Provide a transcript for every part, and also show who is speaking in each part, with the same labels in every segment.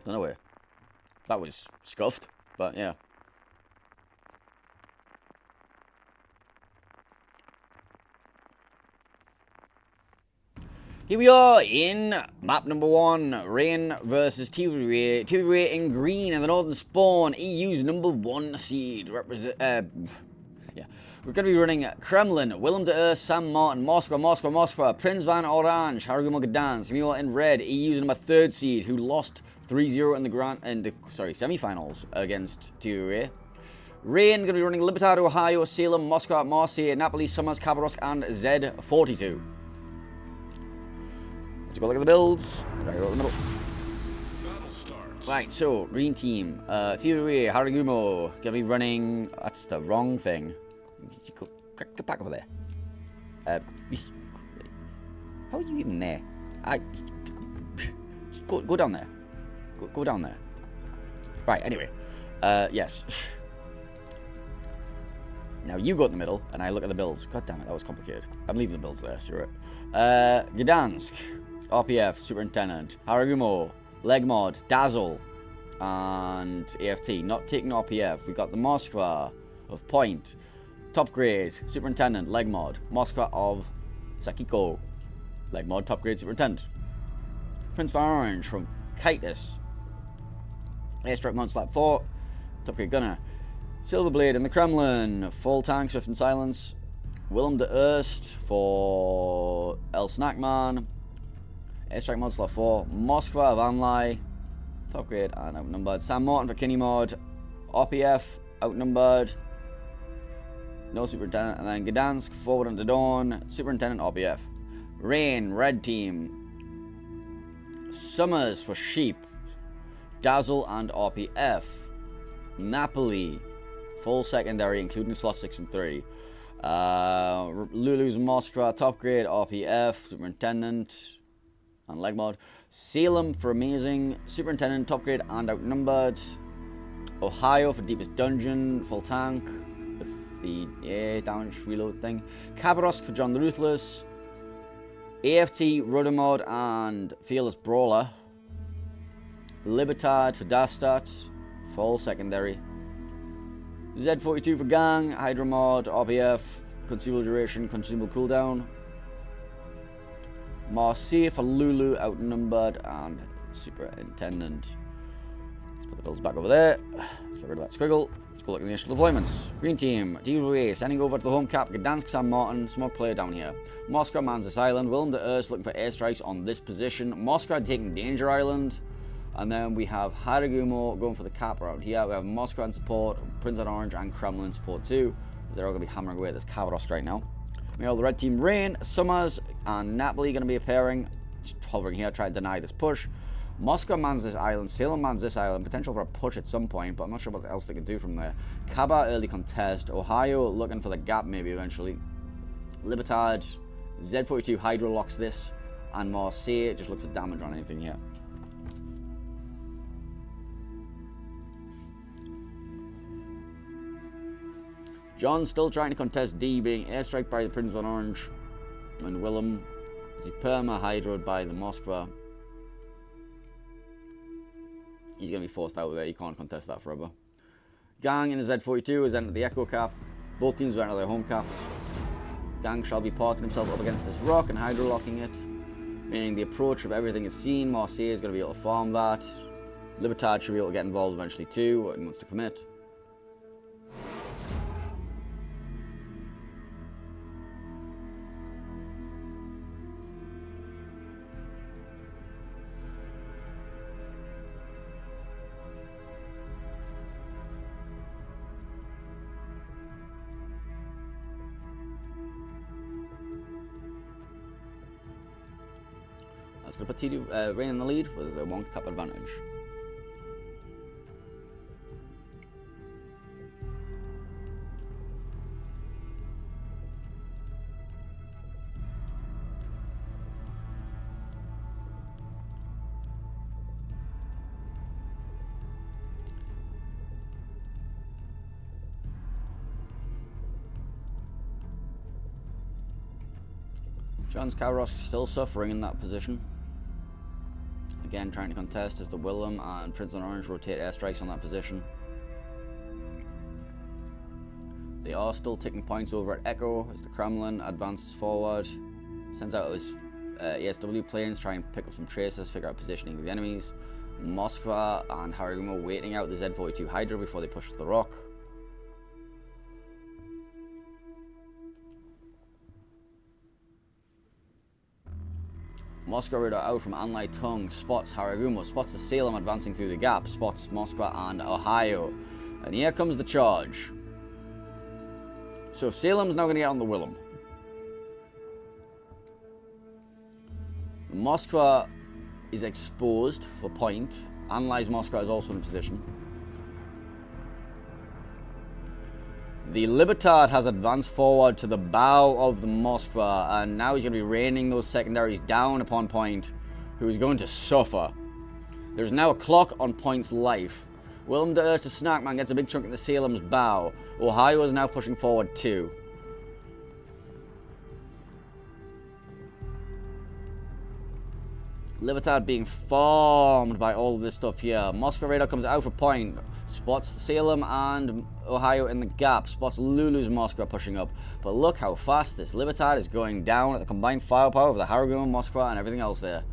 Speaker 1: Anyway, that was scuffed, but yeah. Here we are in map number 1, Rain versus TWA. TWA in green and the Northern Spawn, EU's number 1 seed. We're going to be running Kremlin, Willem de Earth, Sam Martin, Moskva, Prince Van Orange, Haragumo Gdansk. Meanwhile in red, EU's number 3rd seed, who lost 3-0 in the semi-finals against TWA. Rain going to be running Libertad, Ohio, Salem, Moscow, Marseille, Napoli, Summers, Khabarovsk, and Z42. Let's go look at the builds. Go in the middle. Right, so green team. TWA, Haragumo, gonna be running. That's the wrong thing. Get back over there. How are you even there? Go down there. Go down there. Right. Anyway, yes. Now you go in the middle, and I look at the builds. God damn it, that was complicated. I'm leaving the builds there. So you're right. Gdansk. RPF, Superintendent, Haragumo, Legmod, Dazzle, and AFT. Not taking RPF. We got the Moskva of Point, Top Grade, Superintendent, Legmod, Moskva of Sakiko, Legmod, Top Grade, Superintendent. Prince Van Orange from KotS, Airstrike Monslap 4, Top Grade Gunner. Silverblade in the Kremlin, Full Tank, Swift and Silence. Willem de Earst for El Snackman. Airstrike Monster 4, Moskva of Anlai, Top Grade and outnumbered. Sam Martin for Kinney Mod, RPF, outnumbered, no Superintendent, and then Gdansk, Forward into Dawn, Superintendent, RPF. Rain, red team, Summers for Sheep, Dazzle and RPF. Napoli, full secondary, including slot 6 and 3. Lulu's Moskva, Top Grade, RPF, Superintendent, and Legmod. Salem for Amazing, Superintendent, Top Grade, and outnumbered. Ohio for Deepest Dungeon, full tank, with the damage reload thing. Khabarovsk for John the Ruthless. AFT, Ruddermod, and Fearless Brawler. Libertad for Dastat, full secondary. Z42 for Gang, Hydromod, RPF, Consumable Duration, Consumable Cooldown. Marseille for Lulu, outnumbered, and Superintendent. Let's put the builds back over there. Let's get rid of that squiggle. Let's go look at the initial deployments. Green team, TWA, sending over to the home cap, Gdansk, Sam Martin, smart player down here. Moscow mans this island, Willem de Earth looking for airstrikes on this position. Moscow taking Danger Island. And then we have Haragumo going for the cap around here. We have Moscow in support, Prince of Orange, and Kremlin support too. They're all going to be hammering away at this Khabarovsk right now. We have the red team, Rain, Summers, and Napoli going to be appearing. Just hovering here, trying to deny this push. Moscow mans this island, Salem mans this island. Potential for a push at some point, but I'm not sure what else they can do from there. Kaba, early contest. Ohio looking for the gap maybe eventually. Libertad, Z42 Hydro locks this. And Marseille just looks at damage on anything here. John still trying to contest D, being airstrike by the Prince Van Orange, and Willem is he perma hydroed by the Moskva. He's going to be forced out there, he can't contest that forever. Gang in the Z42 has entered the Echo Cap. Both teams have entered their home caps. Gang shall be parking himself up against this rock and hydro locking it, meaning the approach of everything is seen. Marseille is going to be able to farm that. Libertad should be able to get involved eventually too, and wants to commit. That's going to put Rain in the lead with a 1 cap advantage. John's Khabarovsk still suffering in that position. Again, trying to contest as the Willem and Prince on Orange rotate airstrikes on that position. They are still taking points over at Echo as the Kremlin advances forward. Sends out his ASW planes, trying to pick up some traces, figure out positioning of the enemies. Moskva and Haragumo waiting out the Z-42 Hydra before they push to the rock. Moscow radar out from Anlai Tung, spots Haragumo, spots the Salem advancing through the gap, spots Moskva and Ohio. And here comes the charge. So Salem's now going to get on the Willem. Moskva is exposed for point. Anlai's Moskva is also in position. The Libertad has advanced forward to the bow of the Moskva, and now he's going to be raining those secondaries down upon Point, who is going to suffer. There's now a clock on Point's life. Willem de Urst to Snackman gets a big chunk in the Salem's bow. Ohio is now pushing forward too. Libertad being farmed by all of this stuff here. Moscow radar comes out for Point. Spots Salem and Ohio in the gap. Spots Lulu's Moscow pushing up. But look how fast this Libertad is going down at the combined firepower of the Haragumo, Moscow, and everything else there.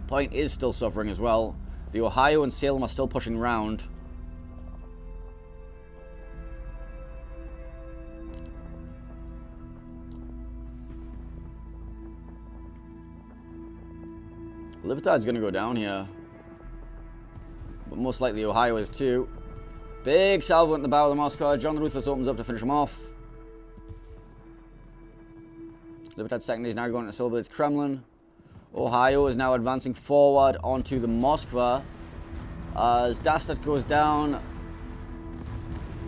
Speaker 1: Point is still suffering as well. The Ohio and Salem are still pushing round. Libertad's going to go down here. But most likely Ohio is too. Big salvo at the bow of the Moscow. John the Ruthless opens up to finish him off. Libertad second is now going to Silverblade's Kremlin. Ohio is now advancing forward onto the Moskva. As Dastat goes down.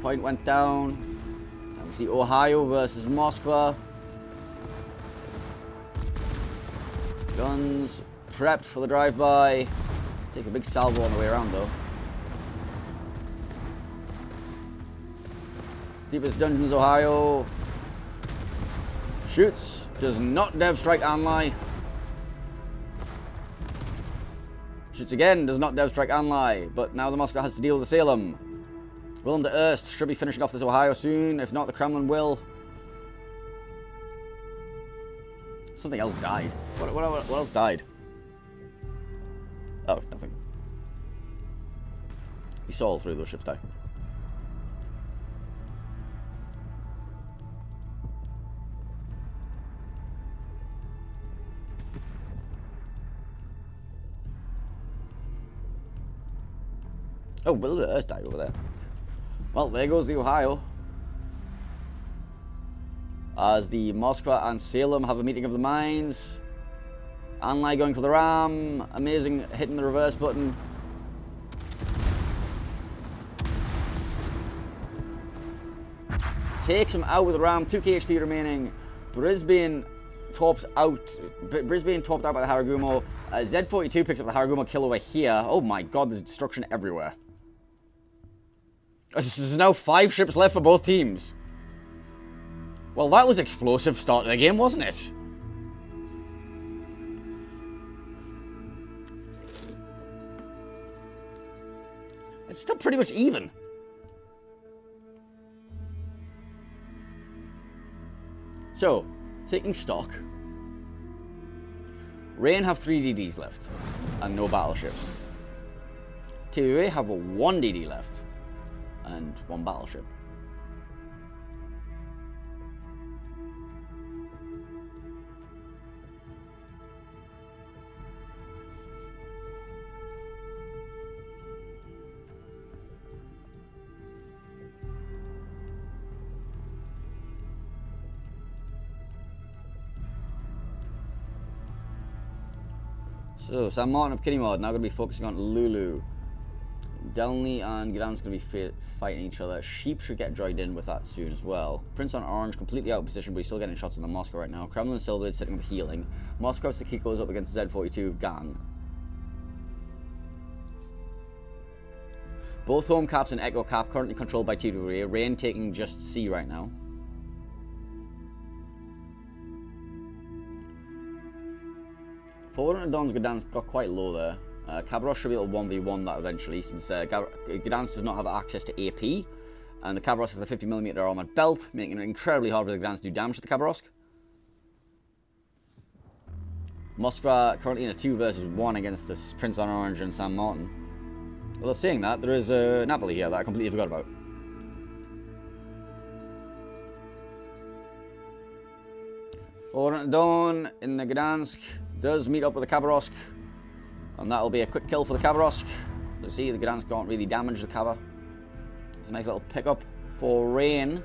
Speaker 1: Point went down. And we see Ohio versus Moskva. Guns prepped for the drive-by. Take a big salvo on the way around though. Deepest Dungeons, Ohio. Shoots. Does not dev strike Anlai. Shoots again. Does not dev strike Anlai. But now the Moscow has to deal with the Salem. Willem de Urst should be finishing off this Ohio soon. If not, the Kremlin will. Something else died. What else died? Oh, nothing. We saw all three of those ships die. Oh, Will de Urst died over there. Well, there goes the Ohio. As the Moskva and Salem have a meeting of the minds. Anlai going for the ram. Amazing, hitting the reverse button. Takes him out with the ram. 2k HP remaining. Brisbane topped out by the Haragumo. Z-42 picks up the Haragumo kill over here. Oh my god, there's destruction everywhere. There's now 5 ships left for both teams. Well, that was explosive start of the game, wasn't it? It's still pretty much even. So, taking stock. Rain have 3 DDs left, and no battleships. TWA have a 1 DD left, and 1 battleship. So, San Martin of Kinnymod now going to be focusing on Lulu. Delny and Gdansk going to be fighting each other. Sheep should get joined in with that soon as well. Prince on Orange completely out of position, but he's still getting shots on the Moscow right now. Kremlin and Silverblade setting up healing. Moscow Sakiko's up against Z-42 gang. Both home caps and Echo cap currently controlled by TWA. Rain taking just C right now. 400 Don's Gdansk got quite low there. Khabarovsk should be able to 1v1 that eventually, since Gdansk does not have access to AP, and the Khabarovsk has a 50mm armoured belt, making it incredibly hard for the Gdansk to do damage to the Khabarovsk. Moskva currently in a 2 versus 1 against this Prince on Orange and San Martin. Well, saying that, there is Napoli here that I completely forgot about. Dawn in the Gdansk does meet up with the Khabarovsk, and that'll be a quick kill for the Khabarovsk. You see, the Gdansk can't really damage the Khabar. It's a nice little pickup for Rain.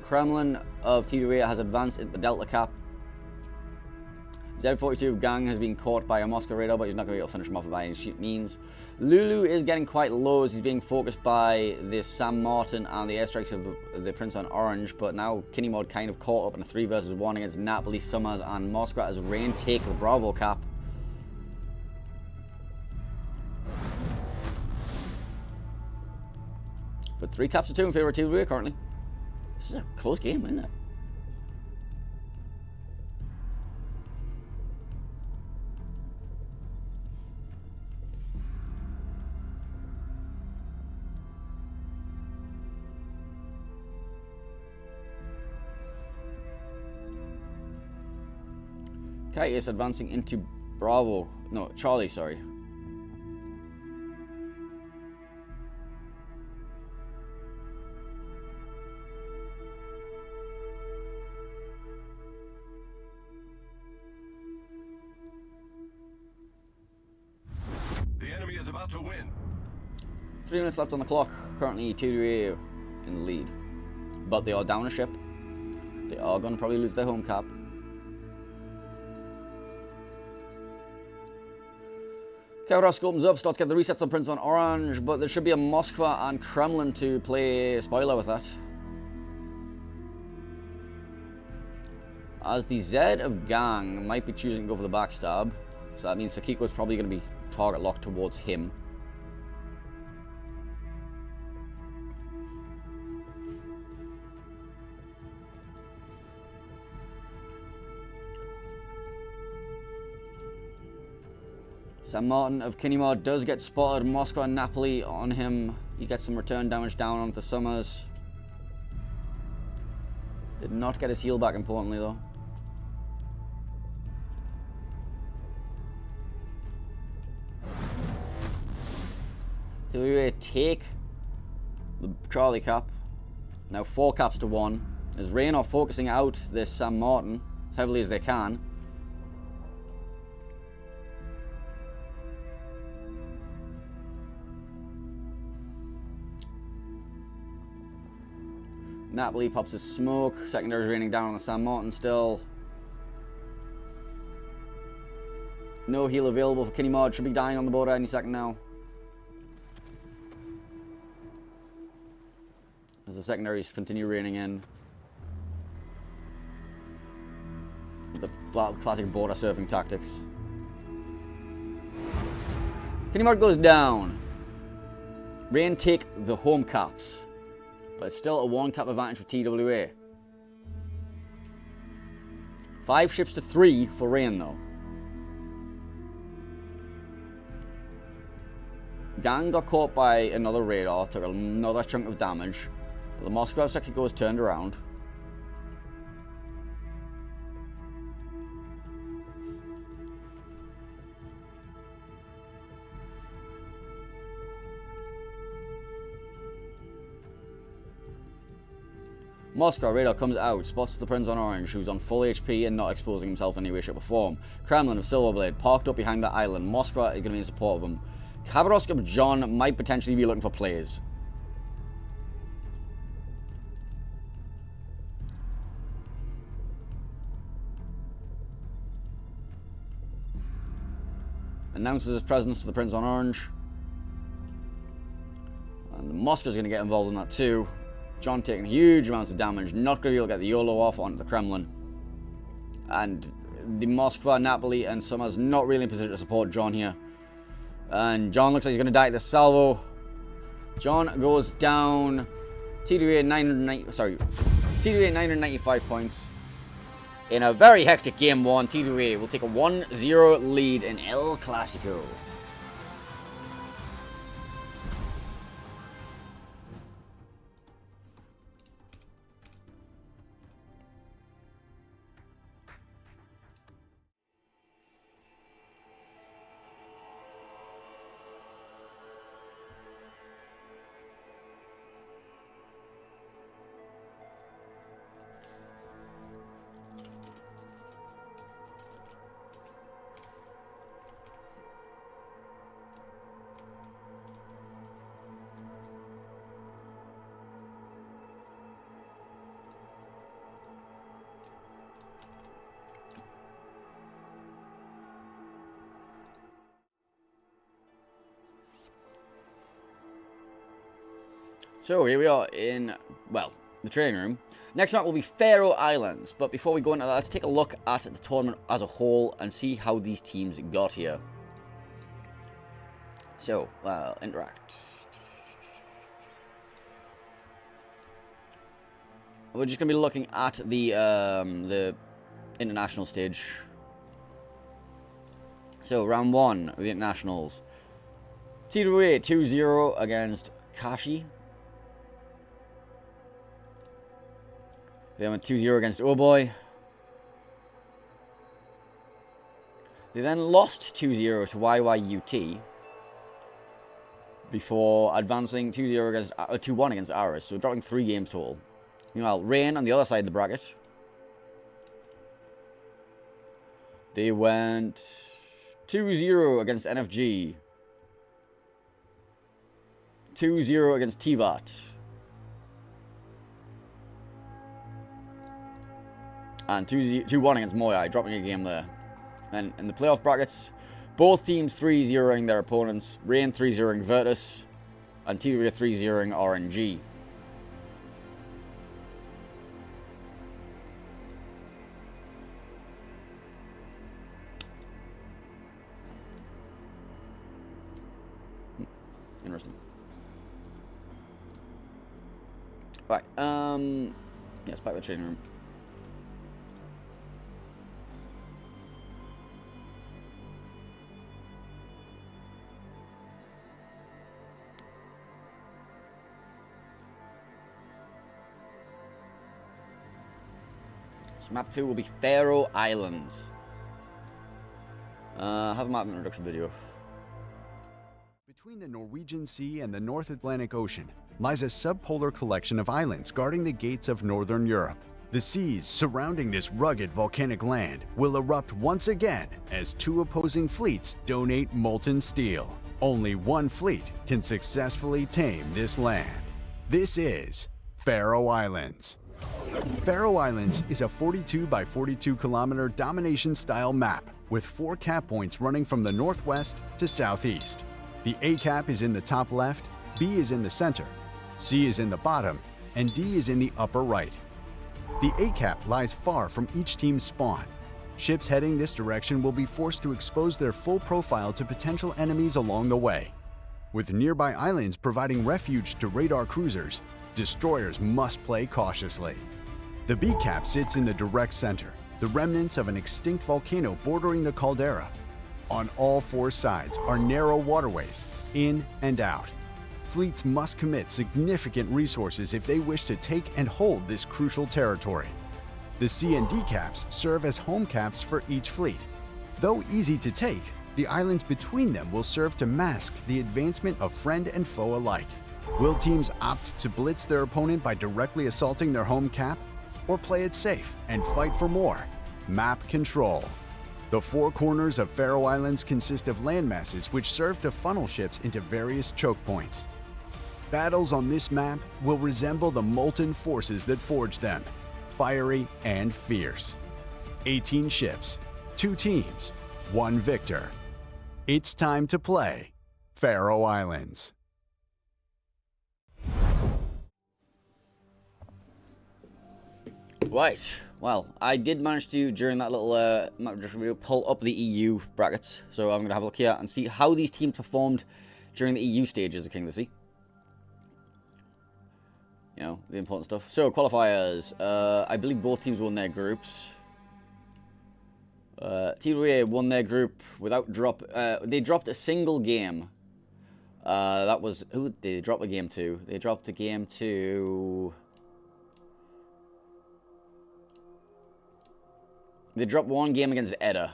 Speaker 1: Kremlin of TWA has advanced into the Delta Cap. Z42 of Gang has been caught by a Moscow radar, but he's not going to be able to finish him off by any means. Lulu is getting quite low as he's being focused by this San Martin and the airstrikes of the Prince on Orange, but now Kinnymod kind of caught up in a 3 versus 1 against Napoli, Summers and Moscow as Rain take the Bravo Cap. But 3 caps to 2 in favour of TWA currently. This is a close game, isn't it? KotS advancing into Bravo. No, Charlie, sorry.
Speaker 2: The enemy is about to win.
Speaker 1: 3 minutes left on the clock. Currently TWA in the lead. But they are down a ship. They are going to probably lose their home cap. Khabarovsk opens up, starts to get the resets on Prince on Orange, but there should be a Moskva and Kremlin to play spoiler with that. As the Z of Gang might be choosing to go for the backstab, so that means Sakiko's probably going to be target locked towards him. San Martin of Kinnymod does get spotted. Moscow and Napoli on him. He gets some return damage down onto Summers. Did not get his heal back, importantly, though. TWA take the Charlie cap. Now 4 caps to 1. As Rain are focusing out this San Martin as heavily as they can. Napoli pops his smoke. Secondary's raining down on the San Martin still. No heal available for Kinnymod. Should be dying on the border any second now. As the secondaries continue raining in. The classic border surfing tactics. Kinnymod goes down. Rain take the home caps. But it's still a 1 cap advantage for TWA. 5 ships to 3 for Rain, though. Gang got caught by another radar, took another chunk of damage. But the Moscow sector goes turned around. Moscow radar comes out, spots the Prince on Orange, who's on full HP and not exposing himself in any way, shape or form. Kremlin of Silverblade parked up behind that island. Moscow is going to be in support of him. Khabarovsk of John might potentially be looking for plays. Announces his presence to the Prince on Orange. And Moscow's going to get involved in that too. John taking huge amounts of damage, not going to be able to get the YOLO off onto the Kremlin. And the Moskva, Napoli, and Summers not really in position to support John here. And John looks like he's going to die at the salvo. John goes down. TWA 995 points. In a very hectic game one, TWA will take a 1-0 lead in El Clasico. So here we are in, well, the training room. Next map will be Faroe Islands, but before we go into that, let's take a look at the tournament as a whole and see how these teams got here. So, interact. We're just going to be looking at the international stage. So, round one of the internationals. TWA 2-0 against Kashi. They went 2-0 against Oh Boy. They then lost 2-0 to YYUT before advancing 2-0 against 2-1 against Aris, so dropping 3 games total. Meanwhile, Rain on the other side of the bracket, they went 2-0 against NFG, 2-0 against TVAT, and 2-1 against Moyai, dropping a game there. And in the playoff brackets, both teams 3-0ing their opponents. Rain 3-0ing Virtus, and TWA 3-0ing RNG. Interesting. Right, yes, back to the training room. So map 2 will be Faroe Islands. Have a map introduction video.
Speaker 3: Between the Norwegian Sea and the North Atlantic Ocean lies a subpolar collection of islands guarding the gates of Northern Europe. The seas surrounding this rugged volcanic land will erupt once again as 2 opposing fleets donate molten steel. Only one fleet can successfully tame this land. This is Faroe Islands. Faroe Islands is a 42 by 42 kilometer domination-style map with 4 cap points running from the northwest to southeast. The A cap is in the top left, B is in the center, C is in the bottom, and D is in the upper right. The A cap lies far from each team's spawn. Ships heading this direction will be forced to expose their full profile to potential enemies along the way. With nearby islands providing refuge to radar cruisers, destroyers must play cautiously. The B cap sits in the direct center, the remnants of an extinct volcano bordering the caldera. On all 4 sides are narrow waterways, in and out. Fleets must commit significant resources if they wish to take and hold this crucial territory. The C and D caps serve as home caps for each fleet. Though easy to take, the islands between them will serve to mask the advancement of friend and foe alike. Will teams opt to blitz their opponent by directly assaulting their home cap, or play it safe and fight for more? Map control. The 4 corners of Faroe Islands consist of landmasses which serve to funnel ships into various choke points. Battles on this map will resemble the molten forces that forged them, fiery and fierce. 18 ships, 2 teams, 1 victor. It's time to play Faroe Islands.
Speaker 1: Right, well, I did manage to, during that little map introduction video, pull up the EU brackets. So I'm going to have a look here and see how these teams performed during the EU stages of King of the Sea. You know, the important stuff. So, qualifiers. I believe both teams won their groups. TWA won their group without drop. They dropped a single game. That was who did they drop a game to? They dropped a game to. They dropped one game against Edda.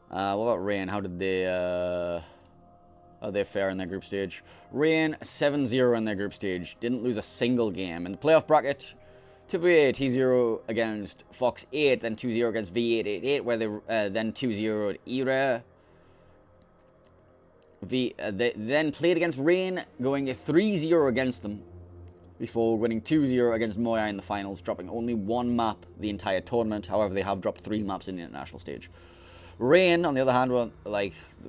Speaker 1: What about Rain? How did they? How they fare in their group stage? Rain 7-0 in their group stage. Didn't lose a single game in the playoff bracket. TWA T0 against Fox 8, then 2-0 against V888, where they then 2-0'd ERA. They then played against Rain, going 3-0 against them, before winning 2-0 against Moya in the finals, dropping only one map the entire tournament. However, they have dropped 3 maps in the international stage. Rain, on the other hand, were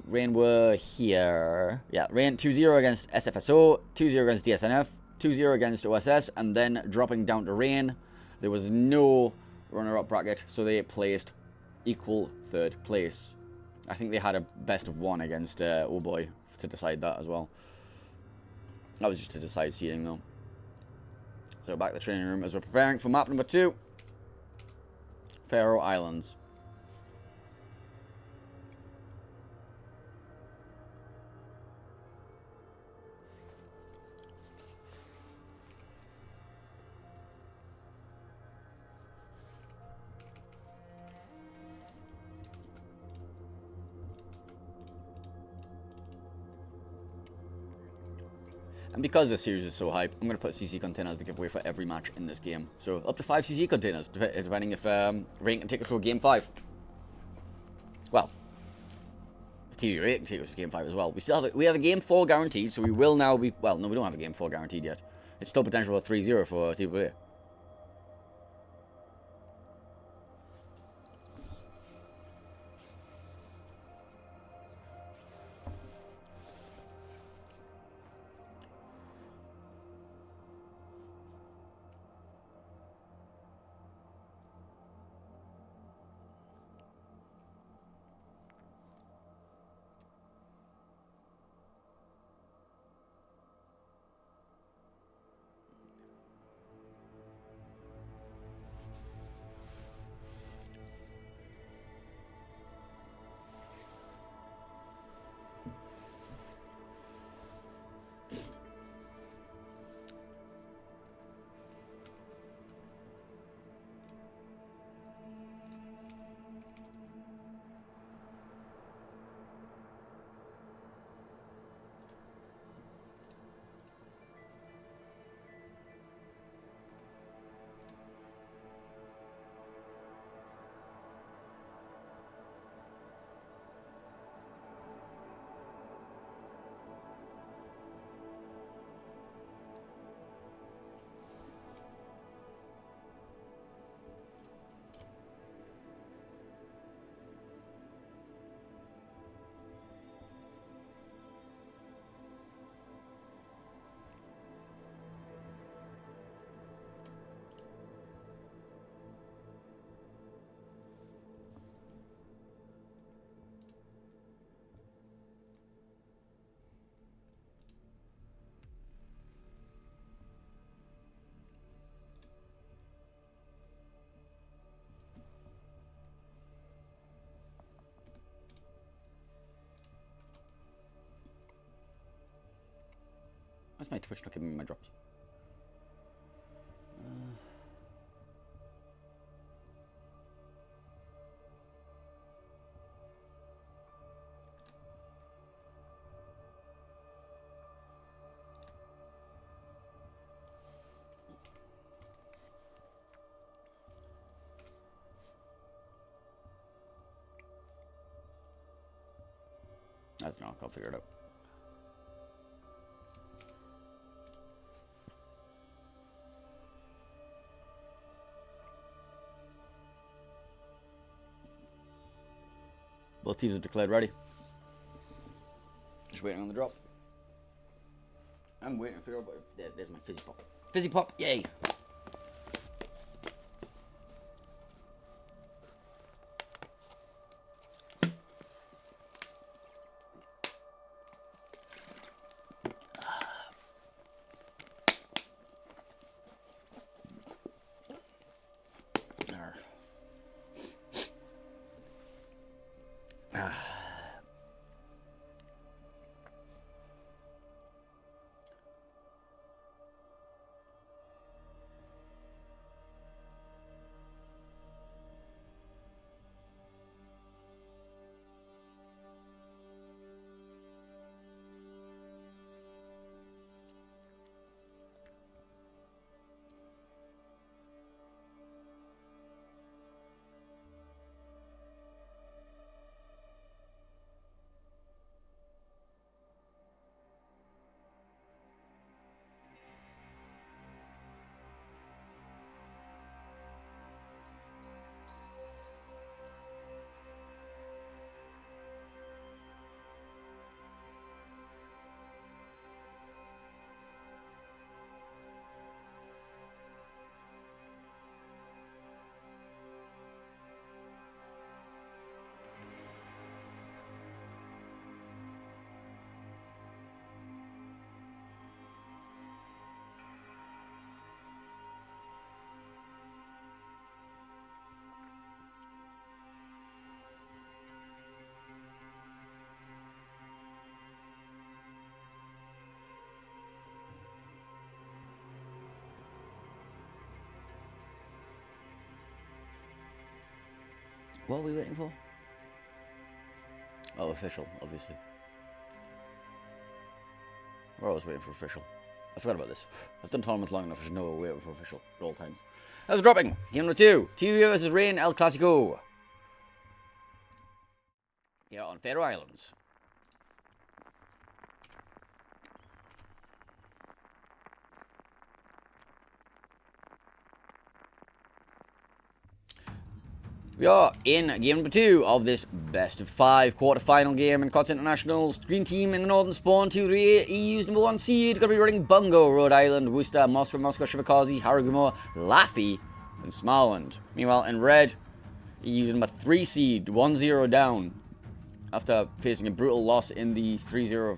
Speaker 1: Rain were here. Yeah, Rain 2-0 against SFSO, 2-0 against DSNF, 2-0 against OSS, and then dropping down to Rain. There was no runner-up bracket, so they placed equal 3rd place. I think they had a best of 1 against Oh Boy to decide that as well. That was just to decide seeding, though. So back to the training room as we're preparing for map number 2. Faroe Islands. And because this series is so hype, I'm going to put CC containers to give away for every match in this game. So up to 5 CC containers, depending if Rain can take us to game 5. Well, if TWA can take us to game 5 as well. We have a game 4 guaranteed, so we will now be... Well, no, we don't have a game 4 guaranteed yet. It's still potential for 3-0 for TWA. Why's my Twitch not giving me my drops? I don't know, I'll figure it out. Both teams have declared ready. Just waiting on the drop. I'm waiting to figure out what... There's my fizzy pop. Fizzy pop, yay! What are we waiting for? Oh, official, obviously. We're always waiting for official. I forgot about this. I've done tournaments long enough, there's no way for official at all times. I was dropping. Game number 2. TWA versus Rain El Clasico. Here on Faroe Islands. We are in game number 2 of this best of 5 quarter-final game in KotS Internationals. Green team in the northern spawn, TWA, EU's number 1 seed. Going to be running Bungo, Rhode Island, Worcester, Moscow, Shibakazi, Haragumo, Laffy, and Smaland. Meanwhile, in red, EU's number 3 seed, 1-0 down after facing a brutal loss in the 3-0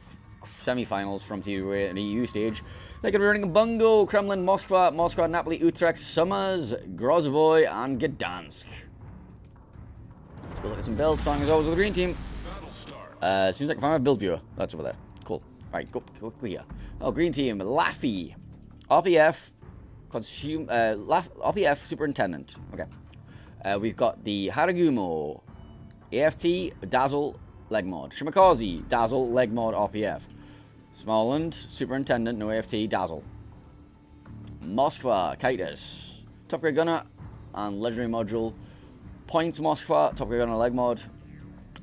Speaker 1: semi-finals from TWA in the EU stage. They're going to be running Bungo, Kremlin, Moskva, Napoli, Utrecht, Summers, Grozovoy, and Gdansk. Let's go look at some builds, starting as always with the green team. Seems like I can find my build viewer. That's over there. Cool. Alright, go here. Oh, green team. Laffy. RPF. RPF Superintendent. Okay. We've got the Haragumo. AFT, Dazzle, Legmod. Shimakazi, Dazzle, Legmod, RPF. Smaland, Superintendent, no AFT, Dazzle. Moskva, KotS. Top Grade Gunner and Legendary Module. Points Moskva, Top Grade Gunner, Legmod.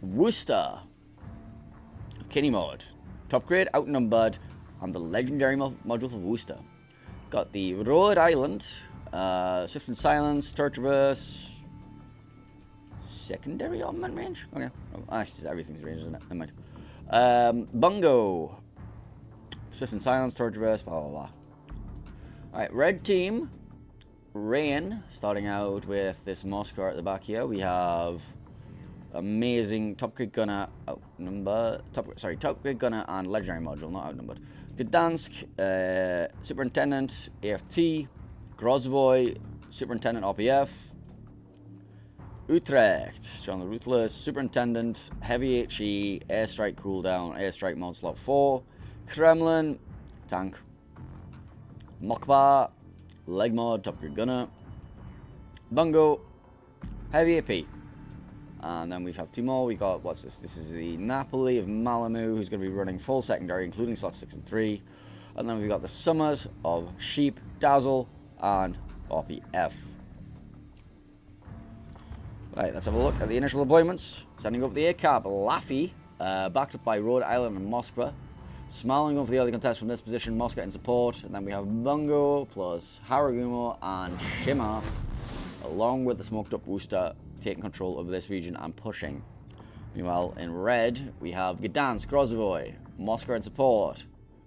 Speaker 1: Worcester, Kinney Mod. Top Grade, Outnumbered, and the Legendary Module for Worcester. Got the Rhode Island, Swift and Silence, Turret Traverse. Secondary armament range? Okay. Oh, actually, everything's range, isn't it? Never mind. Bungo. Swift and Silence, Turret Traverse, blah, blah, blah. Alright, red team. Rain, starting out with this Moskva at the back here. We have amazing Top Grade Gunner, Top Grade Gunner and Legendary Module, not outnumbered. Gdansk, Superintendent, AFT, Grozovoy, Superintendent, RPF. Utrecht, John the Ruthless, Superintendent, Heavy HE, Airstrike Cooldown, Airstrike Mod Slot 4, Kremlin, Tank, Mokba, Legmod, Top Grade Gunner, Bungo, Heavy AP. And then we have 2 more. We got, what's this? This is the Napoli of Malamu, who's going to be running full secondary, including slots 6 and 3. And then we've got the Summers of Sheep, Dazzle, and RPF. Right, let's have a look at the initial deployments. Sending over the A-Cap, Laffy, backed up by Rhode Island and Moskva. Smiling over the early contest from this position, Moskva in support. And then we have Bungo plus Haragumo and Shima, along with the smoked up Worcester, taking control over this region and pushing. Meanwhile, in red, we have Gdansk, Grozovoy, Moskva in support,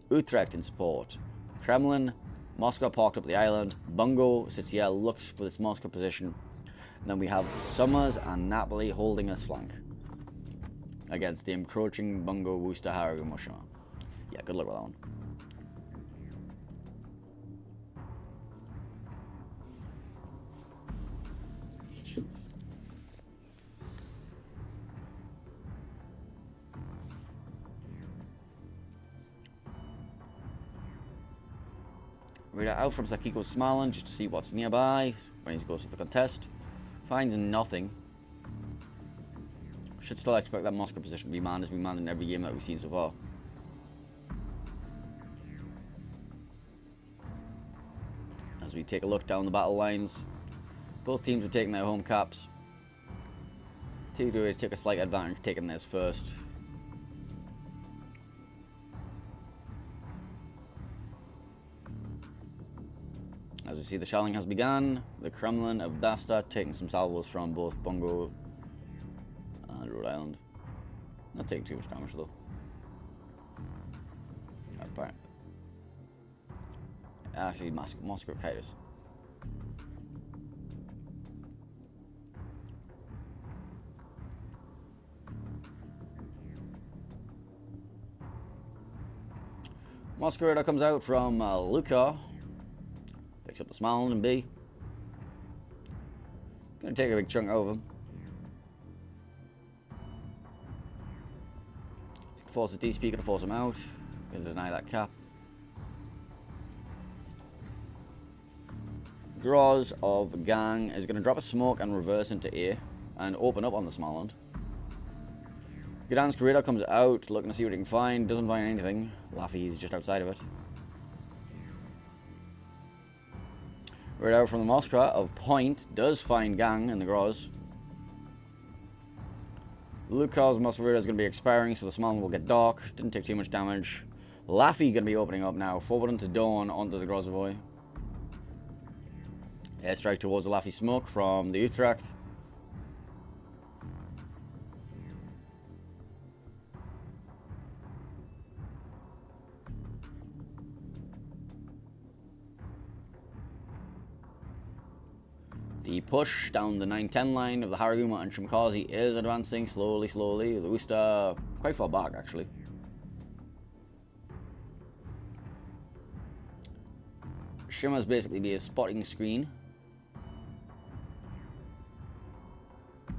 Speaker 1: Utrecht in support, Kremlin, Moskva parked up the island, Bungo sits here, looks for this Moskva position. And then we have Summers and Napoli holding us flank against the encroaching Bungo, Worcester, Haragumo, Shima. Yeah, good luck with that one. Radar out from Sakiko Smaland just to see what's nearby when he goes for the contest. Finds nothing. Should still expect that Moscow position to be manned. It's been manned in every game that we've seen so far. As we take a look down the battle lines, both teams are taking their home caps. TWA took a slight advantage taking theirs first. As we see, the shelling has begun. The Kremlin of Dasta taking some salvos from both Bongo and Rhode Island. Not taking too much damage though. Actually, Moscow KotS. Moscow Radar comes out from Luka. Picks up the Smaland and B. Gonna take a big chunk over him. Force the DSP, gonna force him out. Gonna deny that cap. Groz of Gang is gonna drop a smoke and reverse into A and open up on the Smaland. Gdansk Radar comes out, looking to see what he can find. Doesn't find anything. Laffy's just outside of it. Radar from the Moskva of Point does find Gang in the Groz. Lukav's Moskva Radar is going to be expiring, so the Smaland will get dark. Didn't take too much damage. Laffy going to be opening up now. Forward into Dawn onto the Grozovoy. Airstrike towards the Laffy smoke from the Utrecht. The push down the 9-10 line of the Haraguma and Shimkazi is advancing slowly. The Usta quite far back, actually. Shima's basically be a spotting screen.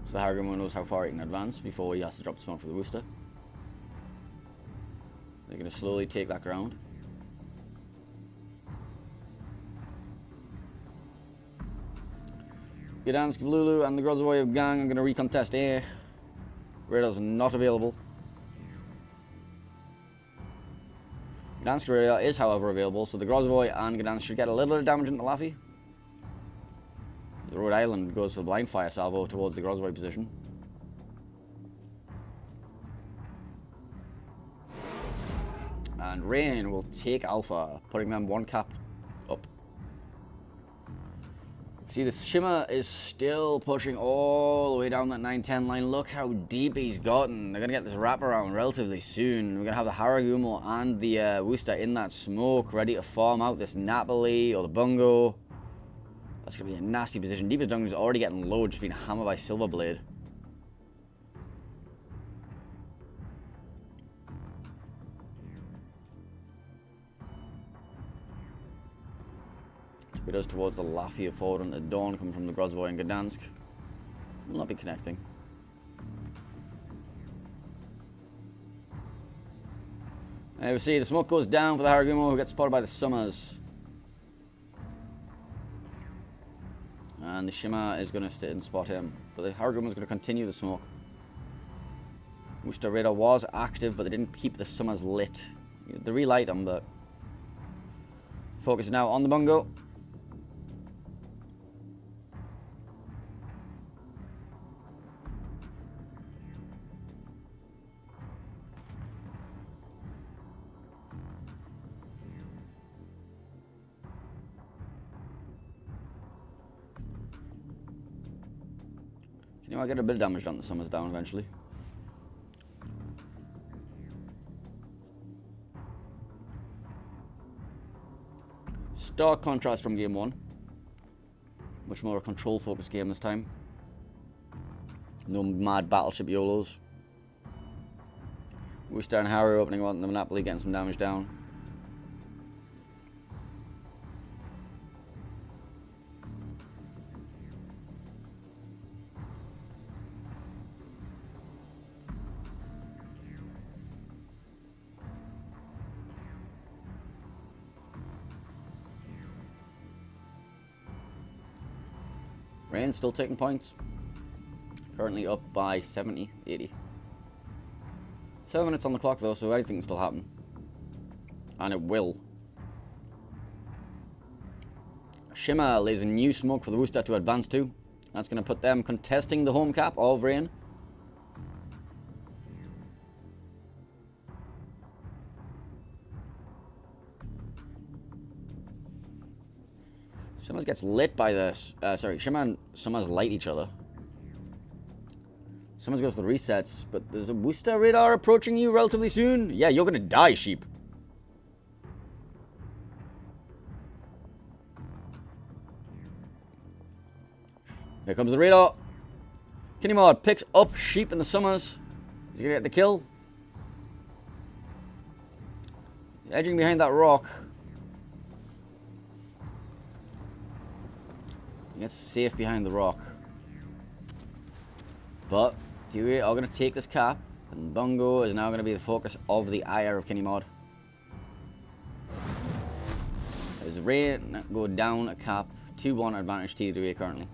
Speaker 1: So the Haraguma knows how far he can advance before he has to drop the smoke for the Usta. They're going to slowly take that ground. Gdansk, Lulu, and the Grozovoy of Gang are going to recontest A. Radar's not available. Gdansk radar is, however, available, so the Grozovoy and Gdansk should get a little bit of damage into Laffy. The Rhode Island goes for the blind fire salvo towards the Grozovoy position. And Rain will take Alpha, putting them one cap up. See, the Shimmer is still pushing all the way down that 9-10 line. Look how deep he's gotten. They're going to get this wraparound relatively soon. We're going to have the Haragumo and the Worcester in that smoke, ready to farm out this Napoli or the Bungo. That's going to be a nasty position. Deepest Dung is already getting low, just being hammered by Silverblade. Torpedoes towards the Laffy forward and the Dawn coming from the Grozovoy and Gdansk. Will not be connecting. And we see the smoke goes down for the Haragumo, who gets spotted by the Summers. And the Shima is going to sit and spot him. But the Haragumo is going to continue the smoke. Worcester radar was active, but they didn't keep the Summers lit. They relight them, but focus now on the Bungo. You know, I get a bit of damage on the Summers down eventually. Stark contrast from game one. Much more a control focused game this time. No mad battleship YOLOs. Worcester and Harry opening on the Monopoly, getting some damage down. Rain's still taking points. Currently up by 70, 80. 7 minutes on the clock though, so anything can still happen. And it will. Shimmer lays a new smoke for the Worcester to advance to. That's going to put them contesting the home cap of Rain. Summers gets lit by this. Shimmer and Summers light each other. Summers goes to the resets, but there's a Worcester radar approaching you relatively soon. Yeah, you're going to die, sheep. Here comes the radar. Kinemod picks up sheep in the Summers. He's going to get the kill. Edging behind that rock. He gets safe behind the rock. But TWA are going to take this cap. And Bungo is now going to be the focus of the ire of Kinemod. As Rain go down a cap. 2-1 advantage TWA currently.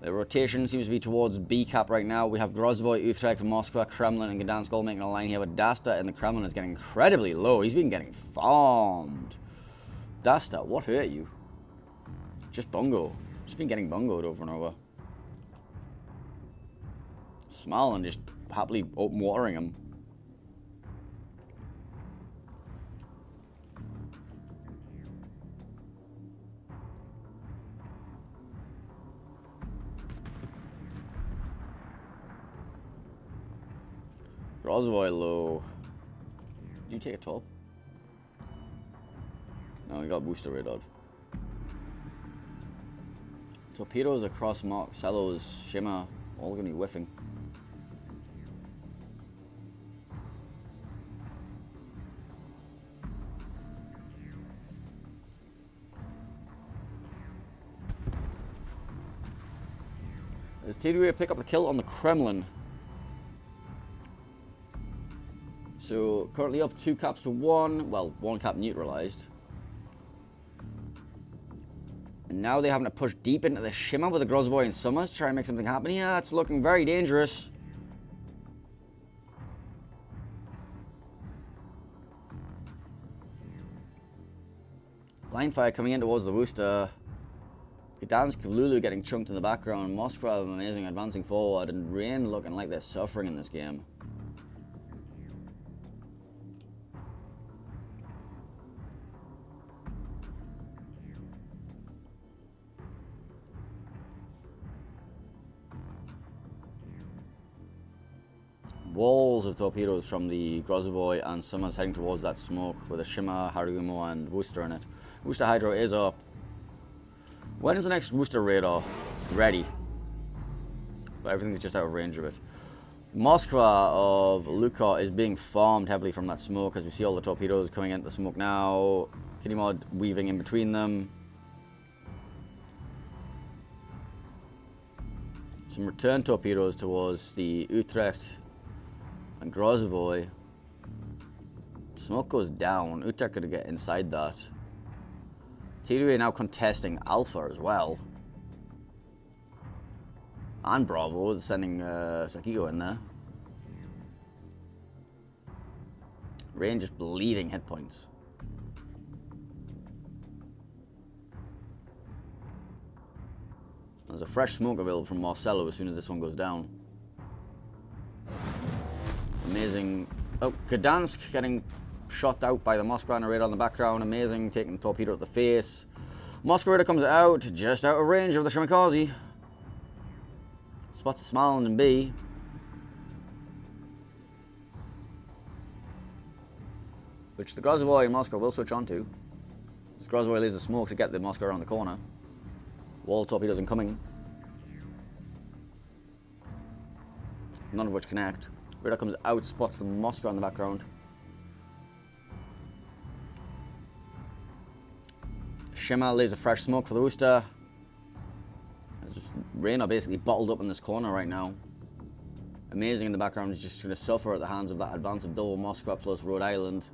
Speaker 1: The rotation seems to be towards B cap right now. We have Grozvoy, Utrecht, Moskva, Kremlin, and Gdansk all making a line here. But Dasta in the Kremlin is getting incredibly low. He's been getting farmed. Dasta, what hurt you? Just bungo. Just been getting bungoed over and over. Smiling, just happily open watering him. Grozvoy low. Did you take a top? No, he got booster radored. Torpedoes across Marcello's Shimmer, all going to be whiffing. Does TWA pick up the kill on the Kremlin? So currently up 2 caps to 1. Well, 1 cap neutralized. And now they're having to push deep into the Shimmer with the Grozvoy and Summers to try and make something happen. Yeah, it's looking very dangerous. Blind fire coming in towards the Worcester. Gdansk, Lulu getting chunked in the background. Moskva amazing advancing forward. And Rain looking like they're suffering in this game. Walls of torpedoes from the Grozvoy and Summers heading towards that smoke with a Shimmer, Harugumo and Worcester in it. Worcester Hydro is up. When is the next Worcester radar ready? But everything's just out of range of it. Moskva of Luka is being farmed heavily from that smoke as we see all the torpedoes coming into the smoke now. Kinemod weaving in between them. Some return torpedoes towards the Utrecht and Grozvoy. Smoke goes down. Utrecht could get inside that. TWA now contesting Alpha as well. And Bravo is sending Sakiko in there. Rain just bleeding hit points. There's a fresh smoke available from Marcello as soon as this one goes down. Amazing. Oh, Gdansk getting shot out by the Moskva and a radar in the background. Amazing, taking the torpedo at the face. Moskva radar comes out, just out of range of the Shimakaze. Spots a Smiling in B. Which the Grozvoy and Moskva will switch on to. This Grozvoy lays the smoke to get the Moskva around the corner. Wall torpedoes incoming. None of which connect. Radar comes out, spots the Moskva in the background. Shimmer lays a fresh smoke for the Worcester. Rain are basically bottled up in this corner right now. Amazing in the background is just going to suffer at the hands of that advance of double Moskva plus Rhode Island.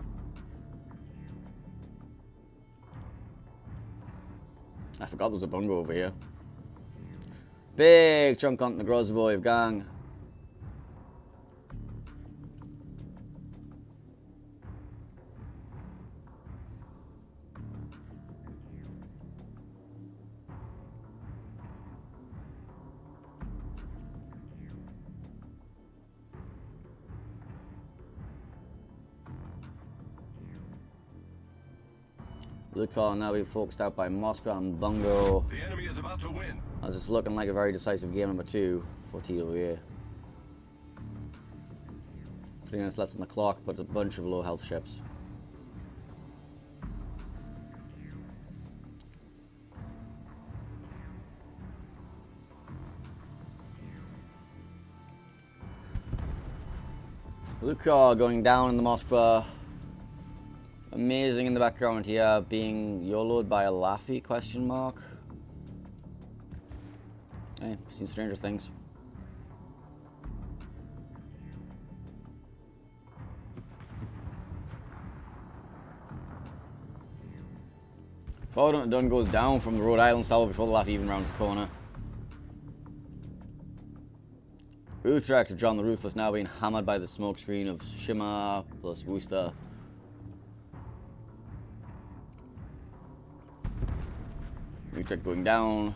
Speaker 1: I forgot there was a bungo over here. Big chunk on the Grozvoy gang. Lucar now being focused out by Moscow and Bungo.
Speaker 2: The enemy is about to win.
Speaker 1: As it's looking like a very decisive game number 2 for TWA. 3 minutes left on the clock, but a bunch of low health ships. Lucar going down in the Moskva. Amazing in the background here, being YOLO'd by a Laffy, question mark. Hey, seen stranger things. Forward Dun goes down from the Rhode Island salvo before the Laffy even rounds the corner. Utrecht of John the Ruthless now being hammered by the smoke screen of Shimmer plus Worcester. Utrecht going down.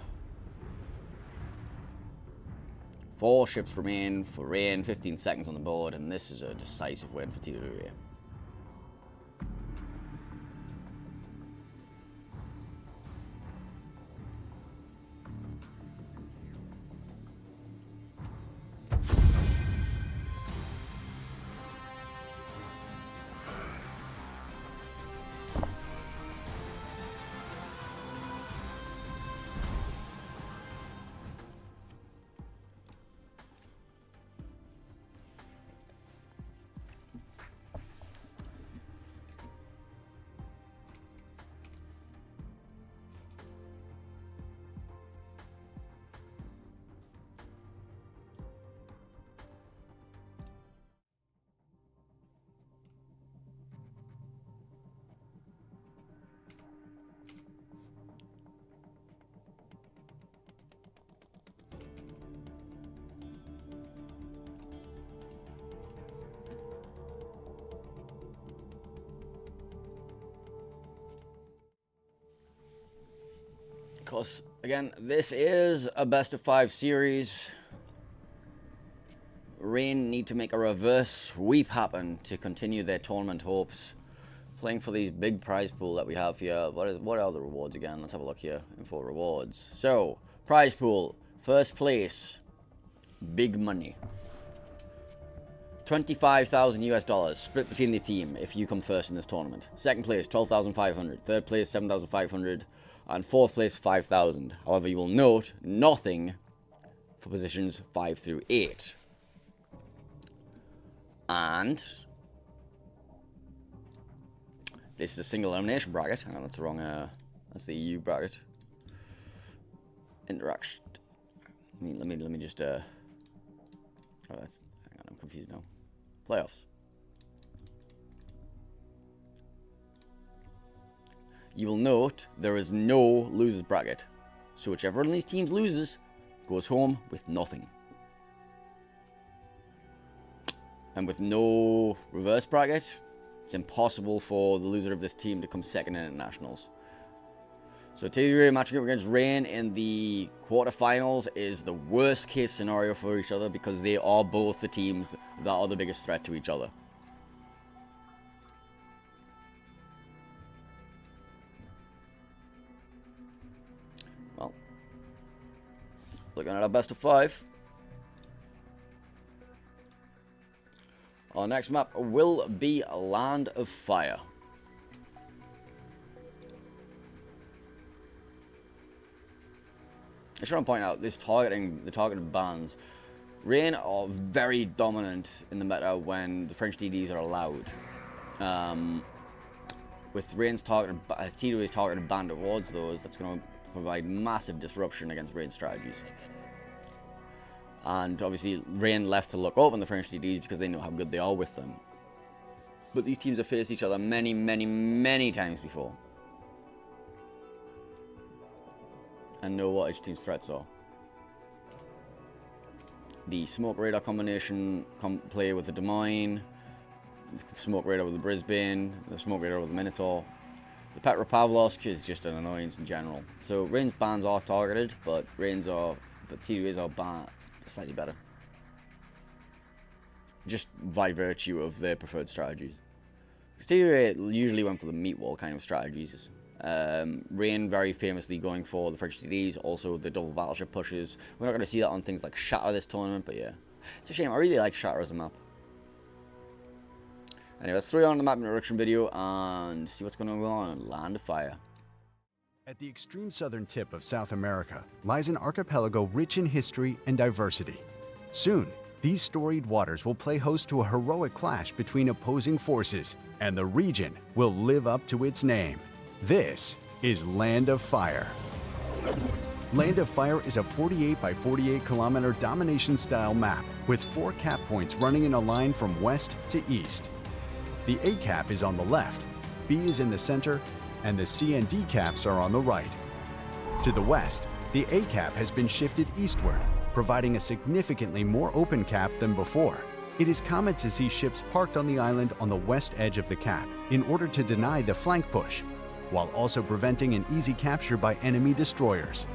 Speaker 1: 4 ships remain for rain, 15 seconds on the board, and this is a decisive win for TWA. Because, again, this is a best of 5 series. Rain need to make a reverse sweep happen to continue their tournament hopes. Playing for these big prize pool that we have here. What are the rewards again? Let's have a look here. Info rewards. So, prize pool. First place. Big money. 25,000 US dollars split between the team if you come first in this tournament. Second place, 12,500. Third place, 7,500. And fourth place, 5,000. However, you will note nothing for positions 5 through 8. And this is a single elimination bracket. Hang on, that's the wrong. That's the EU bracket. Interaction. Let me just. Oh, that's. Hang on, I'm confused now. Playoffs. You will note there is no losers bracket. So whichever one of these teams loses goes home with nothing. And with no reverse bracket, it's impossible for the loser of this team to come second in internationals. So TWA matching up against Rain in the quarterfinals is the worst case scenario for each other because they are both the teams that are the biggest threat to each other. Well, looking at our best of 5. Our next map will be Land of Fire. I just want to point out the targeted bans. Rain are very dominant in the meta when the French DDs are allowed. With Rain's TWA's targeted ban towards those, that's going to provide massive disruption against Rain strategies. And obviously, Rain left to look open the French DDs because they know how good they are with them. But these teams have faced each other many, many, many times before. and know what each team's threats are. The smoke radar combination play with the Des Moines, the smoke radar with the Brisbane, the smoke radar with the Minotaur. The Petropavlovsk is just an annoyance in general. So range bans are targeted, but TWAs are slightly better. Just by virtue of their preferred strategies. Because TWA usually went for the meat wall kind of strategies. Rain very famously going for the French TDs, also the double battleship pushes. We're not going to see that on things like Shatter this tournament, but yeah. It's a shame, I really like Shatter as a map. Anyway, let's throw you on the map introduction video and see what's going on in Land of Fire.
Speaker 3: At the extreme southern tip of South America lies an archipelago rich in history and diversity. Soon, these storied waters will play host to a heroic clash between opposing forces, and the region will live up to its name. This is Land of Fire. Land of Fire is a 48 by 48 kilometer domination-style map with 4 cap points running in a line from west to east. The A cap is on the left, B is in the center, and the C and D caps are on the right. To the west, the A cap has been shifted eastward, providing a significantly more open cap than before. It is common to see ships parked on the island on the west edge of the cap in order to deny the flank push, while also preventing an easy capture by enemy destroyers.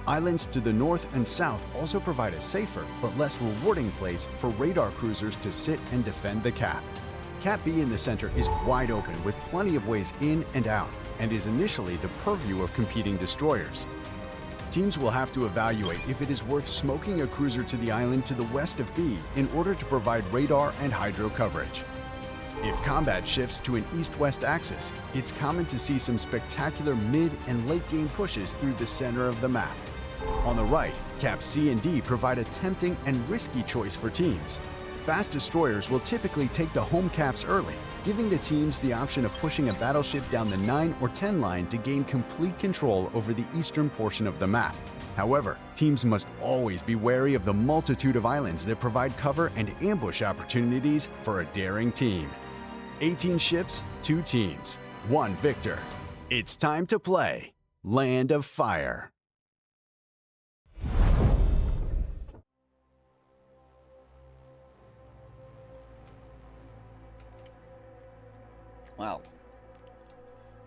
Speaker 3: Islands to the north and south also provide a safer but less rewarding place for radar cruisers to sit and defend the cap. Cap B in the center is wide open with plenty of ways in and out, and is initially the purview of competing destroyers. Teams will have to evaluate if it is worth smoking a cruiser to the island to the west of B in order to provide radar and hydro coverage. If combat shifts to an east-west axis, it's common to see some spectacular mid- and late-game pushes through the center of the map. On the right, Caps C and D provide a tempting and risky choice for teams. Fast destroyers will typically take the home caps early, giving the teams the option of pushing a battleship down the 9 or 10 line to gain complete control over the eastern portion of the map. However, teams must always be wary of the multitude of islands that provide cover and ambush opportunities for a daring team. 18 ships, 2 teams, 1 victor. It's time to play Land of Fire.
Speaker 1: Well,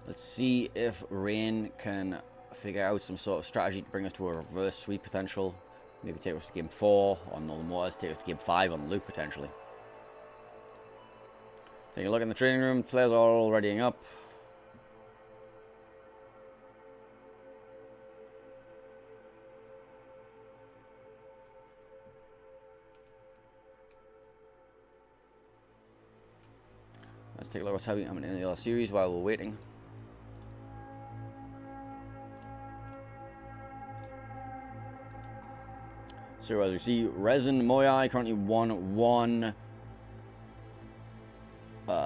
Speaker 1: let's see if Rain can figure out some sort of strategy to bring us to a reverse sweep potential. Maybe take us to game 4 on Northern Waters, take us to game 5 on Loop potentially. Taking a look in the training room, players are all readying up. Let's take a look at what's happening in the other series while we're waiting. So as we see, Resin Moyai currently 1-1.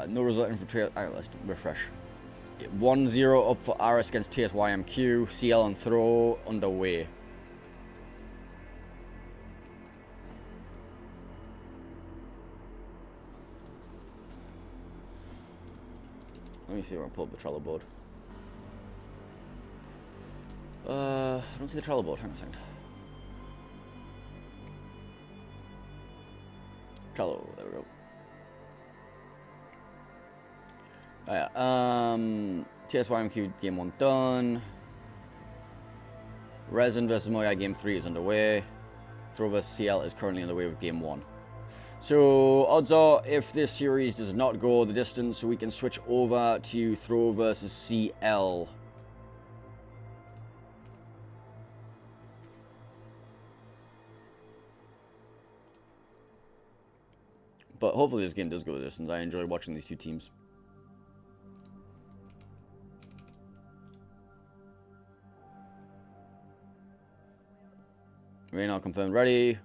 Speaker 1: No result in for alright, let's refresh. 1-0 up for RS against TSYMQ. CL on throw underway. Let me see if I can pull up the Trello board. I don't see the Trello board. Hang on a second. Trello, there we go. Oh, yeah. TSYMQ game 1 done. Resin versus Moyai game 3 is underway. Throw vs CL is currently underway with game 1. So odds are, if this series does not go the distance, we can switch over to Throw versus CL. But hopefully this game does go the distance. I enjoy watching these two teams. Raynor confirmed ready.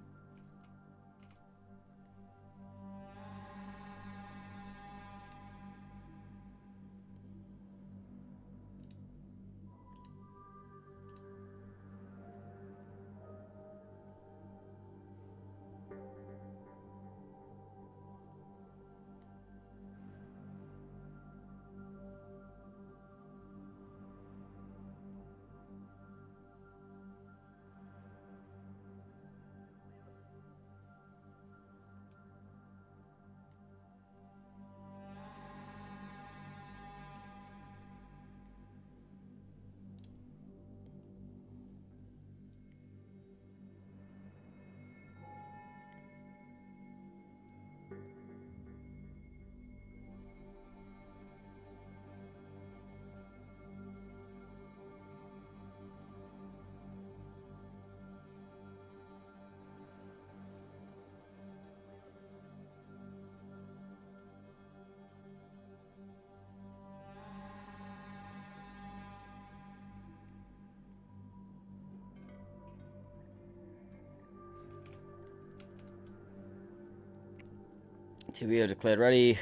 Speaker 1: TWA declared ready.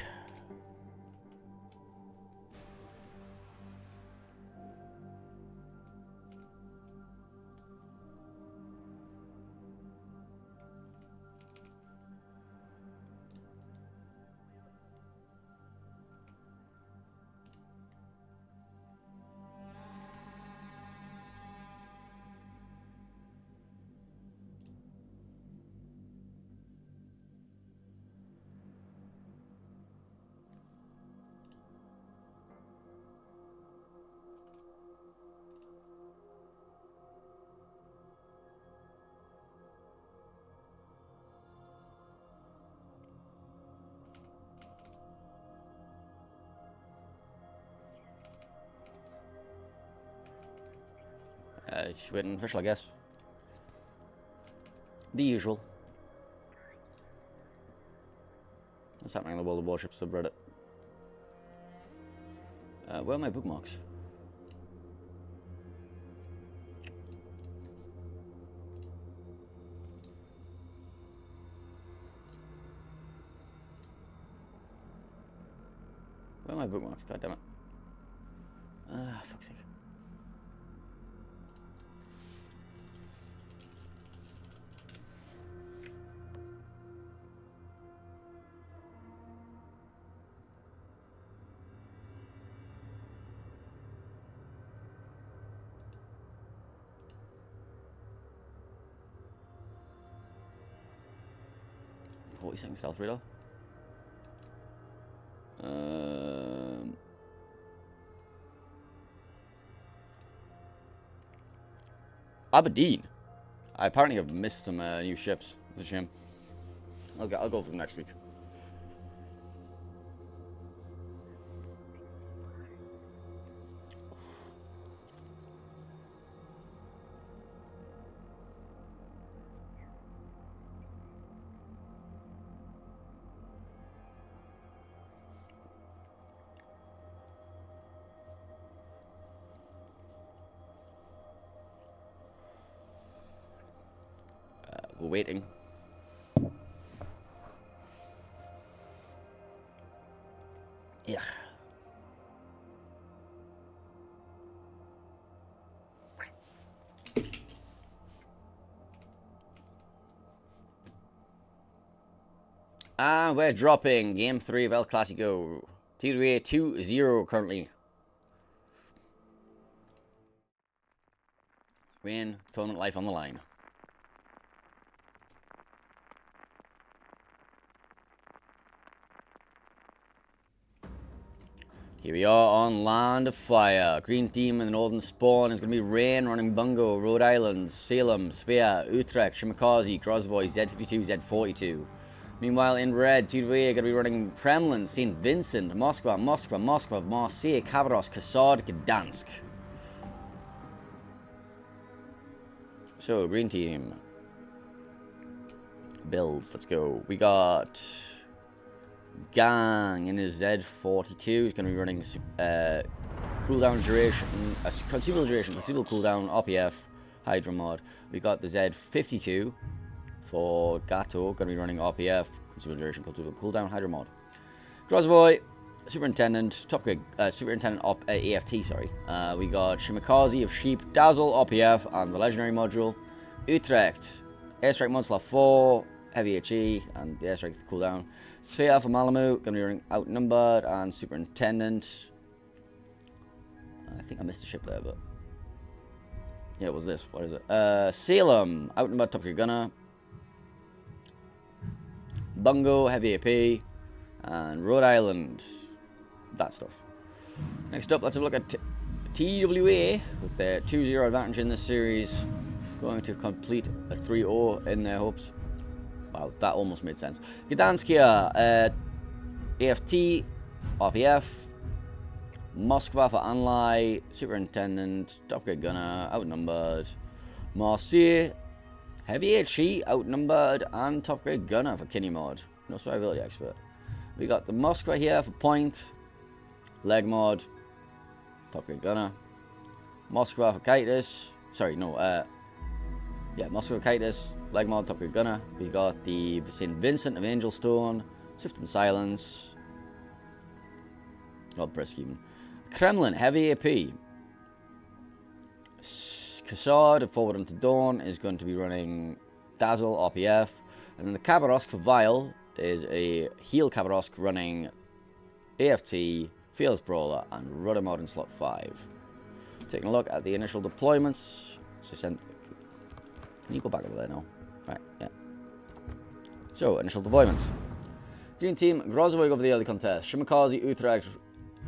Speaker 1: Just waiting official, I guess. The usual. What's happening on the World of Warships subreddit? Where are my bookmarks? Where are my bookmarks? God damn it. Ah, fuck's sake. What are you saying, stealth radar? Aberdeen. I apparently have missed some new ships. It's a shame. I'll go for them next week. We're waiting. Yeah. And we're dropping Game 3 of El Clasico. TWA 2-0 currently. Win, tournament life on the line. Here we are on Land of Fire. Green team in the northern spawn is going to be Rain running Bungo, Rhode Island, Salem, Sphere, Utrecht, Shimakazi, Grozvoy, Z52, Z42. Meanwhile, in red, TWA are going to be running Kremlin, St. Vincent, Moskva, Marseille, Khabarovsk, Kasad, Gdansk. So, green team. Builds, let's go. We got Gang in his Z42. He's going to be running cooldown duration, consumable cooldown, RPF, Hydra mod. We got the Z52 for Gato, going to be running RPF, consumable duration, consumable cooldown, Hydra mod. Grozvoy, Superintendent, top grade, Superintendent AFT, sorry. We got Shimakazi of Sheep, Dazzle, RPF, and the Legendary module. Utrecht, Airstrike Monster 4, Heavy HE, and the Airstrike cooldown. Sphere for Malamu, going to be running Outnumbered, and Superintendent. I think I missed a ship there, but yeah, it was this. What is it? Salem, Outnumbered, Top Gear Gunner. Bungo, Heavy AP, and Rhode Island. That stuff. Next up, let's have a look at TWA with their 2-0 advantage in this series. Going to complete a 3-0 in their hopes. Wow, that almost made sense. Gdansk here, AFT, RPF, Moskva for Anlai, Superintendent, Top Grade Gunner, Outnumbered, Marseille, Heavy HE, Outnumbered, and Top Grade Gunner for Kinney mod. No survivability expert. We got the Moskva here for Point, Leg mod, Top Grade Gunner, Moskva for KotS. Sorry, no, yeah, Moskva for KotS, Leg mod, Top Grade Gunner. We got the St. Vincent of Angel Stone, Swift and Silence. Not brisk even. Kremlin, heavy AP. Kassad, forward into Dawn, is going to be running Dazzle, RPF. And then the Khabarovsk for Vile is a heal Khabarovsk running AFT, Fields Brawler, and Rudder Mod in slot 5. Taking a look at the initial deployments. So can you go back over there now? Right, yeah. So, initial deployments. Green team, Grozovik over the early contest. Shimakaze, Utrecht,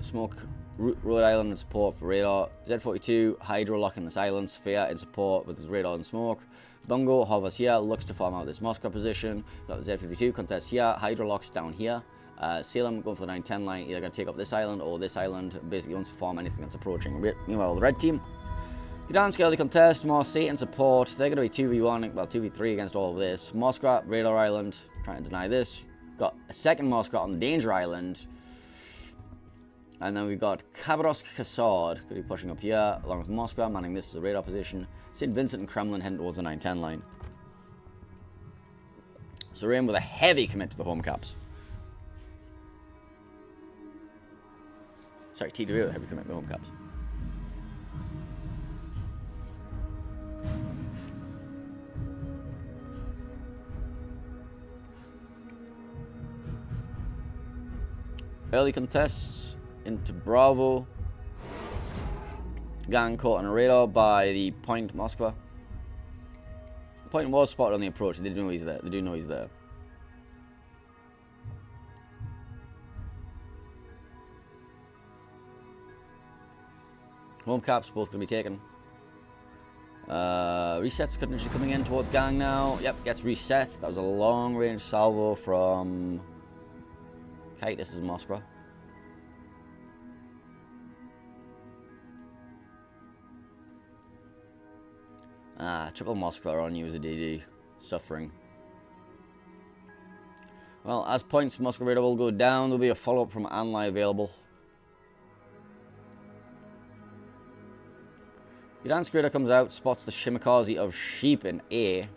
Speaker 1: Smoke, Rhode Island in support for radar. Z42, Hydro lock in the silence. Sphere in support with his radar and smoke. Bungo hovers here, looks to farm out this Moscow position. Got the Z52 contest here. Hydro locks down here. Salem going for the 910 line, either going to take up this island or this island. Basically wants to farm anything that's approaching. Meanwhile, the red team, Gdansk early contest, Marseille in support. They're going to be 2v1, well 2v3 against all of this. Moskva, radar island, trying to deny this. Got a second Moskva on the danger island. And then we've got Khabarovsk Kassad, going to be pushing up here, along with Moskva, manning this as a radar position. St. Vincent and Kremlin heading towards the 910 line. So we're in with a heavy commit to the home caps. Sorry, TWA with a heavy commit to the home caps. Early contests into Bravo. Gang caught on a radar by the Point Moskva. Point was spotted on the approach. They do know he's there. They do know he's there. Home caps both going to be taken. Resets potentially coming in towards Gang now. Yep, gets reset. That was a long range salvo from KotS. This is Moskva. Triple Moskva on you as a DD. Suffering. Well, as points, Moskva radar will go down. There'll be a follow-up from Anli available. Gdansk radar comes out, spots the Shimakaze of Sheep in A.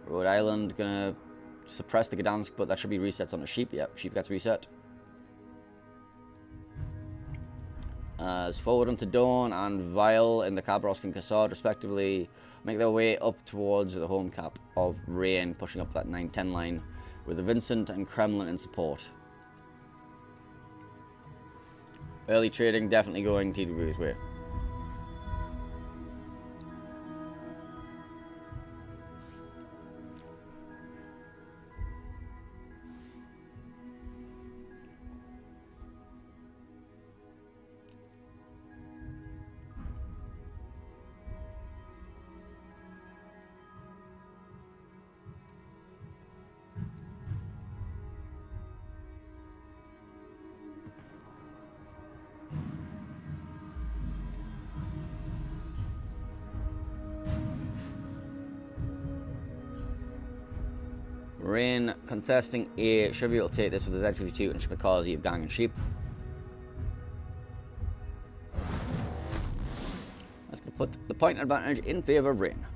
Speaker 1: Rhode Island gonna suppress the Gdansk, but that should be resets on the Sheep. Yep, Sheep gets reset. As forward onto Dawn and Vile in the Khabarovsk and Kassad respectively make their way up towards the home cap of Rain, pushing up that 910 line with the Vincent and Kremlin in support. Early trading definitely going TWA's way. Rain contesting A, should be able to take this with the Z52 and Shimakaze of Gang and Sheep. That's going to put the point advantage in favour of Rain.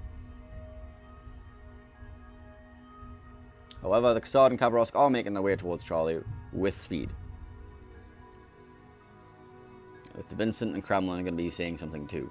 Speaker 1: However, the Kassad and Khabarovsk are making their way towards Charlie with speed. With the Vincent and Kremlin are going to be saying something too.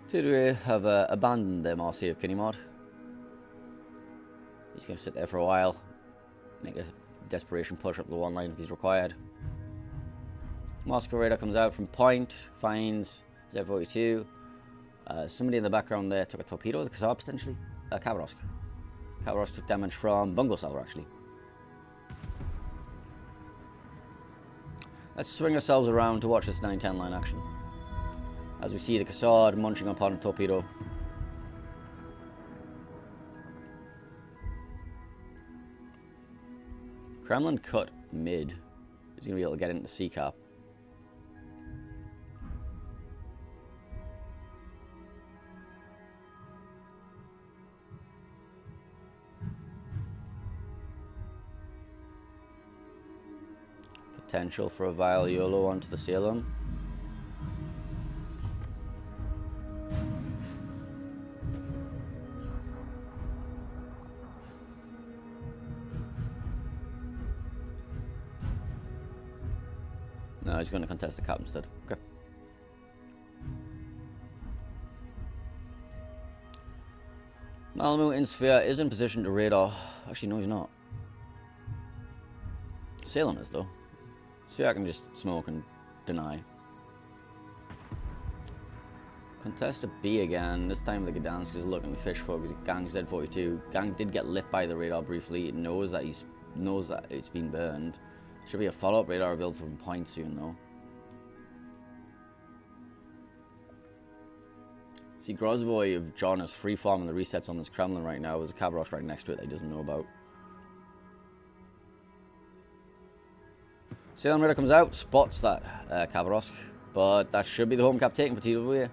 Speaker 1: TWA have abandoned their Marseille of Kinnymod. He's going to sit there for a while, make a desperation push up the one line if he's required. Moscow radar comes out from Point, finds Z42. Somebody in the background there took a torpedo, the Kassad potentially. Khabarovsk. Khabarovsk took damage from Bungo Salver actually. Let's swing ourselves around to watch this 910 line action. As we see the Kassad munching upon a torpedo. Kremlin cut mid. He's going to be able to get into C cap. Potential for a Vile YOLO onto the Salem. No, he's going to contest the cap instead. Okay. Malamu in Sphere is in position to radar. Actually, no, he's not. Salem is, though. Sphere can just smoke and deny. Contest to B again. This time the Gdansk is looking to fish for because Gang Z42. Gang did get lit by the radar briefly. It knows that it's been burned. Should be a follow-up radar revealed from point soon, though. See, Grozvoy of John is free-farming the resets on this Kremlin right now. There's a Kavarosh right next to it that he doesn't know about. Salem radar comes out, spots that Kavarosk, but that should be the home cap taken for TWA.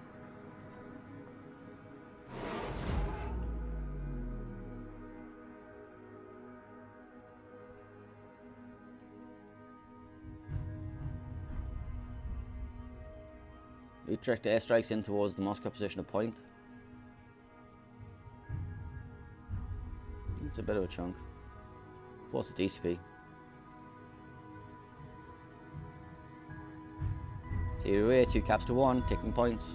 Speaker 1: Utrecht airstrikes in towards the Moscow position of point. It's a bit of a chunk. What's the DCP? TWA, 2 caps to 1, taking points.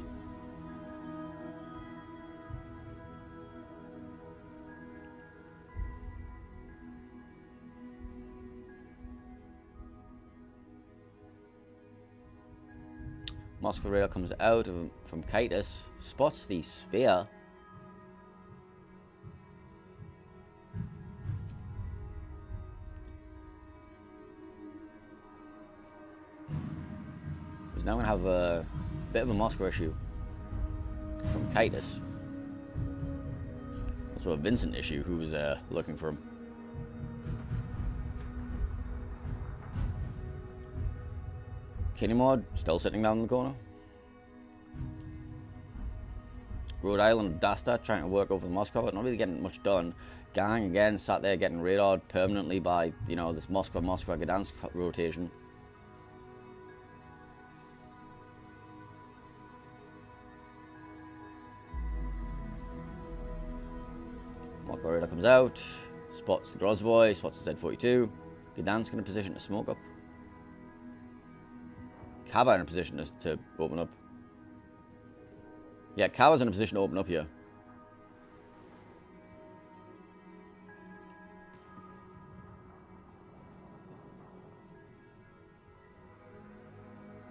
Speaker 1: Moscow radar comes out from KotS, spots the Sphere. He's now going to have a bit of a Moscow issue from KotS. Also a Vincent issue who's looking for him. Kinnymod still sitting down in the corner. Rhode Island of Dasta trying to work over the Moscow, but not really getting much done. Gang again sat there getting radared permanently by, you know, this Moscow Gdansk rotation. Moscow radar comes out, spots the Grozvoy, spots the Z42. Gdansk in a position to smoke up. Kava in a position to open up. Yeah, Kava's in a position to open up here.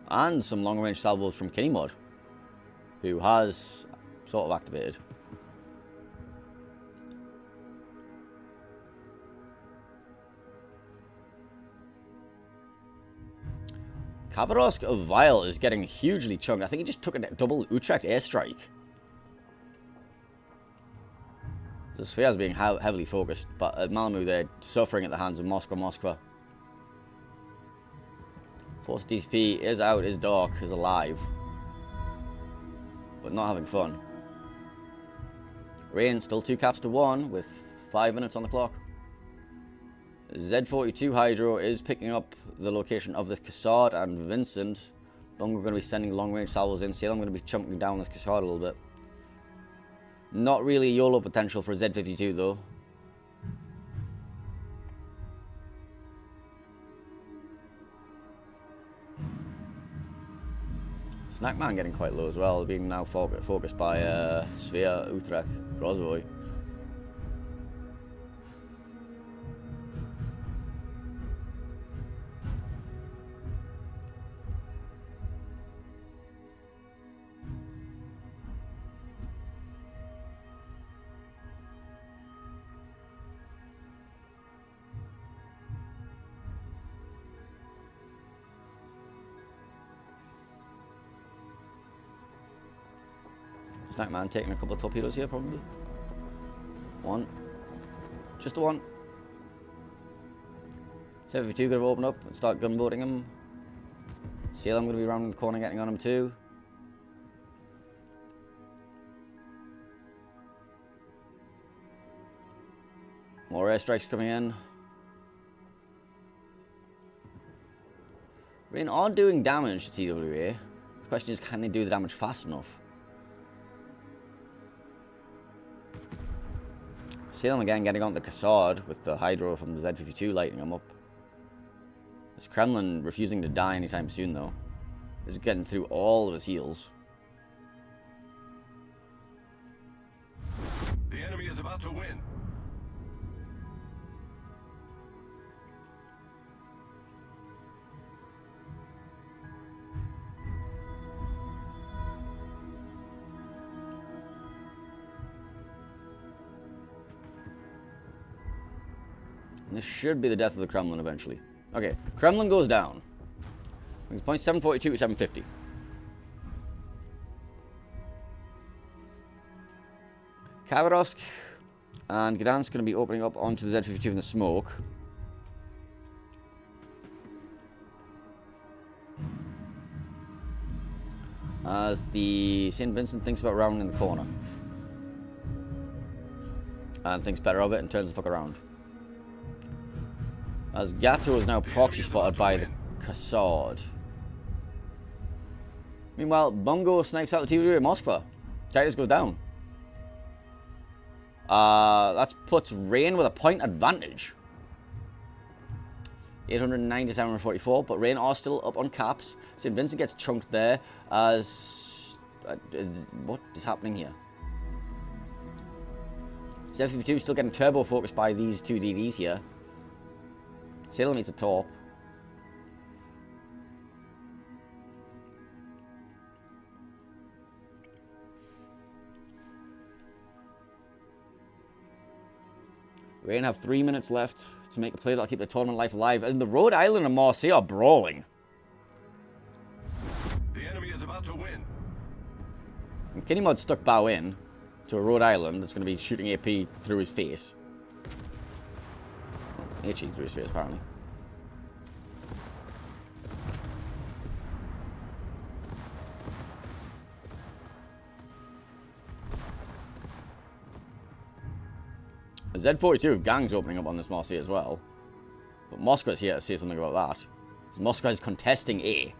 Speaker 1: And some long-range salvos from Kinnymod, who has sort of activated. Kavarosk of Vile is getting hugely chunked. I think he just took a double Utrecht airstrike. The Sphere is being heavily focused, but at Malamu they're suffering at the hands of Moskva. Force DCP is out, is dark, is alive, but not having fun. Rain still 2 caps to 1 with 5 minutes on the clock. Z42 Hydro is picking up the location of this Cassard, and Vincent. Bungo going to be sending long-range salvos in. Salem going to be chunking down this Cassard a little bit. Not really YOLO potential for Z52 though. Snackman getting quite low as well, being now focused by Sphere, Utrecht, Grozvoy. Snackman taking a couple of torpedoes here, probably. One. Just the one. 752 could have opened up and start gunboating him. Salem going to be around the corner getting on him too. More airstrikes coming in. Rain are doing damage to TWA. The question is, can they do the damage fast enough? Salem again getting on the Cassard with the Hydro from the Z-52 lighting him up. This Kremlin refusing to die anytime soon though. This is getting through all of his heals.
Speaker 2: The enemy is about to win.
Speaker 1: And this should be the death of the Kremlin eventually. Okay, Kremlin goes down. Brings points 742 to 750. Khabarovsk and Gdansk going to be opening up onto the Z-52 in the smoke. As the St. Vincent thinks about rounding the corner. And thinks better of it and turns the fuck around. As Gato is now proxy spotted by the Cassard. Meanwhile, Bungo snipes out the TWA in Moskva. Titus goes down. That puts Rain with a point advantage. 890 to 744, but Rain are still up on caps. St. Vincent gets chunked there as... what is happening here? Z-52 still getting turbo focused by these two DDs here. Salem needs a top. Rain have 3 minutes left to make a play that'll keep the tournament life alive. And the Rhode Island and Marseille are brawling.
Speaker 2: The enemy is about to win.
Speaker 1: And Kinnymod stuck bow in to a Rhode Island that's going to be shooting AP through his face. HE through his face, apparently. A Z-42 gang's opening up on this Marseille as well. But Moscow's here to say something about that. So Moscow is contesting A.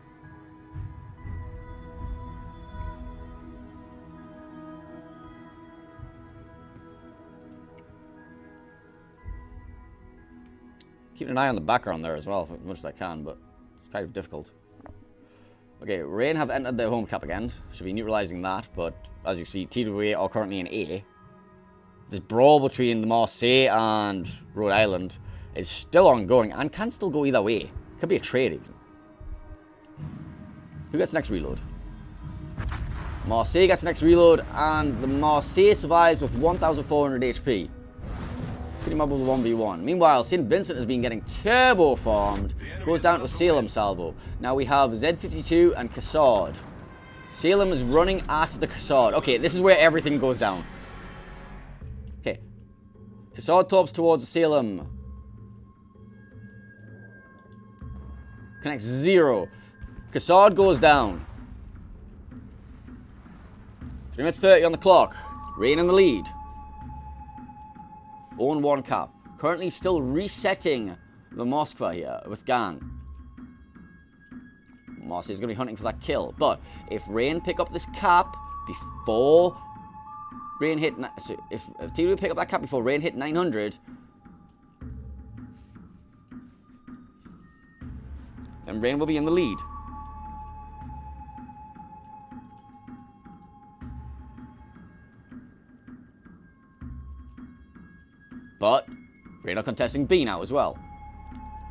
Speaker 1: Keeping an eye on the background there as well, as much as I can, but it's kind of difficult. Okay, Rain have entered their home cap again. Should be neutralizing that, but as you see, TWA are currently in A. This brawl between the Marseille and Rhode Island is still ongoing and can still go either way. Could be a trade even. Who gets next reload? Marseille gets next reload, and the Marseille survives with 1,400 HP. Pretty much with 1v1. Meanwhile, St. Vincent has been getting turbo farmed. Goes down to Salem salvo. Now we have Z-52 and Cassard. Salem is running at the Cassard. Okay, this is where everything goes down. Okay. Cassard torps towards Salem. Connects 0. Cassard goes down. 3 minutes 30 on the clock. Rain in the lead. Own 1 cap. Currently still resetting the Moskva here with Gan. Marseille is going to be hunting for that kill. But if Rain pick up this cap before Rain hit... So if TWA pick up that cap before Rain hit 900... then Rain will be in the lead. But Rain are contesting B now as well.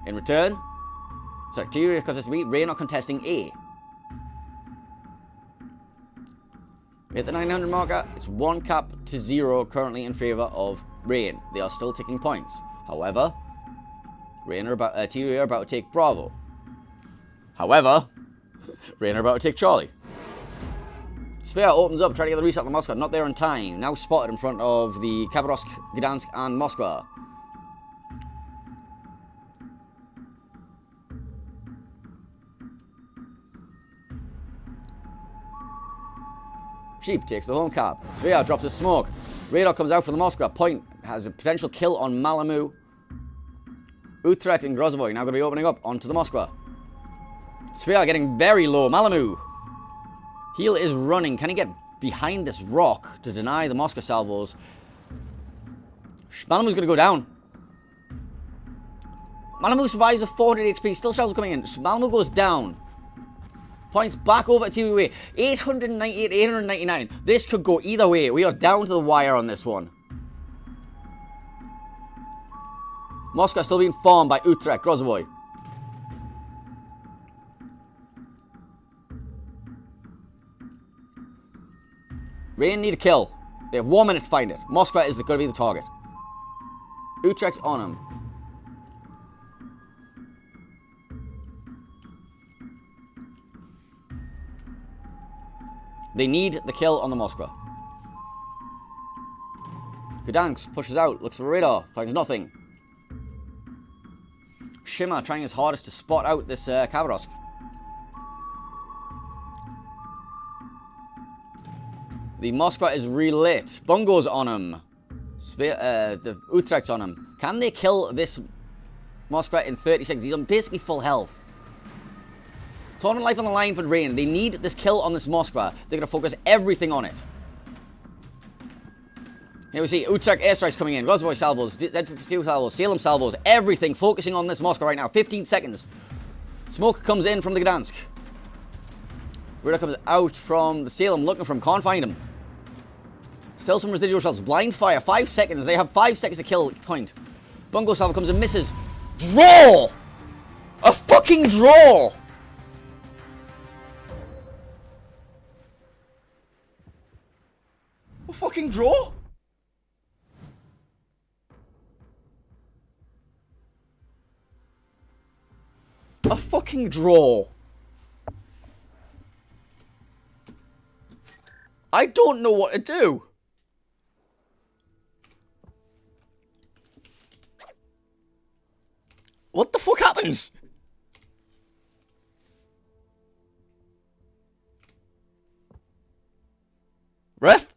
Speaker 1: In return, sorry, TWA contesting B, Rain are contesting A. We hit the 900 marker. It's 1 cap to 0 currently in favor of Rain. They are still taking points. However, TWA are about to take Bravo. However, Rain are about to take Charlie. Sphere opens up, trying to get the reset on Moscow. Not there in time. Now spotted in front of the Khabarovsk, Gdansk, and Moskva. Sheep takes the home cap. Sphere drops a smoke. Radar comes out from the Moskva. Point has a potential kill on Malamu. Utrecht and Grozovoy now going to be opening up onto the Moskva. Sphere getting very low. Malamu. Heel is running. Can he get behind this rock to deny the Moskva salvos? Malamu's going to go down. Malamu survives with 400 HP. Still shells are coming in. Malamu goes down. Points back over to TWA. 898, 899. This could go either way. We are down to the wire on this one. Moscow still being formed by Utrecht. Grozovoy. Rain need a kill. They have 1 minute to find it. Moscow is going to be the target. Utrecht's on him. They need the kill on the Moskva. Gdansk pushes out, looks for radar, finds nothing. Shimmer trying his hardest to spot out this Khabarovsk. The Moskva is relit. Bungo's on him. The Utrecht's on him. Can they kill this Moskva in 30 seconds? He's on basically full health. Tournament life on the line for Rain. They need this kill on this Moskva. They're going to focus everything on it. Here we see Utrecht airstrikes coming in. Grozovoy salvos, Z52 salvos, Salem salvos, everything focusing on this Moskva right now. 15 seconds. Smoke comes in from the Gdansk. Radar comes out from the Salem, looking for him, can't find him. Still some residual shots. Blind fire, 5 seconds. They have 5 seconds to kill point. Bungo salvo comes and misses. Draw! A fucking draw! A fucking draw? A fucking draw. I don't know what to do. What the fuck happens? Ref?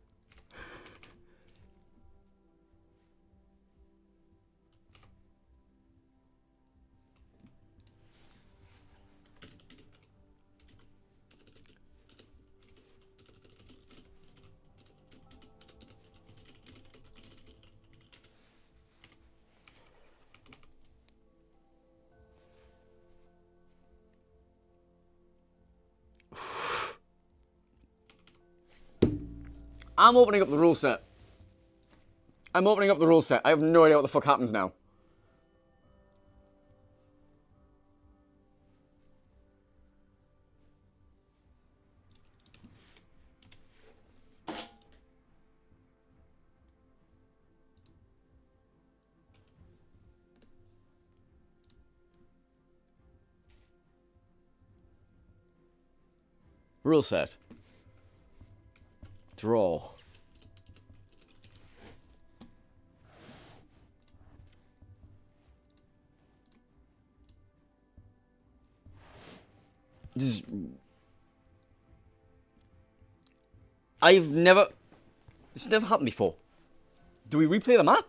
Speaker 1: I'm opening up the rule set. I'm opening up the rule set. I have no idea what the fuck happens now. Rule set. Draw. This never happened before. Do we replay the map?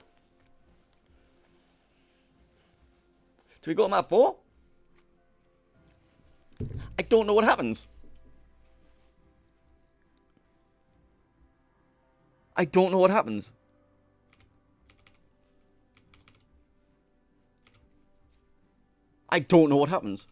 Speaker 1: Do we go to map 4? I don't know what happens. I don't know what happens. I don't know what happens.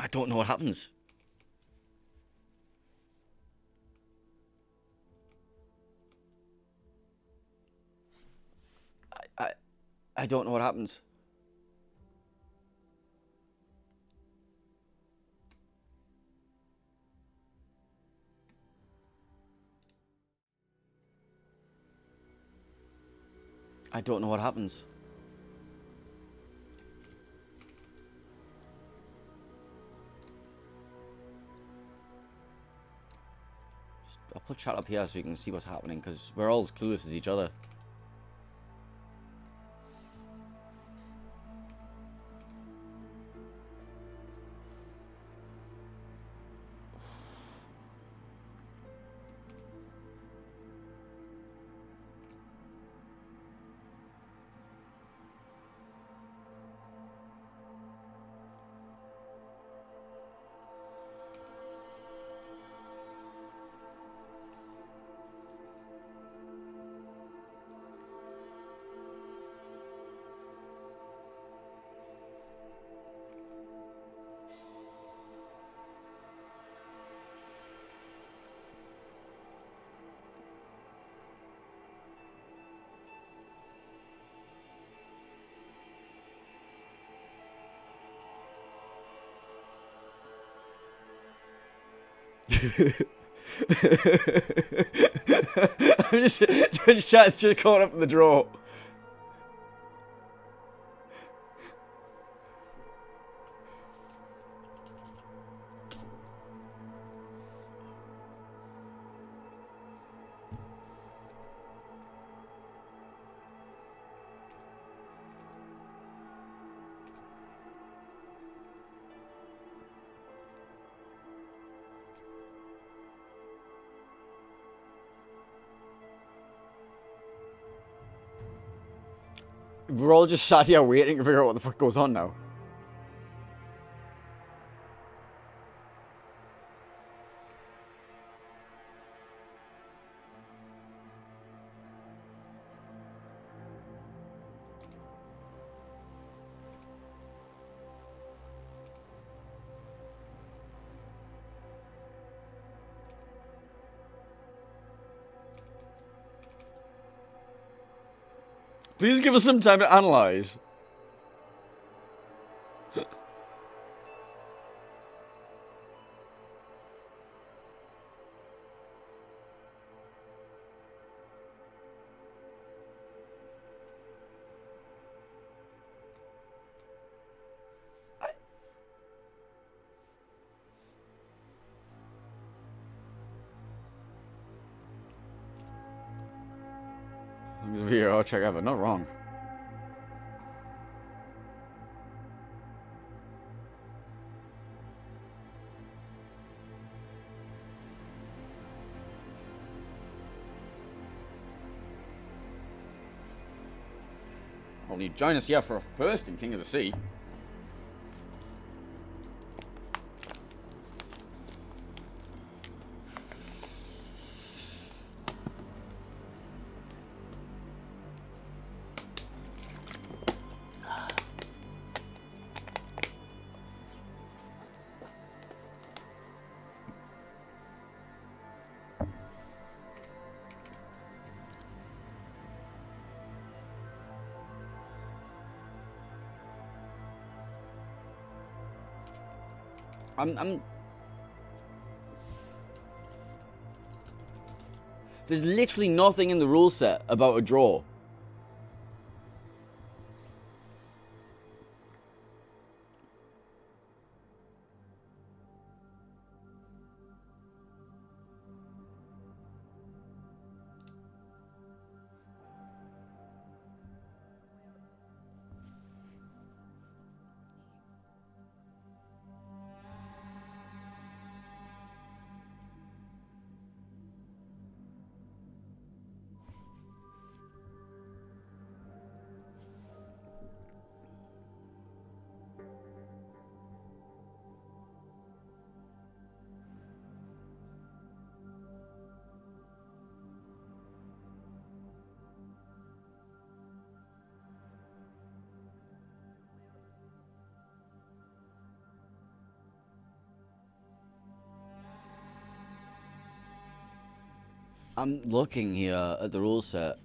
Speaker 1: I don't know what happens. I don't know what happens. I don't know what happens. I'll put chat up here so you can see what's happening, because we're all as clueless as each other. I'm just chat's just caught up in the draw. We're all just sat here waiting to figure out what the fuck goes on now. Please give us some time to analyze. I'll check ever. Not wrong. Well, you join us here for a first in King of the Sea. There's literally nothing in the rule set about a draw. I'm looking here at the rule set.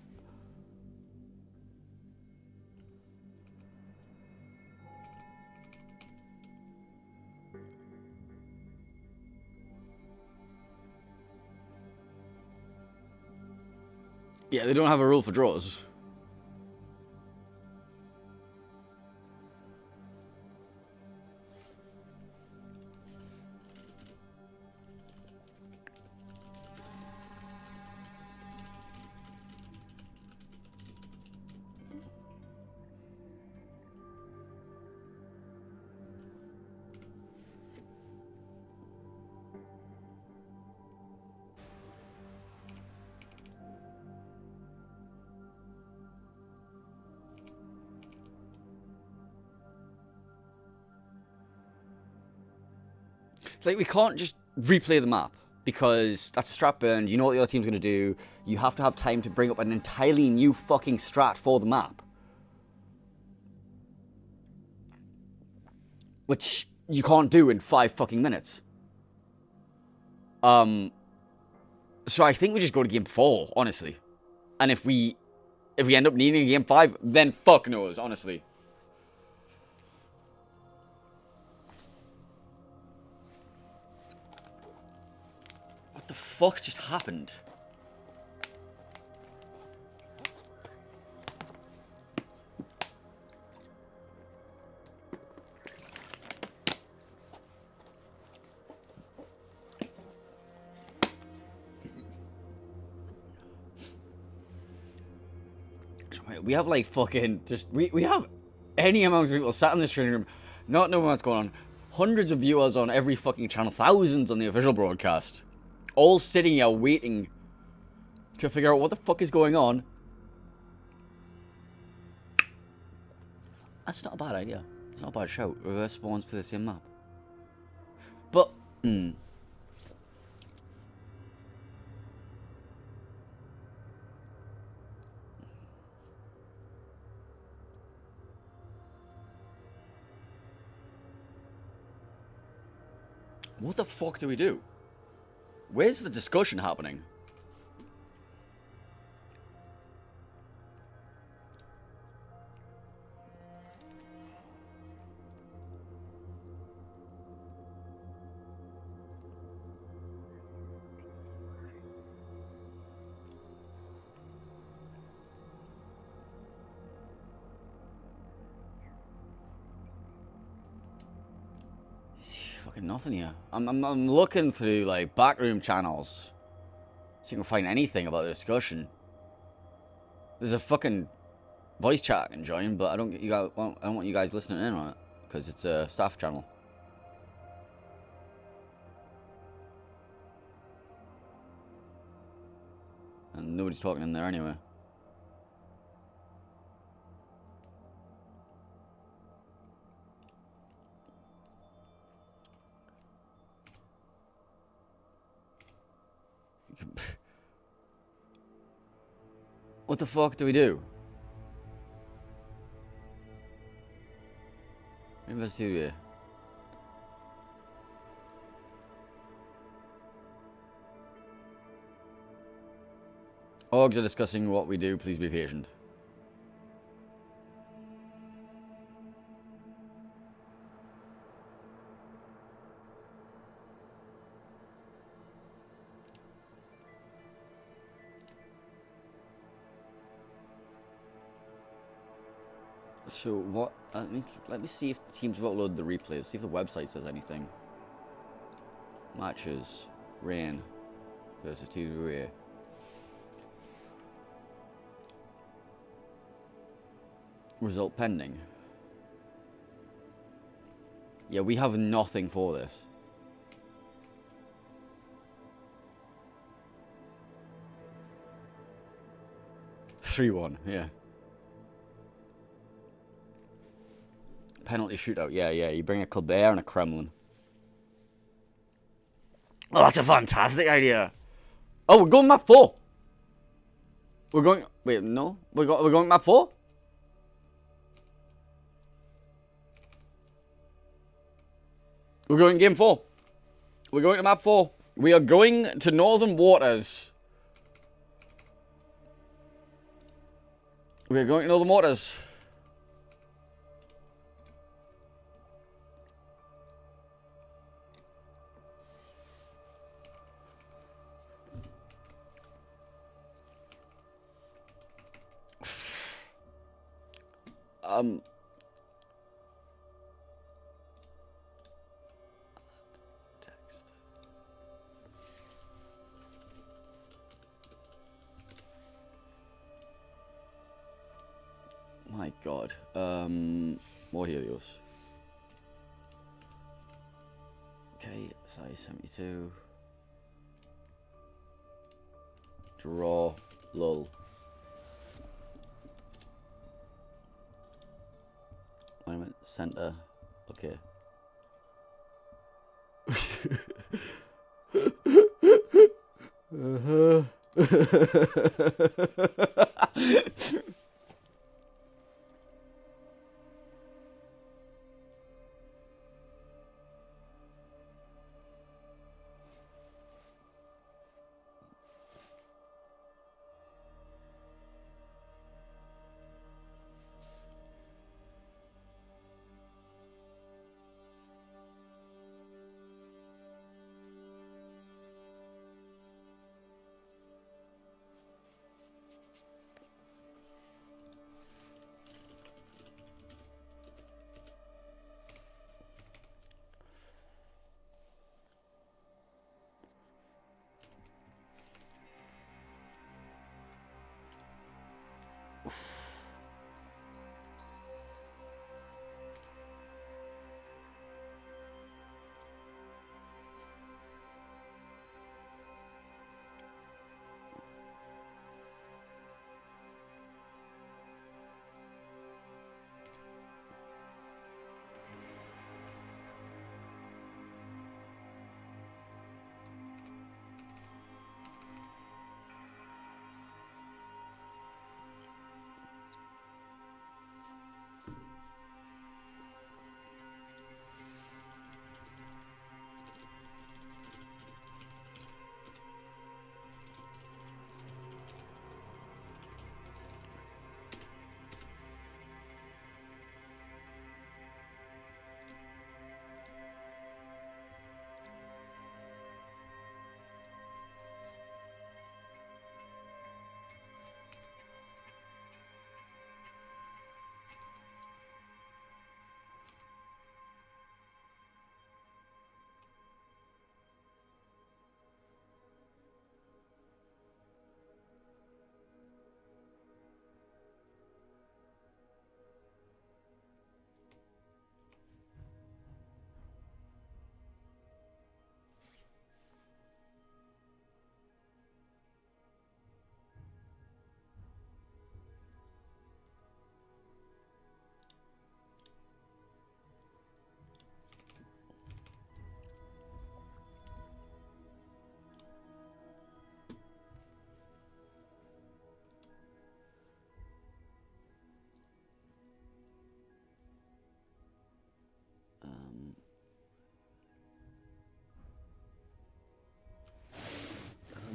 Speaker 1: Yeah, they don't have a rule for draws. It's like we can't just replay the map because that's a strat burn. You know what the other team's going to do. You have to have time to bring up an entirely new fucking strat for the map. Which you can't do in 5 fucking minutes. So I think we just go to game 4, honestly. And if we end up needing a game 5, then fuck knows, honestly. What the fuck just happened? We have like fucking just we have any amount of people sat in this training room, not knowing what's going on. Hundreds of viewers on every fucking channel, thousands on the official broadcast, all sitting here waiting to figure out what the fuck is going on. That's not a bad idea. It's not a bad shout. Reverse spawns for the same map. But what the fuck do we do? Where's the discussion happening? Fucking nothing here. I'm looking through like backroom channels, see if I can find anything about the discussion. There's a fucking voice chat I can join, but I don't want you guys listening in on it because it's a staff channel. And nobody's talking in there anyway. What the fuck do we do? Investigate. Orgs are discussing what we do. Please be patient. So what? Let me see if teams have uploaded the replays. See if the website says anything. Matches. Rain versus TWA. Result pending. Yeah, we have nothing for this. 3-1, yeah. Penalty shootout, yeah. You bring a Colbert and a Kremlin. Oh, that's a fantastic idea. Oh, we're going map 4. We're going... Wait, no? We're going map 4? We're going game 4. We're going to map 4. We are going to Northern Waters. We're going to Northern Waters. Text. My God. More Helios. Okay, size 72. Draw. Lull. Alignment. Center. Okay.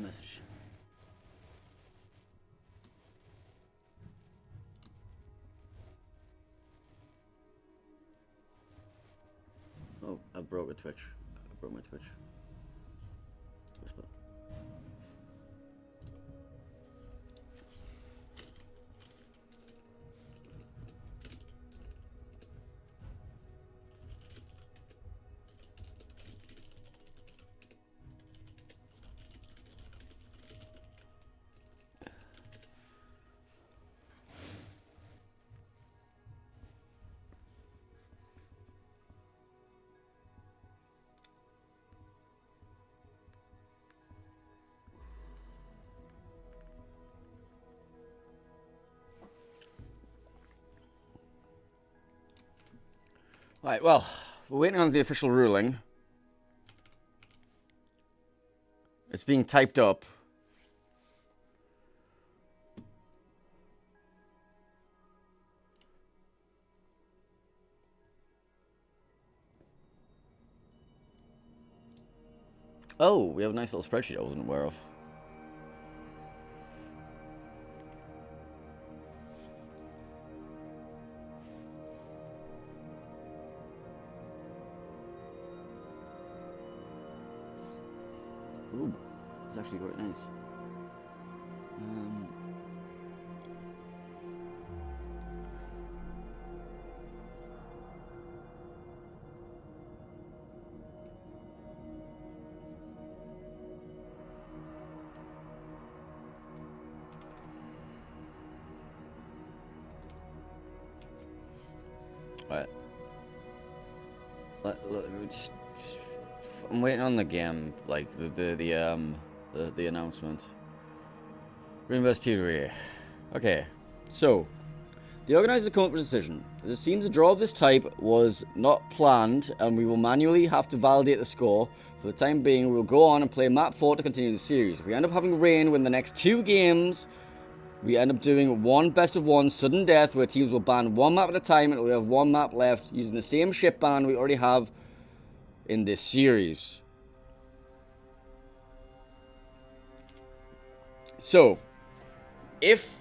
Speaker 1: Message. Oh, I broke a Twitch. I broke my Twitch. Whisper. Right, well, we're waiting on the official ruling. It's being typed up. Oh, we have a nice little spreadsheet I wasn't aware of. Ooh, this is actually quite nice. Right. I'm waiting on the game, like the announcement. Reinvest TWA. Okay, so the organizers come up with a decision. It seems a draw of this type was not planned, and we will manually have to validate the score. For the time being, we will go on and play map 4 to continue the series. If we end up having rain win the next 2 games, we end up doing one best of one sudden death where teams will ban one map at a time and we have one map left using the same ship ban we already have in this series. So, if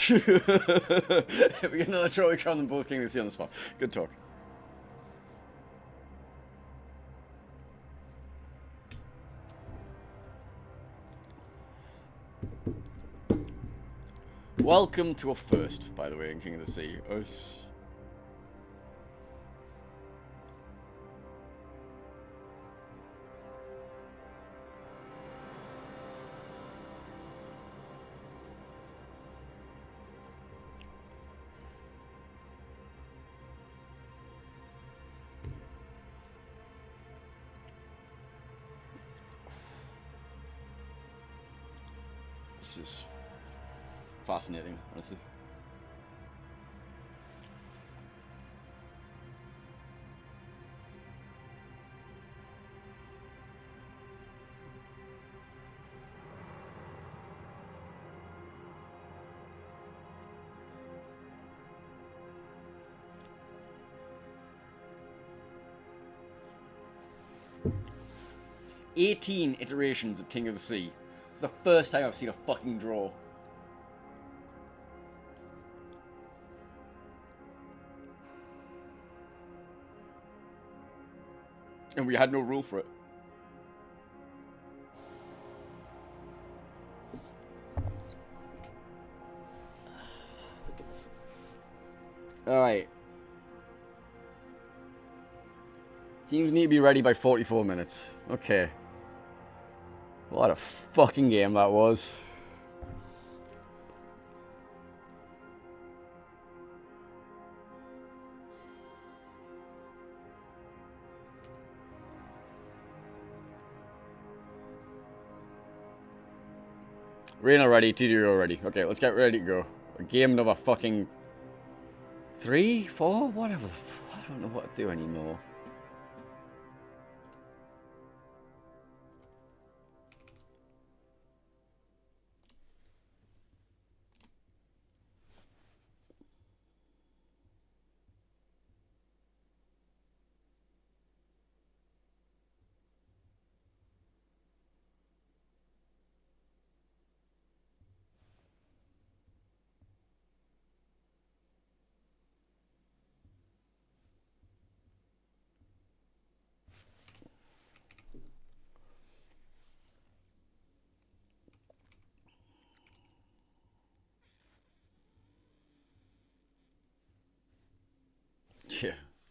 Speaker 1: we get another trophy crown them both King of the Sea on the spot. Good talk. Welcome to a first, by the way, in King of the Sea. Us. This is fascinating, honestly. "18 iterations of King of the Sea. It's the first time I've seen a fucking draw. And we had no rule for it. Alright. Teams need to be ready by 44 minutes. Okay. What a fucking game that was. Rain already, TDO already. Okay, let's get ready to go. Game number fucking 3, 4, whatever the I don't know what to do anymore.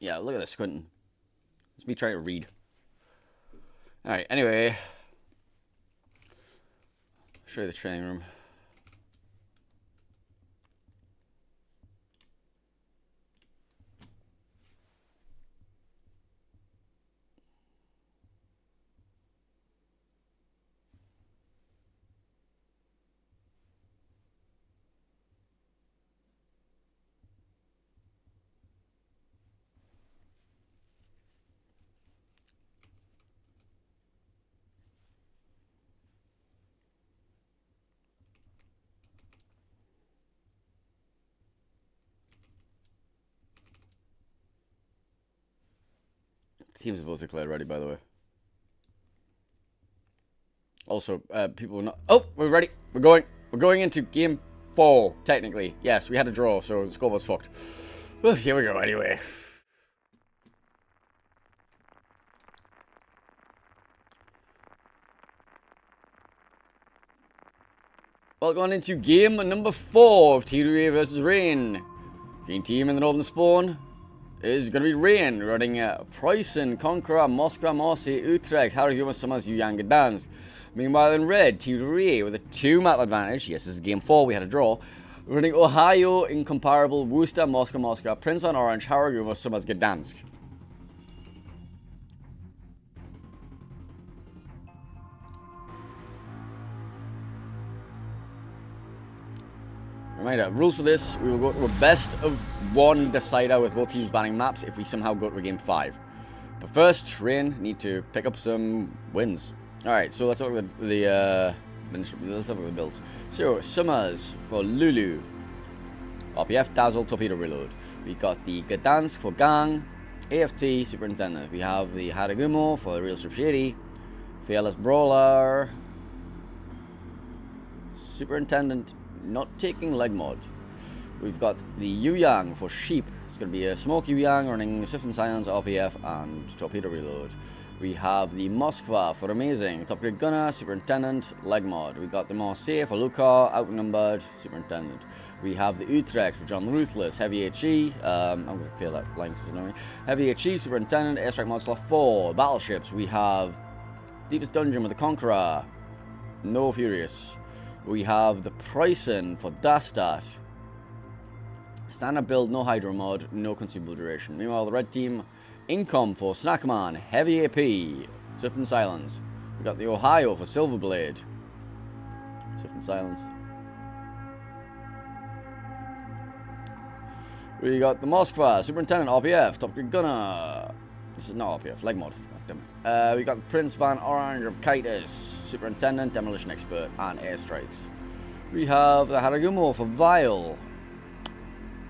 Speaker 1: Yeah, look at this squinting. It's me trying to read. Alright, anyway. Show you the training room. Teams have both declared ready, by the way. Also, people are not... Oh, we're ready. We're going. We're going into game 4, technically. Yes, we had a draw, so the score was fucked. Well, here we go, anyway. Well, going into game number 4 of TWA versus Rain. Green team in the northern spawn is going to be Rain, running Preußen, Conqueror, Moskva, Marseille, Utrecht, Harry Summers, Yang, Gdansk. Meanwhile, in red, TWA with a 2-map advantage. Yes, this is game 4, we had a draw. Running Ohio, Incomparable, Worcester, Moscow, Princeton, Orange, Harry Summers, Gdansk. Reminder, rules for this, we will go to a best of 1 decider with both teams banning maps if we somehow go to a game 5. But first, Rain need to pick up some wins. Alright, so let's look at let's have a look at the builds. So, Summers for Lulu. RPF, Dazzle, Torpedo Reload. We got the Gdansk for Gang. AFT, Superintendent. We have the Haragumo for the Real Strip Shady. Fearless Brawler. Superintendent. Not taking leg mod. We've got the Yu Yang for Sheep. It's going to be a Smoke Yu Yang running Swift and Silence, RPF, and Torpedo Reload. We have the Moskva for Amazing, Top Grade Gunner, Superintendent, leg mod. We got the Marseille for Luca, Outnumbered, Superintendent. We have the Utrecht for John the Ruthless, Heavy HE. I'm going to clear that line because it's annoying. Heavy HE, Superintendent, Airstrike Mod Slot 4. Battleships, we have Deepest Dungeon with the Conqueror, No Furious. We have the Preußen for Dastat. Standard build, no Hydro mod, no consumable duration. Meanwhile, the red team, Income for Snackman, Heavy AP, Swift and Silence. We got the Ohio for Silverblade, Swift and Silence. We got the Moskva, Superintendent, RPF, Top Grade Gunner. This is not RPF, leg mod. We got the Prince Van Orange of KotS, Superintendent, Demolition Expert, and Airstrikes. We have the Haragumo for Vile.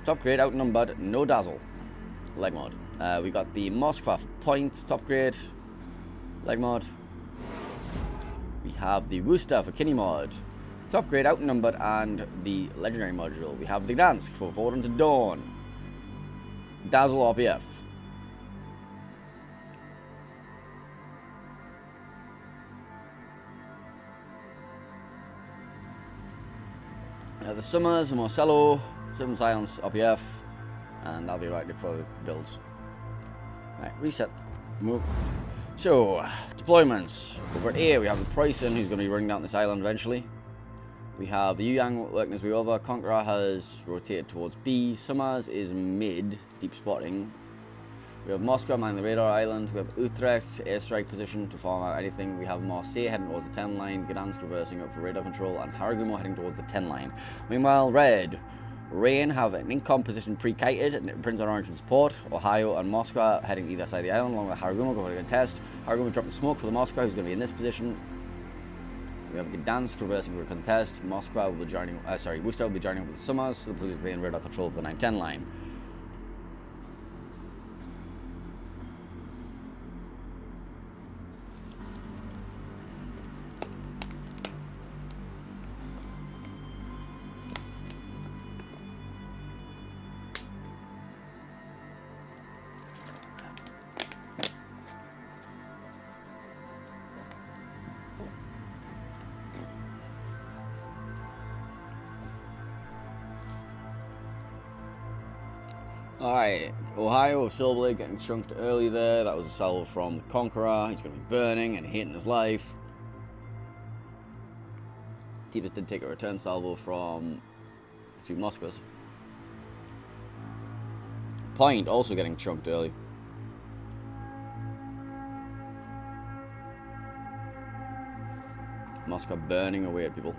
Speaker 1: Top grade, outnumbered, no dazzle. Leg mod. We got the Moskva for Point, top grade. Leg mod. We have the Worcester for Kinney mod. Top grade, outnumbered, and the legendary module. We have the Gdansk for Forward into Dawn. Dazzle RPF. The Summers, Marcello, Seven Silence, RPF, and that'll be right for the builds. Right, reset, move. So, deployments. Over here we have the Preußen, who's going to be running down this island eventually. We have the Yu Yang working his way over. Conqueror has rotated towards B. Summers is mid, deep spotting. We have Moscow manning the radar island. We have Utrecht, airstrike position to farm out anything. We have Marseille heading towards the 10 line. Gdansk reversing up for radar control. And Haragumo heading towards the 10 line. Meanwhile, red. Rain have an incom position pre-kited and Prince on Orange in support. Ohio and Moscow heading either side of the island along with Haragumo going for a contest. Haragumo dropping smoke for the Moscow, who's going to be in this position. We have Gdansk reversing for a contest. Moscow will be joining, Worcester will be joining up with the Summers. So they'll be in radar control of the 9-10 line. Alright, Ohio with Silverblade getting chunked early there. That was a salvo from the Conqueror. He's going to be burning and hating his life. Tibus did take a return salvo from the 2 Moskvas. Point also getting chunked early. Moscow burning away at people.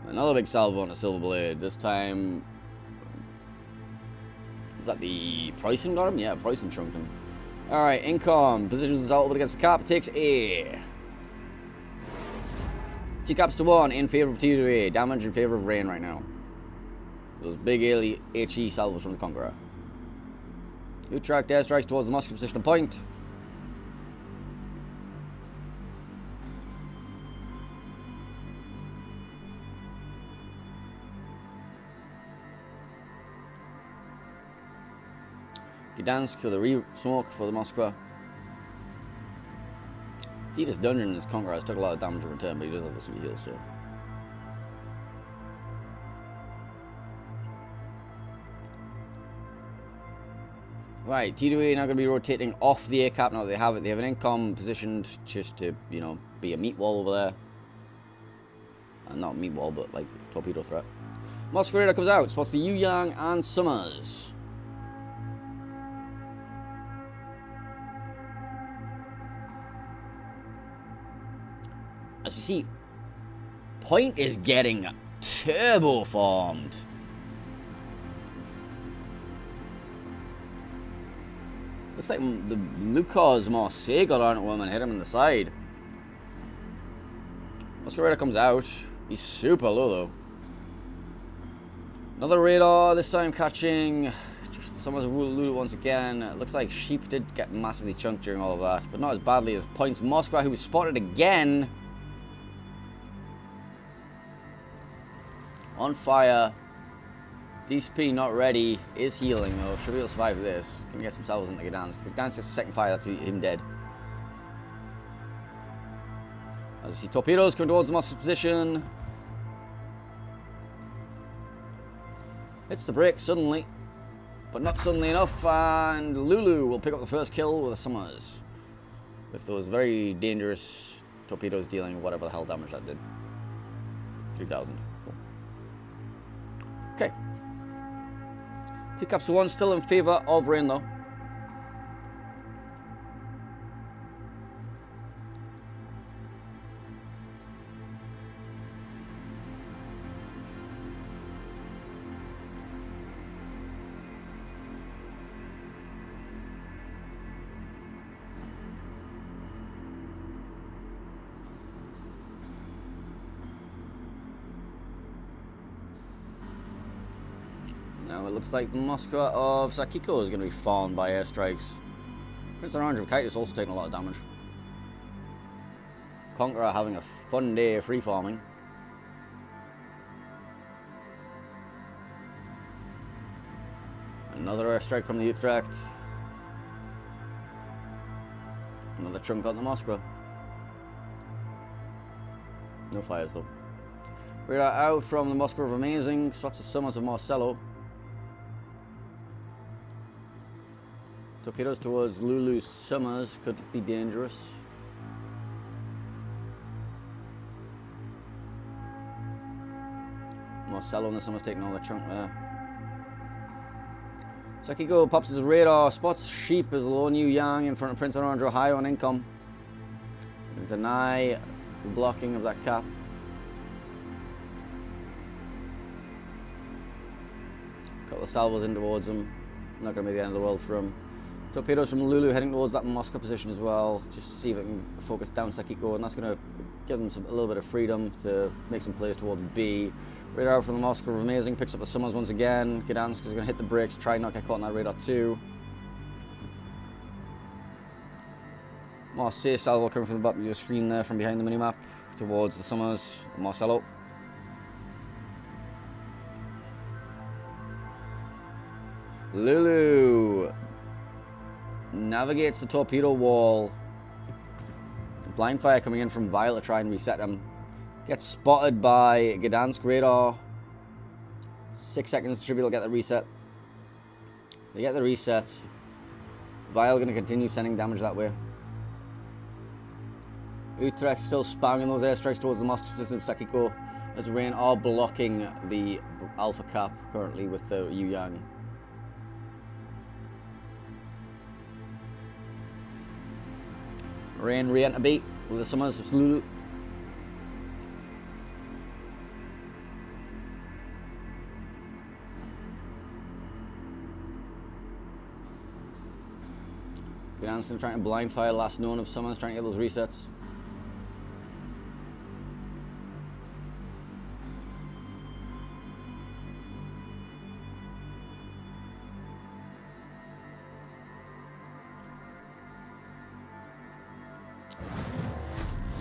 Speaker 1: Another big salvo on the Silverblade. This time... Is that the Preußen got him? Yeah, Preußen chunked him. Alright, income. Positions himself up against the cap. Takes A. 2 caps to 1 in favor of TWA. Damage in favor of Rain right now. Those big HE salvos from the Conqueror. Utrecht airstrikes towards the Moscow position point. Gdansk with a re-smoke for the Moskva. Deepest dungeon in this Conqueror has took a lot of damage in return, but he does have the sweet heal, so. Right, TWA now going to be rotating off the air cap now that they have it. They have an incom positioned just to, you know, be a meat wall over there. Not meat wall, but like torpedo threat. Moscow radar comes out, spots the Yu Yang and Summers. As you see, Point is getting turbo formed. Looks like the Lucas Marseille got on at him and hit him in the side. Moscow radar comes out. He's super low though. Another radar, this time catching Summers of Lulu once again. It looks like Sheep did get massively chunked during all of that, but not as badly as Points. Moskva, who was spotted again. On fire. DCP not ready. Is healing though. Should be able to survive this. Can we get some salvos into Gdansk? If Gdansk gets a second fire, that's him dead. As you see torpedoes coming towards the Moskva position. Hits the brake suddenly, but not suddenly enough, and Lulu will pick up the first kill with the Summers. With those very dangerous torpedoes dealing whatever the hell damage that did. 3,000. Cool. Okay. 2 caps to 1 still in favor of Rain though. Now it looks like the Moskva of Sakiko is going to be farmed by airstrikes. Prince Orange of Kite is also taking a lot of damage. Conqueror having a fun day of free farming. Another airstrike from the Utrecht. Another chunk on the Moskva. No fires though. Radar out from the Moskva of Amazing. Spots the Summers of Marcello. Torpedoes towards Lulu's Summers could be dangerous. Marcello and the Summers taking all the chunk there. Sakiko pops his radar, spots Sheep as Lone Yu Yang in front of Prince Orange high on income. Deny the blocking of that cap. Couple of salvos in towards him. Not going to be the end of the world for him. Torpedoes from Lulu heading towards that Moscow position as well, just to see if it can focus down Sakiko, and that's going to give them a little bit of freedom to make some plays towards B. Radar from the Moscow of Amazing picks up the Summers once again. Gdansk is going to hit the brakes, try and not get caught on that radar too. Marseille salvo coming from the bottom of your screen there from behind the minimap towards the Summers, Marcello. Lulu navigates the torpedo wall. Blind fire coming in from Violet to try and reset him. Gets spotted by Gdansk radar. 6 seconds to be able to get the reset. They get the reset. Violet going to continue sending damage that way. Utrecht still spamming those airstrikes towards the Moscow position of Sakiko, as Rain are blocking the Alpha cap currently with the Yu Yang. Rain re-enter beat with the Summers of Lulu. Gdansk trying to blind fire last known of Summers, trying to get those resets.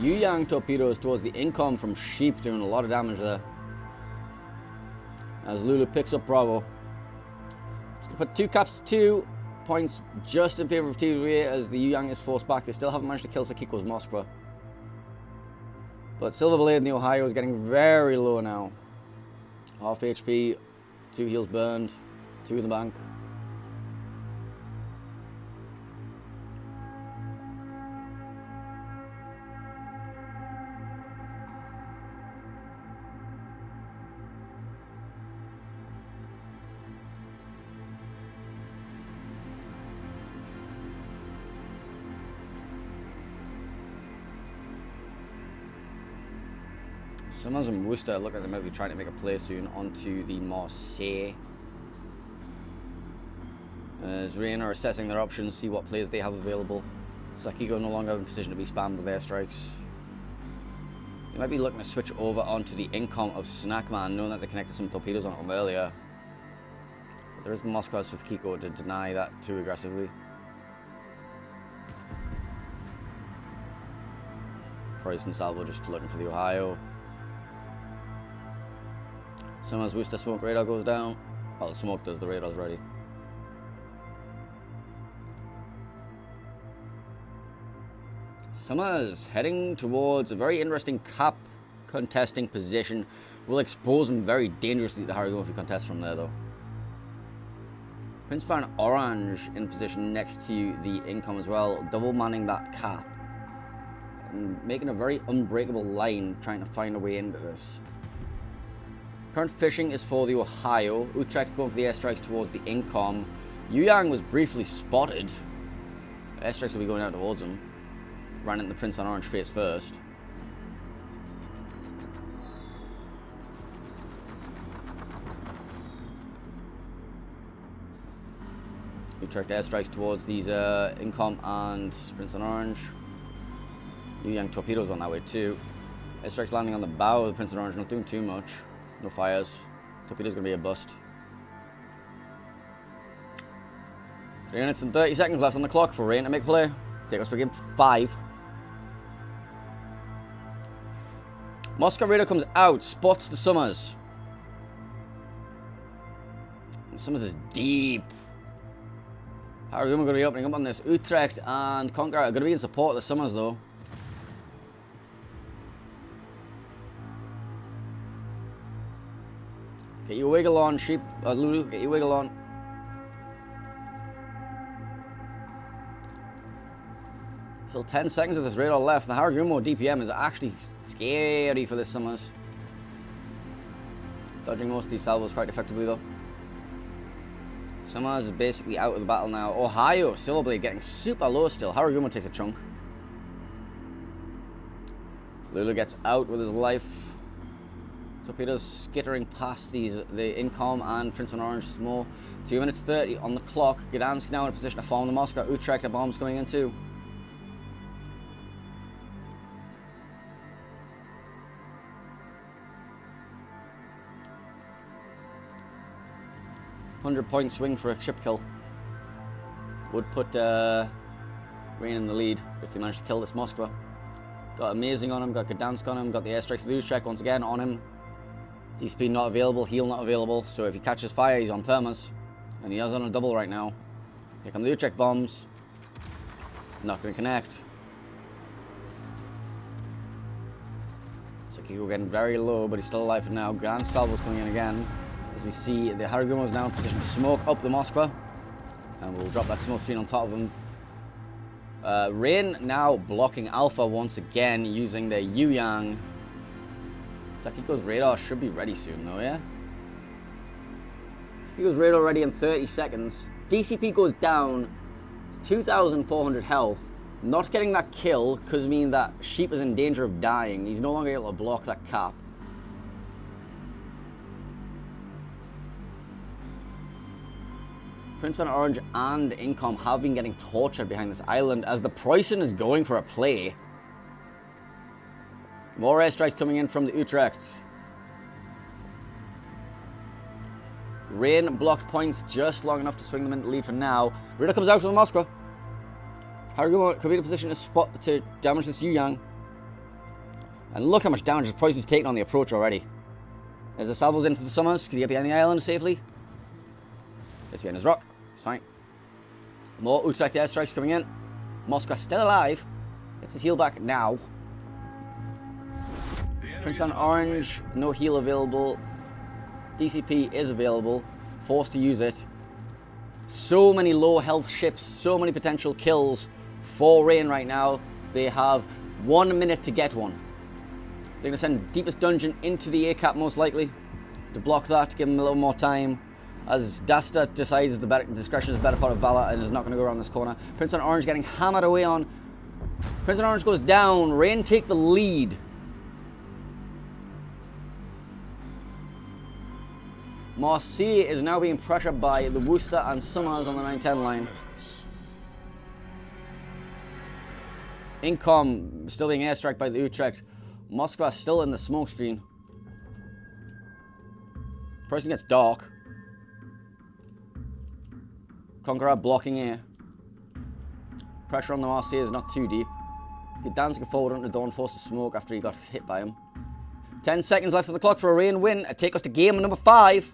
Speaker 1: Yu Yang torpedoes towards the income from Sheep, doing a lot of damage there. As Lulu picks up Bravo. Just gonna put 2 caps to 2. points just in favor of TWA as the Yuyang is forced back. They still haven't managed to kill Sakiko's Moskva. But Silver Blade in the Ohio is getting very low now. Half HP, 2 heals burned, 2 in the bank. Summers and Worcester look like they might be trying to make a play soon onto the Marseille. As Rain are assessing their options, see what plays they have available. Sakiko no longer in position to be spammed with airstrikes. They might be looking to switch over onto the income of Snackman, knowing that they connected some torpedoes on him earlier. But there is the Moscow for Kiko to deny that too aggressively. Price and Salvo just looking for the Ohio. Summers Worcester smoke radar goes down. Well, the smoke does, the radar's ready. Summers heading towards a very interesting cap contesting position. Will expose him very dangerously to Haragumo if he contests from there though. Prince Baron Orange in position next to the income as well, double manning that cap. And making a very unbreakable line, trying to find a way into this. Current fishing is for the Ohio. Utrecht going for the airstrikes towards the income. Yuyang was briefly spotted. Airstrikes will be going out towards him. Ran into the Prince on Orange face first. Utrecht airstrikes towards these income and Prince on Orange. Yuyang torpedoes on that way too. Airstrikes landing on the bow of the Prince on Orange, not doing too much. No fires. Torpedo's gonna be a bust. 3 minutes and 30 seconds left on the clock for Rain to make play. Take us to game 5. Moscow Radar comes out, spots the Summers. And Summers is deep. Haragumo gonna be opening up on this. Utrecht and Conquer are gonna be in support of the Summers though. Get your wiggle on, sheep. Lulu, get your wiggle on. Still 10 seconds of this radar left. The Haragumo DPM is actually scary for this Summers. Dodging most of these salvos quite effectively though. Summers is basically out of the battle now. Ohio, Silverblade getting super low still. Haragumo takes a chunk. Lulu gets out with his life. Torpedoes skittering past the Incom and Prince on Orange more. 2 minutes 30 on the clock. Gdansk now in a position to farm the Moscow. Utrecht, a bomb's coming in too. $100-point swing for a ship kill. Would put Rain in the lead if they manage to kill this Moskva. Got Amazing on him, got Gdansk on him, got the airstrikes of the Utrecht once again on him. D-speed not available, heal not available, so if he catches fire, he's on permas. And he is on a double right now. Here come the Utrecht bombs. Not going to connect. Sakiko getting very low, but he's still alive for now. Grand Salvo's coming in again. As we see, the Haragumo is now in position to smoke up the Moskva. And we'll drop that smoke screen on top of him. Rain now blocking Alpha once again using their Yuyang. Sakiko's radar should be ready soon though, yeah? Sakiko's radar ready in 30 seconds. DCP goes down, 2,400 health. Not getting that kill could mean that Sheep is in danger of dying. He's no longer able to block that cap. Prince on Orange and Incom have been getting tortured behind this island as the Preußen is going for a play. More airstrikes coming in from the Utrecht. Rain blocked points just long enough to swing them into the lead for now. Rita comes out from the Moskva. Haragumo could be in a position to damage this Yuyang. And look how much damage the Preußen's taken on the approach already. There's the salvos into the Summers. Can he get behind the island safely? Gets behind his rock. It's fine. More Utrecht airstrikes coming in. Moscow still alive. Gets his heal back now. Prince Van Orange, no heal available. DCP is available. Forced to use it. So many low health ships, so many potential kills for Rain right now. They have 1 minute to get one. They're going to send Deepest Dungeon into the ACAP most likely to block that, to give them a little more time. As Dasta decides discretion is the better part of valor and is not going to go around this corner. Prince on Orange getting hammered away on. Prince on Orange goes down. Rain take the lead. Marseille is now being pressured by the Worcester and Summers on the 910 line. Incom still being airstriked by the Utrecht. Moskva still in the smoke screen. Pricing gets dark. Conqueror blocking air. Pressure on the Marseille is not too deep. Gdansk get forward onto Dawn, forced to smoke after he got hit by him. 10 seconds left on the clock for a Rain win. Take us to game number 5.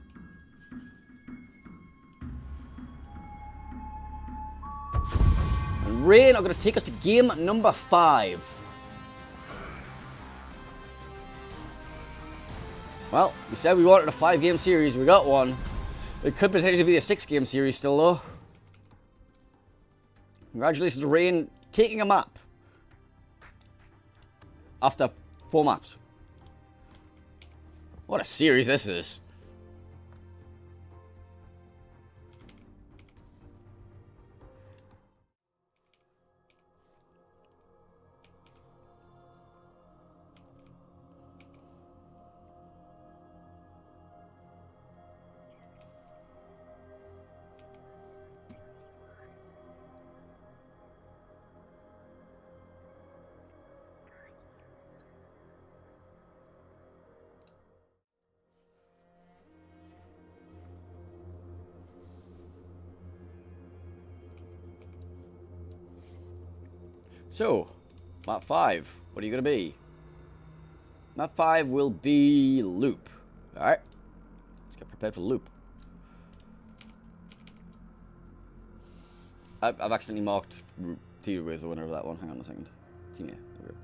Speaker 1: And Rain are going to take us to game number 5. Well, we said we wanted a 5-game series. We got one. It could potentially be a 6-game series still, though. Congratulations to Rain taking a map after 4 maps. What a series this is. So, map 5, what are you going to be? Map 5 will be Loop. Alright, let's get prepared for Loop. I've accidentally marked TWA as the winner of that one. Hang on a second. TWA, there we go.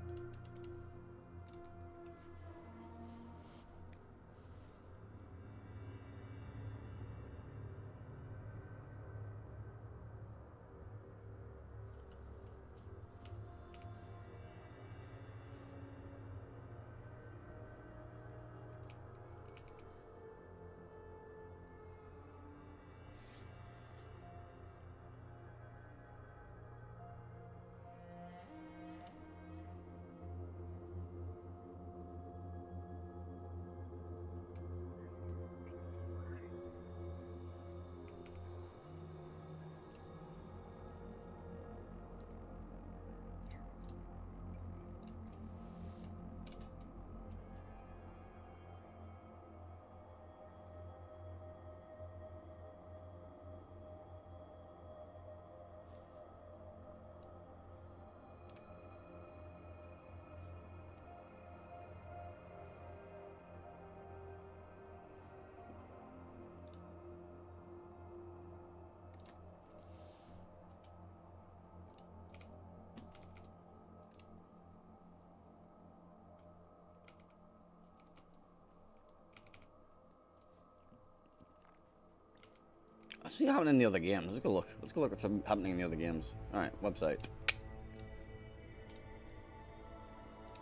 Speaker 1: Let's see what happened in the other games. Let's go look. Let's go look what's happening in the other games. Alright, website.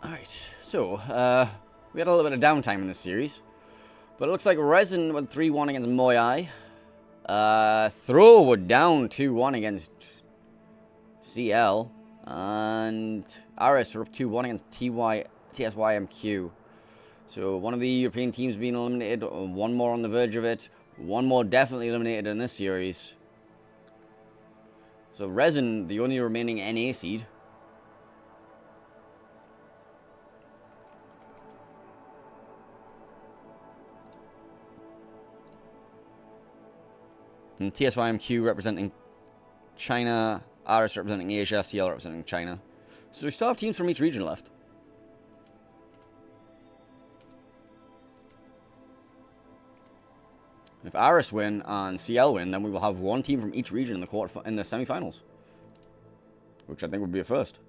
Speaker 1: Alright, so, we had a little bit of downtime in this series. But it looks like Resin went 3-1 against Moyai. Throw were down 2-1 against CL. And Aris were up 2-1 against TSYMQ. So, one of the European teams being eliminated, one more on the verge of it. One more definitely eliminated in this series. So Resin, the only remaining NA seed. And TSYMQ representing China, RS representing Asia, CL representing China. So we still have teams from each region left. If Aris win and CL win, then we will have one team from each region in the semi-finals, which I think would be a first.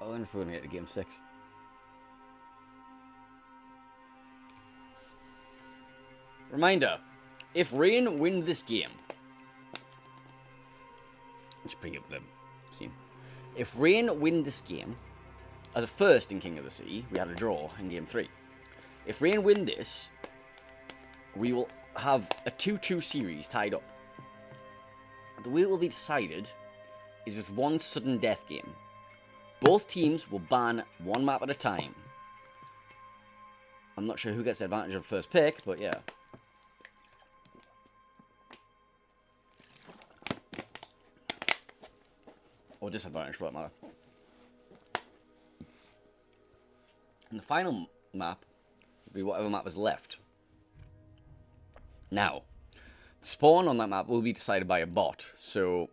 Speaker 1: I wonder if we're going to get to game 6. Reminder, if Rain win this game... Let's bring up the scene. If Rain win this game, as a first in King of the Sea, we had a draw in game 3. If Rain win this, we will have a 2-2 series tied up. The way it will be decided is with one sudden death game. Both teams will ban one map at a time. I'm not sure who gets the advantage of first pick, but yeah. Or disadvantage for that matter. And the final map will be whatever map is left. Now, spawn on that map will be decided by a bot, so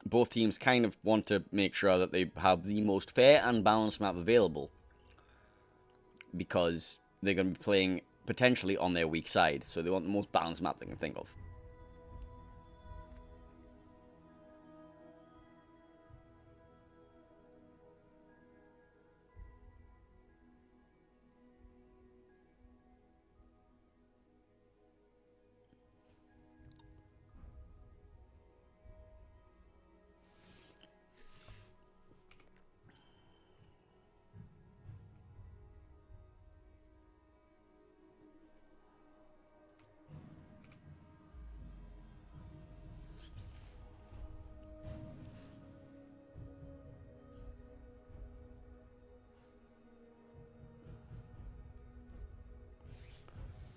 Speaker 1: both teams kind of want to make sure that they have the most fair and balanced map available, because they're going to be playing potentially on their weak side, so they want the most balanced map they can think of.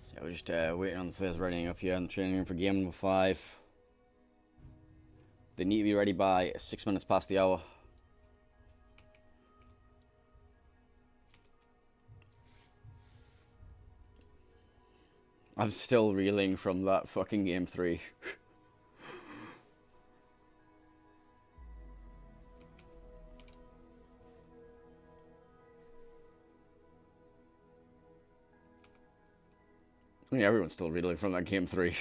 Speaker 1: So we're just waiting on the players readying up here in the training room for game number 5. They need to be ready by 6 minutes past the hour. I'm still reeling from that fucking game 3. I mean, everyone's still reeling from that game 3.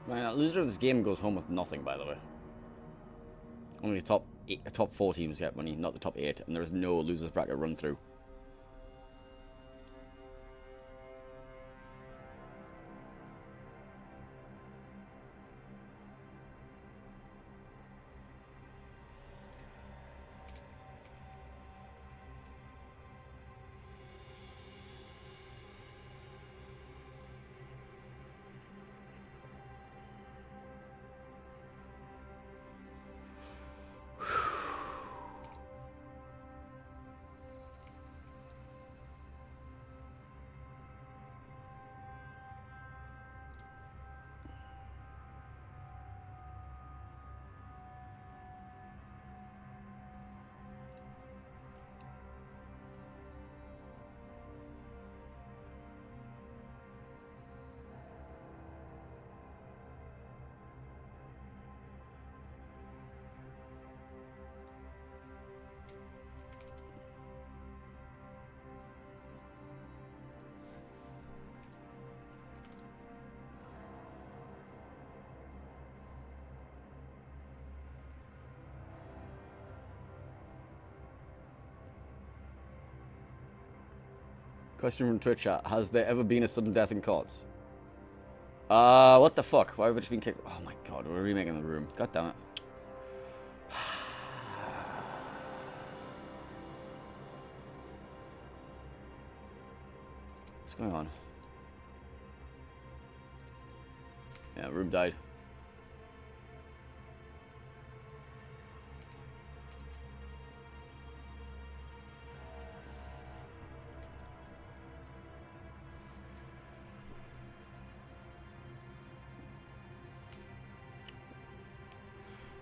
Speaker 1: Man, the loser of this game goes home with nothing, by the way. Only the top 4 teams get money, not the top 8, and there's no losers bracket run through. Question from Twitch chat. Has there ever been a sudden death in KotS? What the fuck? Why have we just been kicked? Oh my god, we're remaking the room. God damn it. What's going on? Yeah, room died.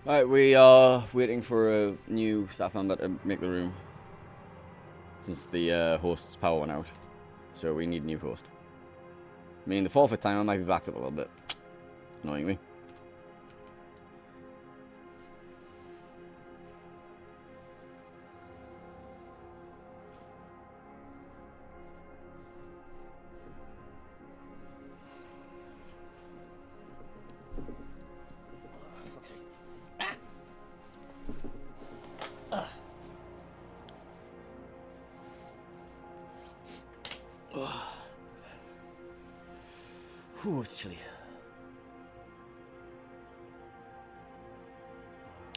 Speaker 1: Alright, we are waiting for a new staff member to make the room. Since the host's power went out. So we need a new host. Meaning the forfeit timer might be backed up a little bit. Annoyingly. Whew, it's chilly.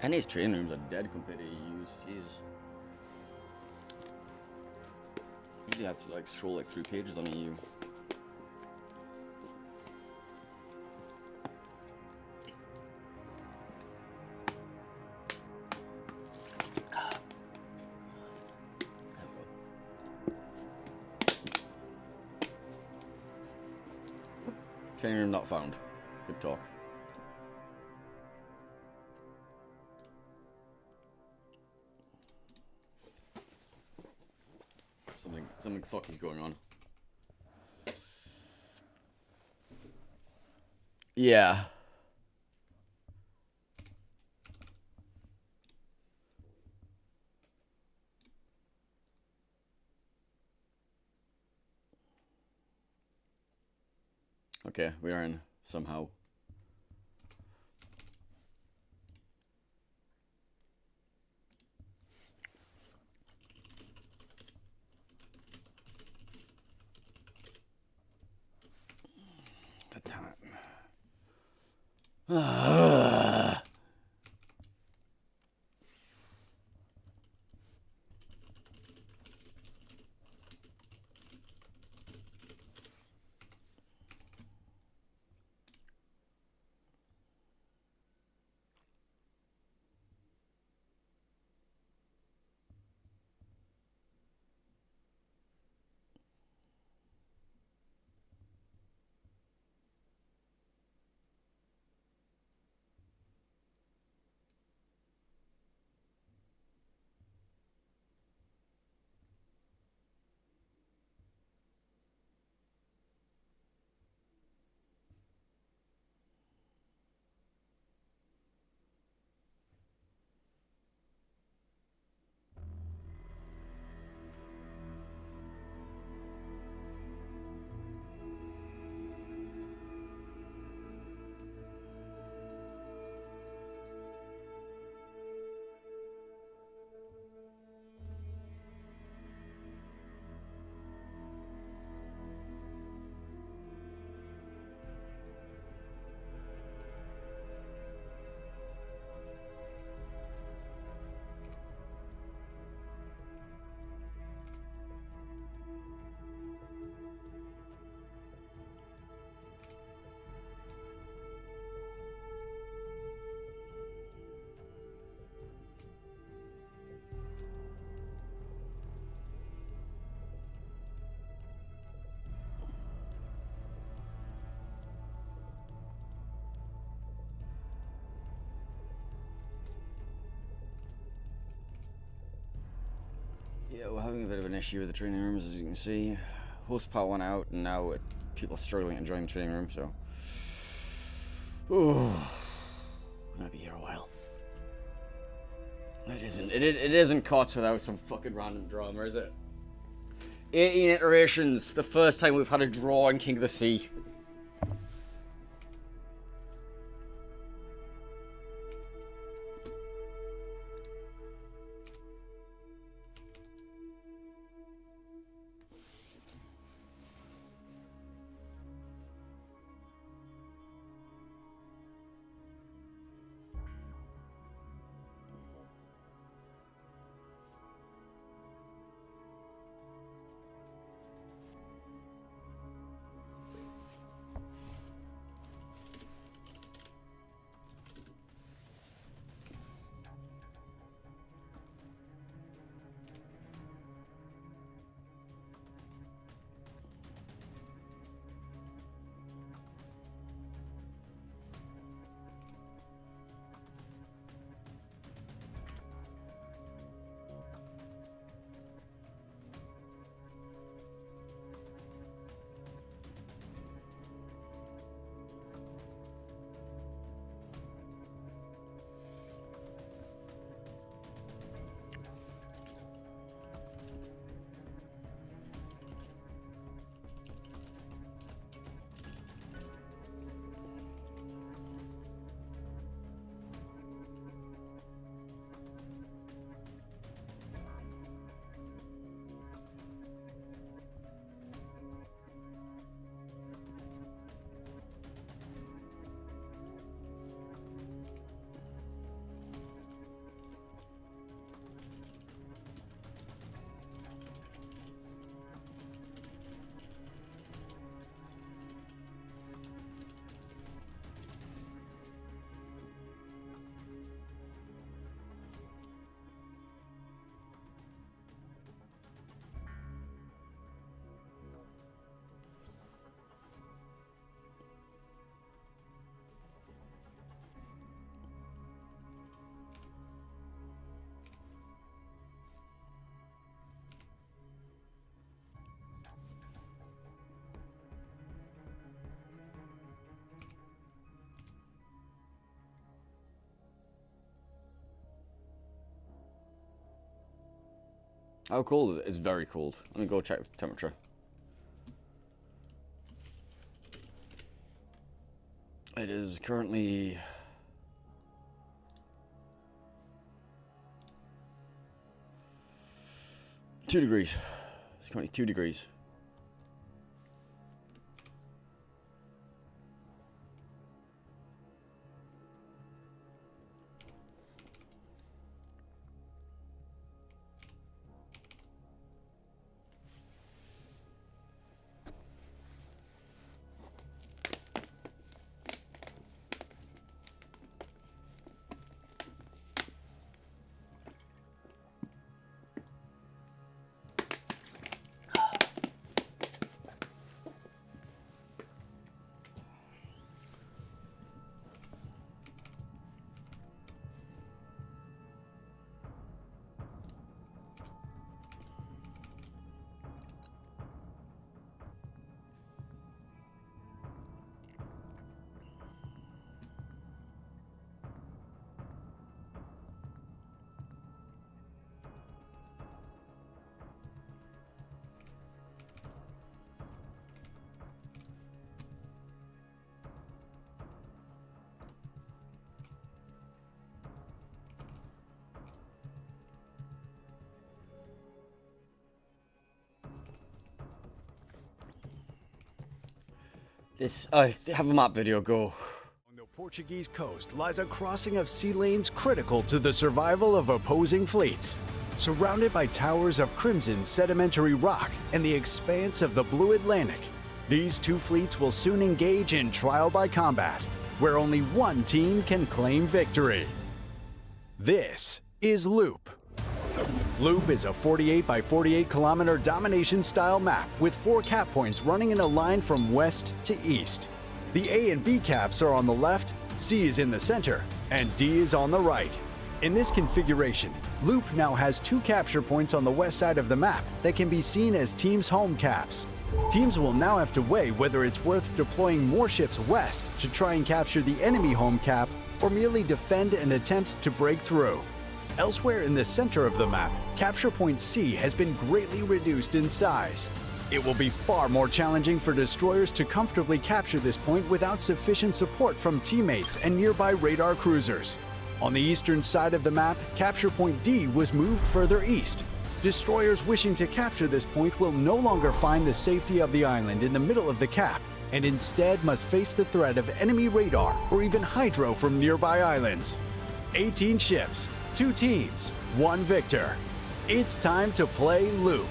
Speaker 1: And his training rooms are dead compared to EU's. Jeez. Usually I have to like scroll like 3 pages on EU. Training room not found. Good talk. Something fucking going on. Yeah. Okay, we are in somehow. Damn it. Yeah, we're having a bit of an issue with the training rooms, as you can see. Horsepower went out, and now people are struggling to join the training room, so... Ooh. I'm gonna be here a while. It isn't KotS without some fucking random drama, is it? 18 iterations, the first time we've had a draw in King of the Sea. How cold is it? It's very cold. Let me go check the temperature. It is currently 2 degrees. It's currently 2 degrees. This, have a map video go.
Speaker 3: On the Portuguese coast lies a crossing of sea lanes critical to the survival of opposing fleets. Surrounded by towers of crimson sedimentary rock and the expanse of the blue Atlantic, these two fleets will soon engage in trial by combat, where only one team can claim victory. This is Loop. Loop is a 48 by 48 kilometer domination style map with 4 cap points running in a line from west to east. The A and B caps are on the left, C is in the center, and D is on the right. In this configuration, Loop now has 2 capture points on the west side of the map that can be seen as teams' home caps. Teams will now have to weigh whether it's worth deploying more ships west to try and capture the enemy home cap or merely defend and attempt to break through. Elsewhere in the center of the map, Capture Point C has been greatly reduced in size. It will be far more challenging for destroyers to comfortably capture this point without sufficient support from teammates and nearby radar cruisers. On the eastern side of the map, Capture Point D was moved further east. Destroyers wishing to capture this point will no longer find the safety of the island in the middle of the cap, and instead must face the threat of enemy radar or even hydro from nearby islands. 18 ships, 2 teams, 1 victor. It's time to play Loop.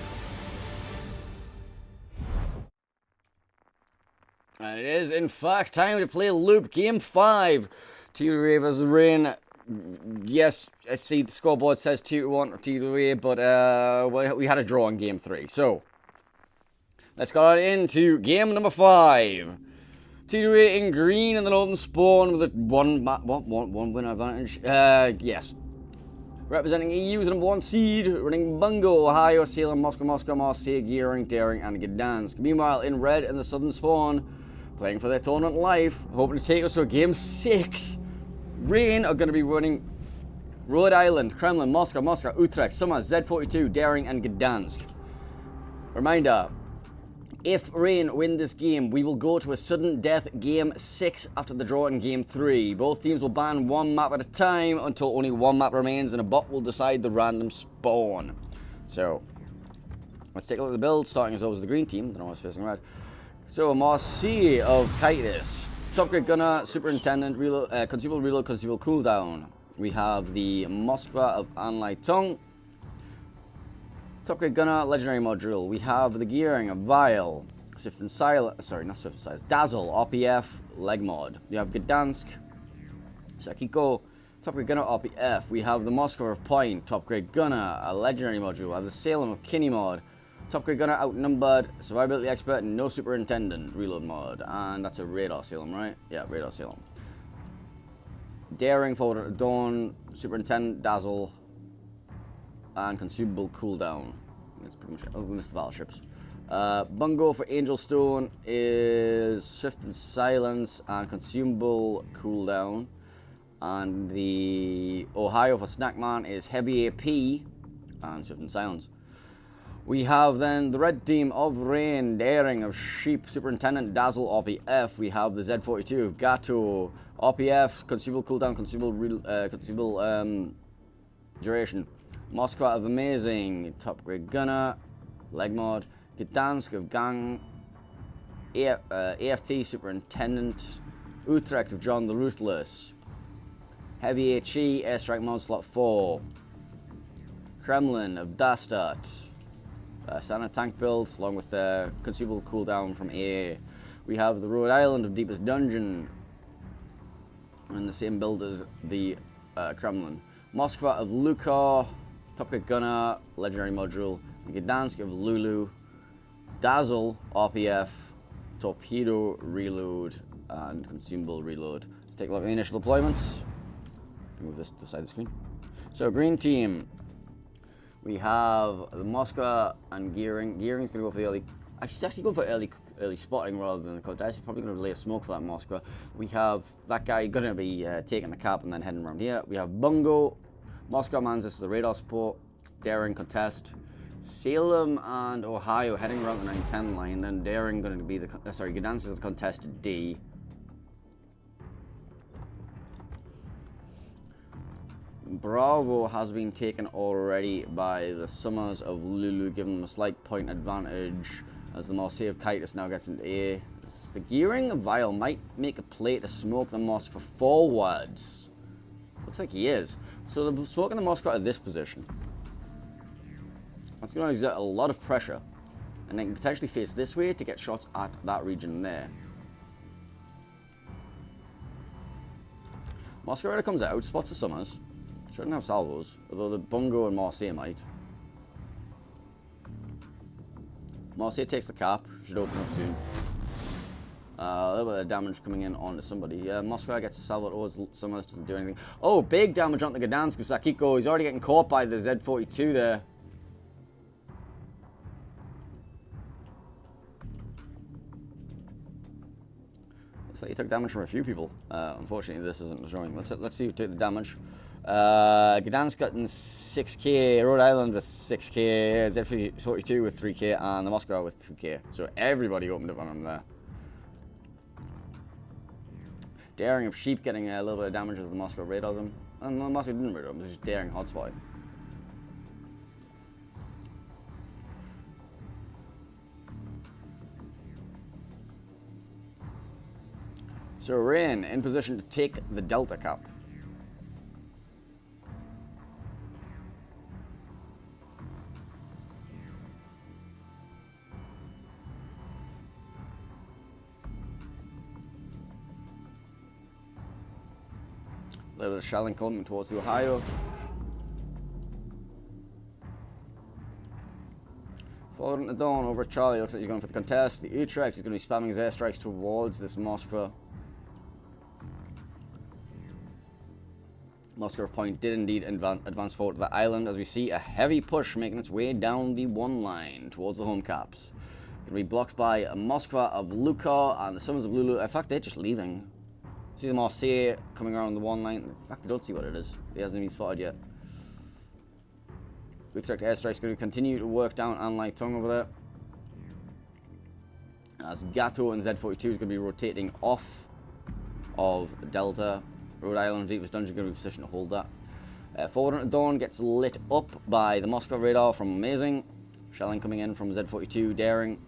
Speaker 1: And it is, in fact, time to play Loop. Game 5. TWA versus Rain. Yes, I see the scoreboard says 2-1 for TWA, but we had a draw in Game 3. So, let's go on into Game number 5. TWA in green in the northern spawn with a one win advantage. Yes. Representing EU as the number 1 seed, running Bungo, Ohio, Salem, Moscow, Marseille, Gearing, Daring, and Gdansk. Meanwhile, in red in the southern spawn, playing for their tournament life, hoping to take us to Game 6. Rain are going to be running Rhode Island, Kremlin, Moscow, Utrecht, Summer, Z42, Daring, and Gdansk. Reminder, if Rain win this game, we will go to a sudden death Game 6 after the draw in Game 3. Both teams will ban 1 map at a time until only 1 map remains and a bot will decide the random spawn. So, let's take a look at the build, starting as always with the green team. I don't know what's facing red. So, Marseille of KotS. Top grade gunner, superintendent, consumable reload, consumable cooldown. We have the Moskva of Anleitung. Top grade gunner, legendary module. We have the gearing of Vile, Swift and Silence. Sorry, not Swift and Silence. Dazzle, RPF, leg mod. We have Gdansk, Sakiko. Top grade gunner, RPF. We have the Moskva of Point, top grade gunner, a legendary module. We have the Salem of Kinney mod. Top grade gunner, outnumbered, survivability expert, no superintendent, reload mod. And that's a radar Salem, right? Yeah, radar Salem. Daring, forward at dawn, superintendent, dazzle, and consumable cooldown. That's pretty much it. Oh, we missed the battleships. Bungo for Angel Stone is Swift and Silence and consumable cooldown. And the Ohio for Snackman is Heavy AP and Swift and Silence. We have then the red team of Rain, Daring of Sheep, Superintendent, Dazzle, RPF. We have the Z42 of Gato, RPF, consumable cooldown, consumable duration. Moskva of Amazing, Top Grade Gunner, Leg Mod, Gdansk of Gang, AFT Superintendent, Utrecht of John the Ruthless, Heavy HE, Airstrike Mod Slot 4, Kremlin of Dastart, standard tank build along with the consumable cooldown from AA. We have the Rhode Island of Deepest Dungeon, and the same build as the Kremlin. Moskva of Luka, Top Grade Gunner, Legendary Module, Gdansk of Lulu, Dazzle, RPF, Torpedo Reload, and Consumable Reload. Let's take a look at the initial deployments. Move this to the side of the screen. So, green team, we have the Moskva and Gearing. Gearing's going to go for the early. Actually, he's actually going for early spotting rather than the KotS. He's probably going to lay a smoke for that Moskva. We have that guy going to be taking the cap and then heading around here. We have Bungo. Moskva mans this is the radar support. Daring contest. Salem and Ohio heading around the 910 line. Then Daring going to be the Gdansk is the contested D. Bravo has been taken already by the Summers of Lulu, giving them a slight point advantage as the Marseille of KotS now gets into A. The Gearing of Vile might make a play to smoke the Moskva forwards. Looks like he is. So they're smoking the Moskva at this position. That's going to exert a lot of pressure, and they can potentially face this way to get shots at that region there. Moskva comes out, spots the Summers. Shouldn't have salvos, although the Bungo and Marseille might. Marseille takes the cap, should open up soon. A little bit of damage coming in onto somebody. Moskva gets a salvo towards Summers, doesn't do anything. Oh, big damage onto the Gdansk of Sakiko. He's already getting caught by the Z42 there. Looks like he took damage from a few people. Unfortunately, this isn't showing. Let's see who took the damage. Gdansk got in 6k, Rhode Island with 6k, Z42 with 3k, and the Moscow with 2k. So everybody opened up on him there. Daring of Sheep getting a little bit of damage as the Moscow radars him. And the Moscow didn't radar him, it was just Daring hotspotting. So Rain in position to take the Delta Cap. A little bit of shelling coming towards the Ohio. Forward into Dawn over Charlie. Looks like he's going for the contest. The Utrecht is going to be spamming his airstrikes towards this Moskva. Moskva point did indeed advance forward to the island as we see a heavy push making its way down the one line towards the home caps. Going to be blocked by a Moskva of Luka and the Summers of Lulu. In fact, they're just leaving. See the Marseille coming around the one line. In fact, they don't see what it is. He hasn't been spotted yet. Utrecht airstrike's going to continue to work down Anlai Tung over there. As Gato and Z42 is going to be rotating off of Delta. Rhode Island Deepest Dungeon going to be positioned to hold that. Forward into Dawn gets lit up by the Moscow radar from Amazing. Shelling coming in from Z42, Daring.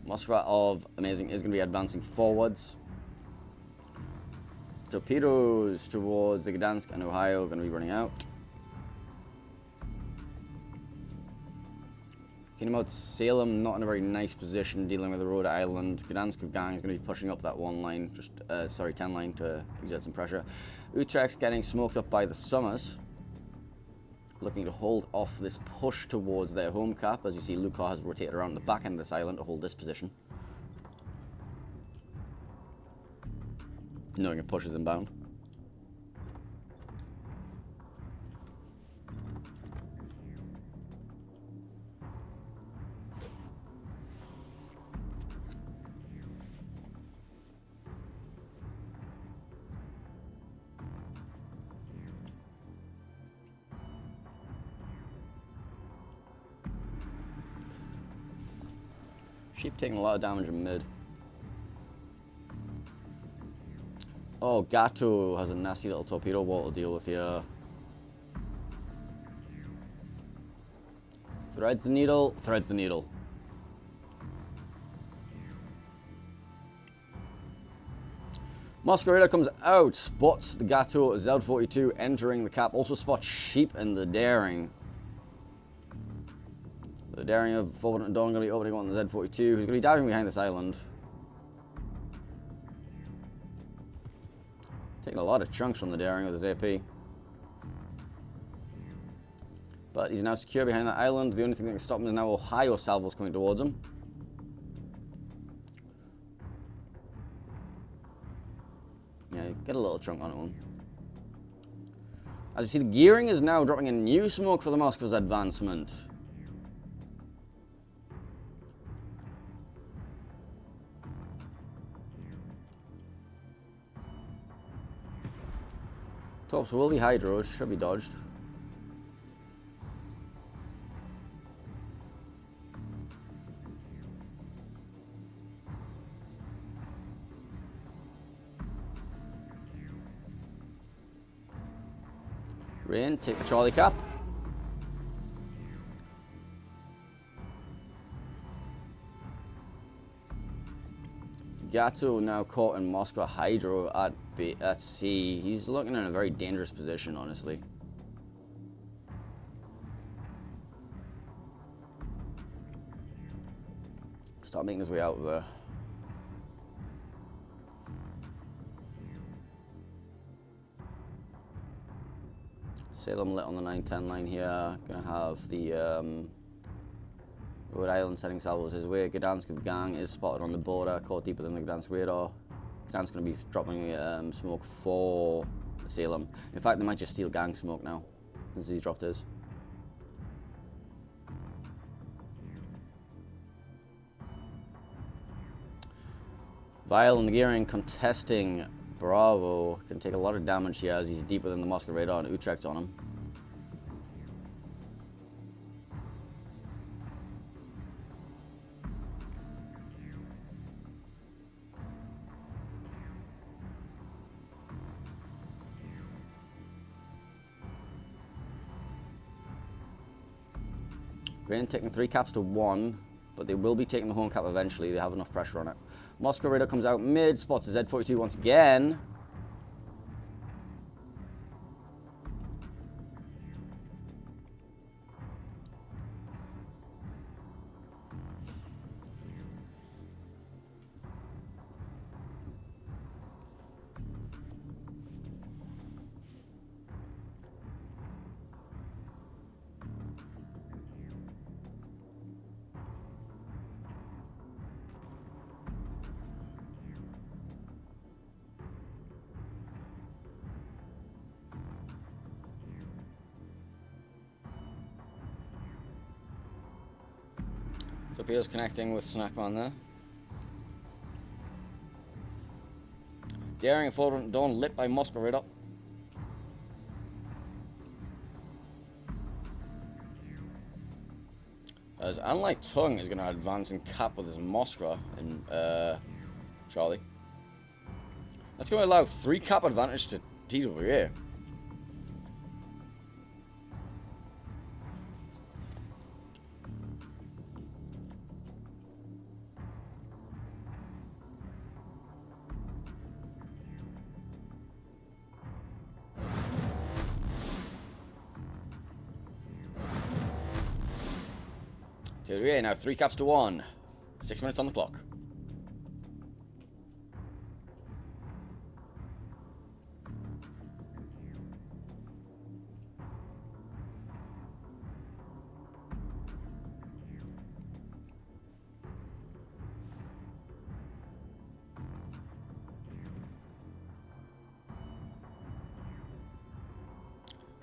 Speaker 1: Moskva of Amazing is going to be advancing forwards. Torpedoes towards the Gdansk and Ohio are going to be running out. Kingdom out Salem, not in a very nice position dealing with the Rhode Island. Gdansk of Gang is going to be pushing up that one line, 10 line to exert some pressure. Utrecht getting smoked up by the Summers. Looking to hold off this push towards their home cap. As you see, Luka has rotated around the back end of this island to hold this position. Knowing a push is inbound. Sheep taking a lot of damage in mid. Oh, Gato has a nasty little torpedo wall to deal with here. Threads the needle, threads the needle. Masquerader comes out, spots the Gato Z42 entering the cap, also spots Sheep and the Daring. The Daring of Forward and Dawn going to be opening on the Z42, who's going to be diving behind this island. Taking a lot of chunks from the Daring with his AP. But he's now secure behind that island. The only thing that can stop him is now Ohio salvos coming towards him. Yeah, get a little chunk on it one. As you see, the gearing is now dropping a new smoke for the Moskva's advancement. Torps will be hydroed, should be dodged. Rain, take the Charlie cap. Gato now caught in Moscow Hydro at sea. He's looking in a very dangerous position, honestly. Start making his way out of there. Salem lit on the 910 line here. Gonna have the Rhode Island setting salvos his way. Gdansk gang is spotted on the border, caught deeper than the Gdansk radar. Gdansk gonna be dropping smoke for Salem. In fact, they might just steal gang smoke now, since he's dropped his. Vile and the Gearing contesting Bravo. Can take a lot of damage here as he's deeper than the Moscow radar and Utrecht's on him. Rain taking 3 caps to 1, but they will be taking the home cap eventually. They have enough pressure on it. Moscow radar comes out mid, spots the Z42 once again. Torpedoes connecting with Snackman there. Daring and Forward Dawn lit by Moscow radar. As unlike Tung is going to advance and cap with his Moskva and Charlie. That's going to allow 3 cap advantage to TWA. TWA now 3 caps to 1. 6 minutes on the clock.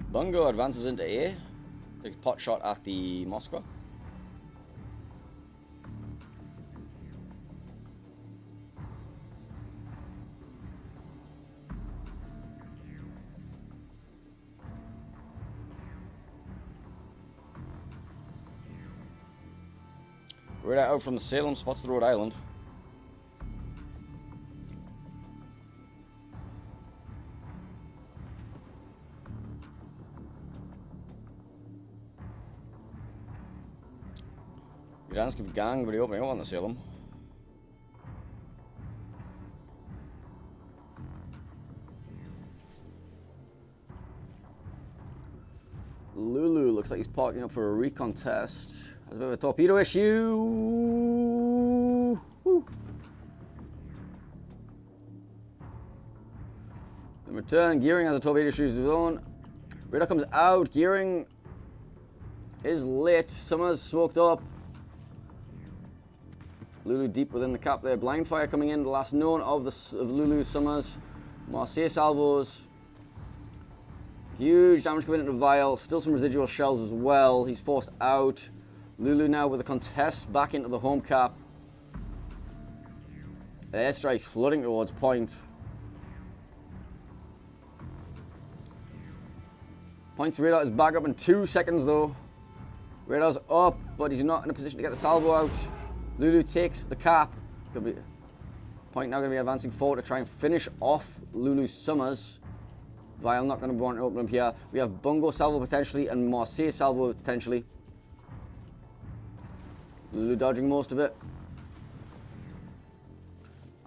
Speaker 1: Bungo advances into A. Takes a pot shot at the Moskva. Radar out from the Salem, spots the Rhode Island. Gdansk gang, but opening up on the Salem. Lulu looks like he's parking up for a recon test. Has a bit of a torpedo issue. Woo. In return, Gearing has a torpedo issue of his own. Radar comes out. Gearing is lit. Summers smoked up. Lulu deep within the cap there. Blind fire coming in. The last known of Lulu's Summers. Marseille salvos. Huge damage coming into Vial. Still some residual shells as well. He's forced out. Lulu now with a contest back into the home cap. Airstrike flooding towards point. Point's radar is back up in 2 seconds though. Radar's up, but he's not in a position to get the salvo out. Lulu takes the cap. Point now going to be advancing forward to try and finish off Lulu's Summers. Vial not going to want to open up here. We have Bungo salvo potentially and Marseille salvo potentially. Lulu dodging most of it.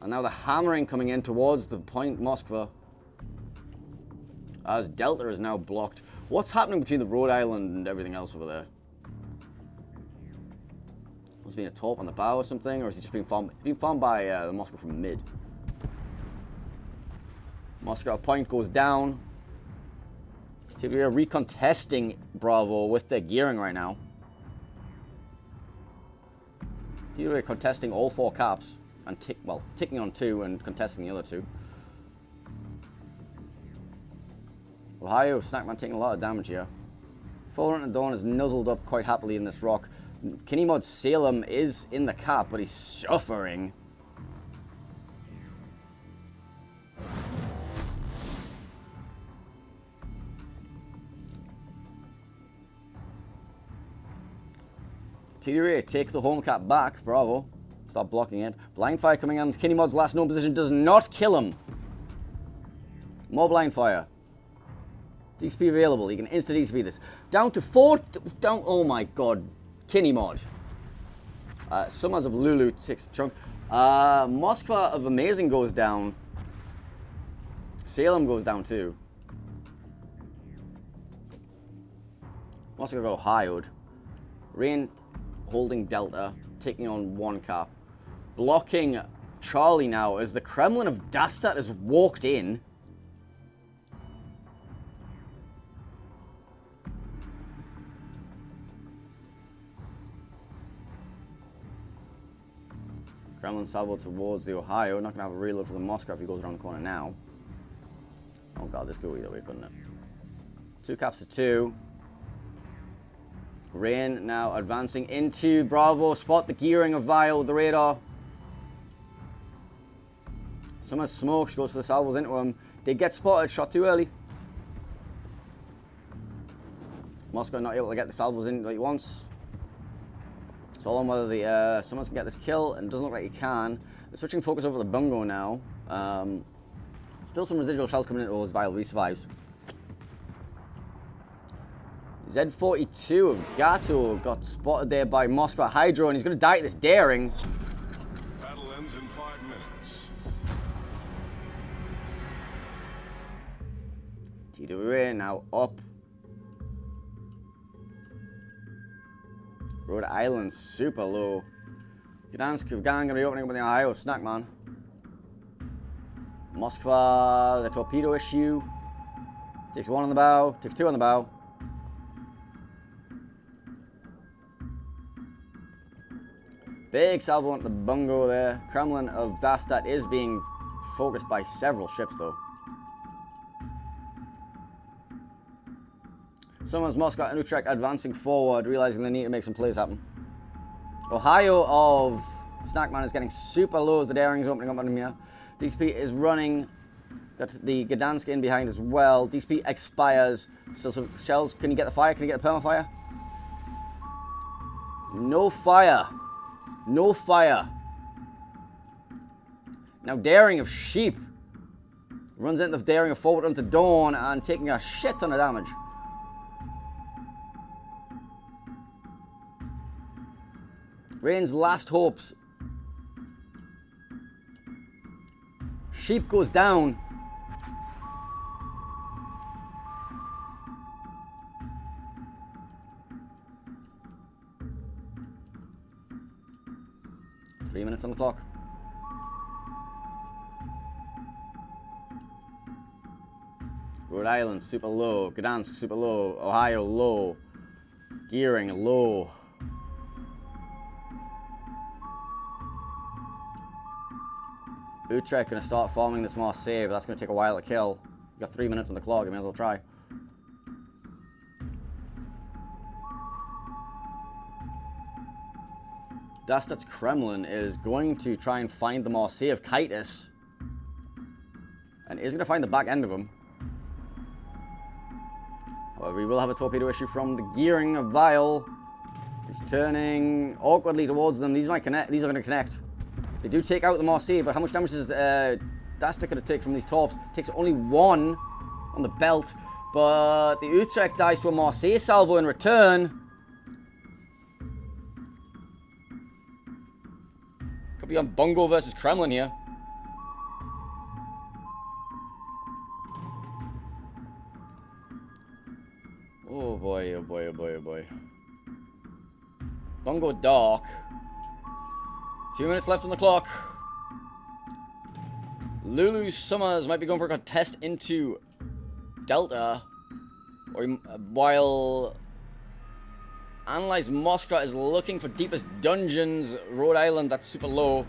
Speaker 1: And now the hammering coming in towards the point Moskva. As Delta is now blocked. What's happening between the Rhode Island and everything else over there? Must have been a torp on the bow or something, or is he just being farmed? He's being farmed by the Moskva from mid. Moscow point goes down. TWA recontesting Bravo with their gearing right now. TWA contesting all 4 caps and ticking on 2 and contesting the other 2. Ohio, Snackman taking a lot of damage here. Fallen at Dawn is nuzzled up quite happily in this rock. Kinnymod Salem is in the cap, but he's suffering. TWA takes the home cap back. Bravo. Stop blocking it. Blind fire coming on. Kinnymod's last known position does not kill him. More blind fire. DCP available. You can instant DCP this. Down to 4. Down. Oh my god. Kinnymod. Summers of Lulu takes a chunk. Moskva of Amazing goes down. Salem goes down too. Moskva got Ohio'd. Rain holding Delta, taking on 1 cap. Blocking Charlie now as the Kremlin of Dastat has walked in. Kremlin salvo towards the Ohio. Not going to have a reload for the Moscow if he goes around the corner now. Oh god, this could go either way, couldn't it? 2 caps to 2. Rain now advancing into Bravo. Spot the gearing of Vial with the radar. Summers smokes, goes for the salvos into him. They get spotted, shot too early. Moscow not able to get the salvos in like he wants. It's all on whether the Summers can get this kill, and it doesn't look like he can. They're switching focus over the Bungo now. Still some residual shells coming into towards Vial. He survives. Z42 of Gato got spotted there by Moscow Hydro, and he's going to die at this daring.
Speaker 2: Battle ends in 5 minutes.
Speaker 1: TWA now up. Rhode Island super low. Gdansk gang going to be opening up in the Ohio Snackman. Moskva, the torpedo issue. Takes 1 on the bow, takes 2 on the bow. Big salvo on the Bungo there. Kremlin of Dastat is being focused by several ships though. Summers, Moscow, and Utrecht advancing forward, realizing they need to make some plays happen. Ohio of Snackman is getting super low as the daring's opening up on him here. DCP is running. Got the Gdansk in behind as well. DCP expires. Still some shells. Can you get the fire? Can you get the permafire? No fire. No fire. Now Daring of Sheep runs into the Daring of Forward onto Dawn and taking a shit ton of damage. Rain's last hopes. Sheep goes down. Three minutes on the clock. Rhode Island, super low. Gdansk, super low. Ohio, low. Gearing, low. Utrecht going to start forming this Marseille, but that's going to take a while to kill. You got 3 minutes on the clock, you may as well try. Dastard's Kremlin is going to try and find the Marseille of KotS. And is going to find the back end of him. However, he will have a torpedo issue from the gearing of Vile. He's turning awkwardly towards them. These might connect. These are going to connect. They do take out the Marseille, but how much damage is Dastard going to take from these torps? Takes only one on the belt, but the Utrecht dies to a Marseille salvo in return. Could be on Bungo versus Kremlin here. Oh boy, oh boy, oh boy, oh boy. Bungo dark. 2 minutes left on the clock. Lulu Summers might be going for a contest into Delta. Or while Analyze Moskva is looking for deepest dungeons. Rhode Island, that's super low.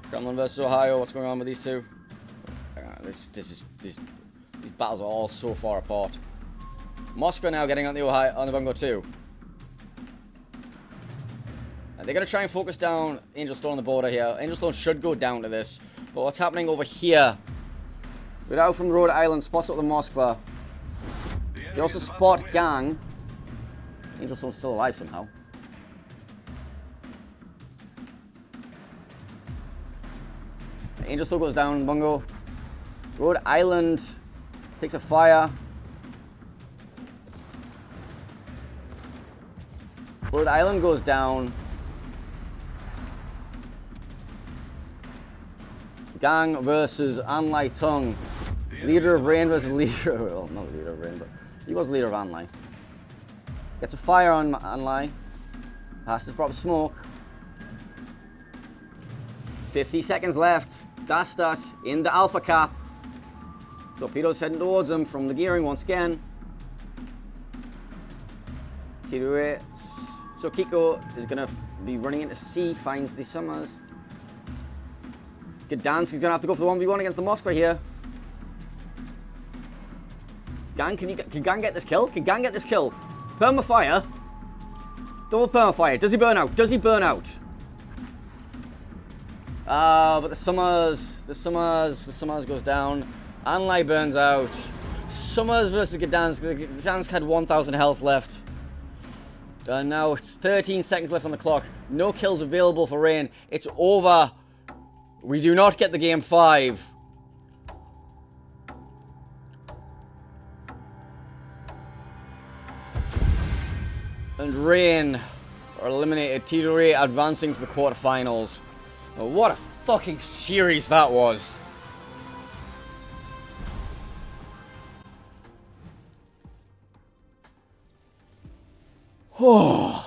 Speaker 1: Kremlin versus Ohio, what's going on with these two? These battles are all so far apart. Moskva now getting on the Bungo too. And they're going to try and focus down Angel Stone on the border here. Angel Stone should go down to this. But what's happening over here? Without from Rhode Island, spots up the Moskva. They also spot Gang. Angel Stone's still alive somehow. Angel Stone goes down, Bungo. Rhode Island takes a fire. Rhode Island goes down. Gang versus Anlai Tung. Leader of Rain versus leader. Well, not leader of Rain, but he was leader of Anlai. Gets a fire on Anlai. Has to drop smoke. 50 seconds left. Dastat in the Alpha Cap. Torpedoes heading towards him from the gearing once again. TWA. So Kiko is going to be running into C, finds the Summers. Gdansk is going to have to go for the 1v1 against the Moskva here. Gang, can Gang get this kill? Can Gang get this kill? Permafire. Double permafire. Does he burn out? Does he burn out? But the Summers goes down. Anlai burns out. Summers versus Gdansk. Gdansk had 1,000 health left. And now it's 13 seconds left on the clock. No kills available for Rain. It's over. We do not get the game 5. And Rain are eliminated. TWA advancing to the quarterfinals. Oh, what a fucking series that was. Oh.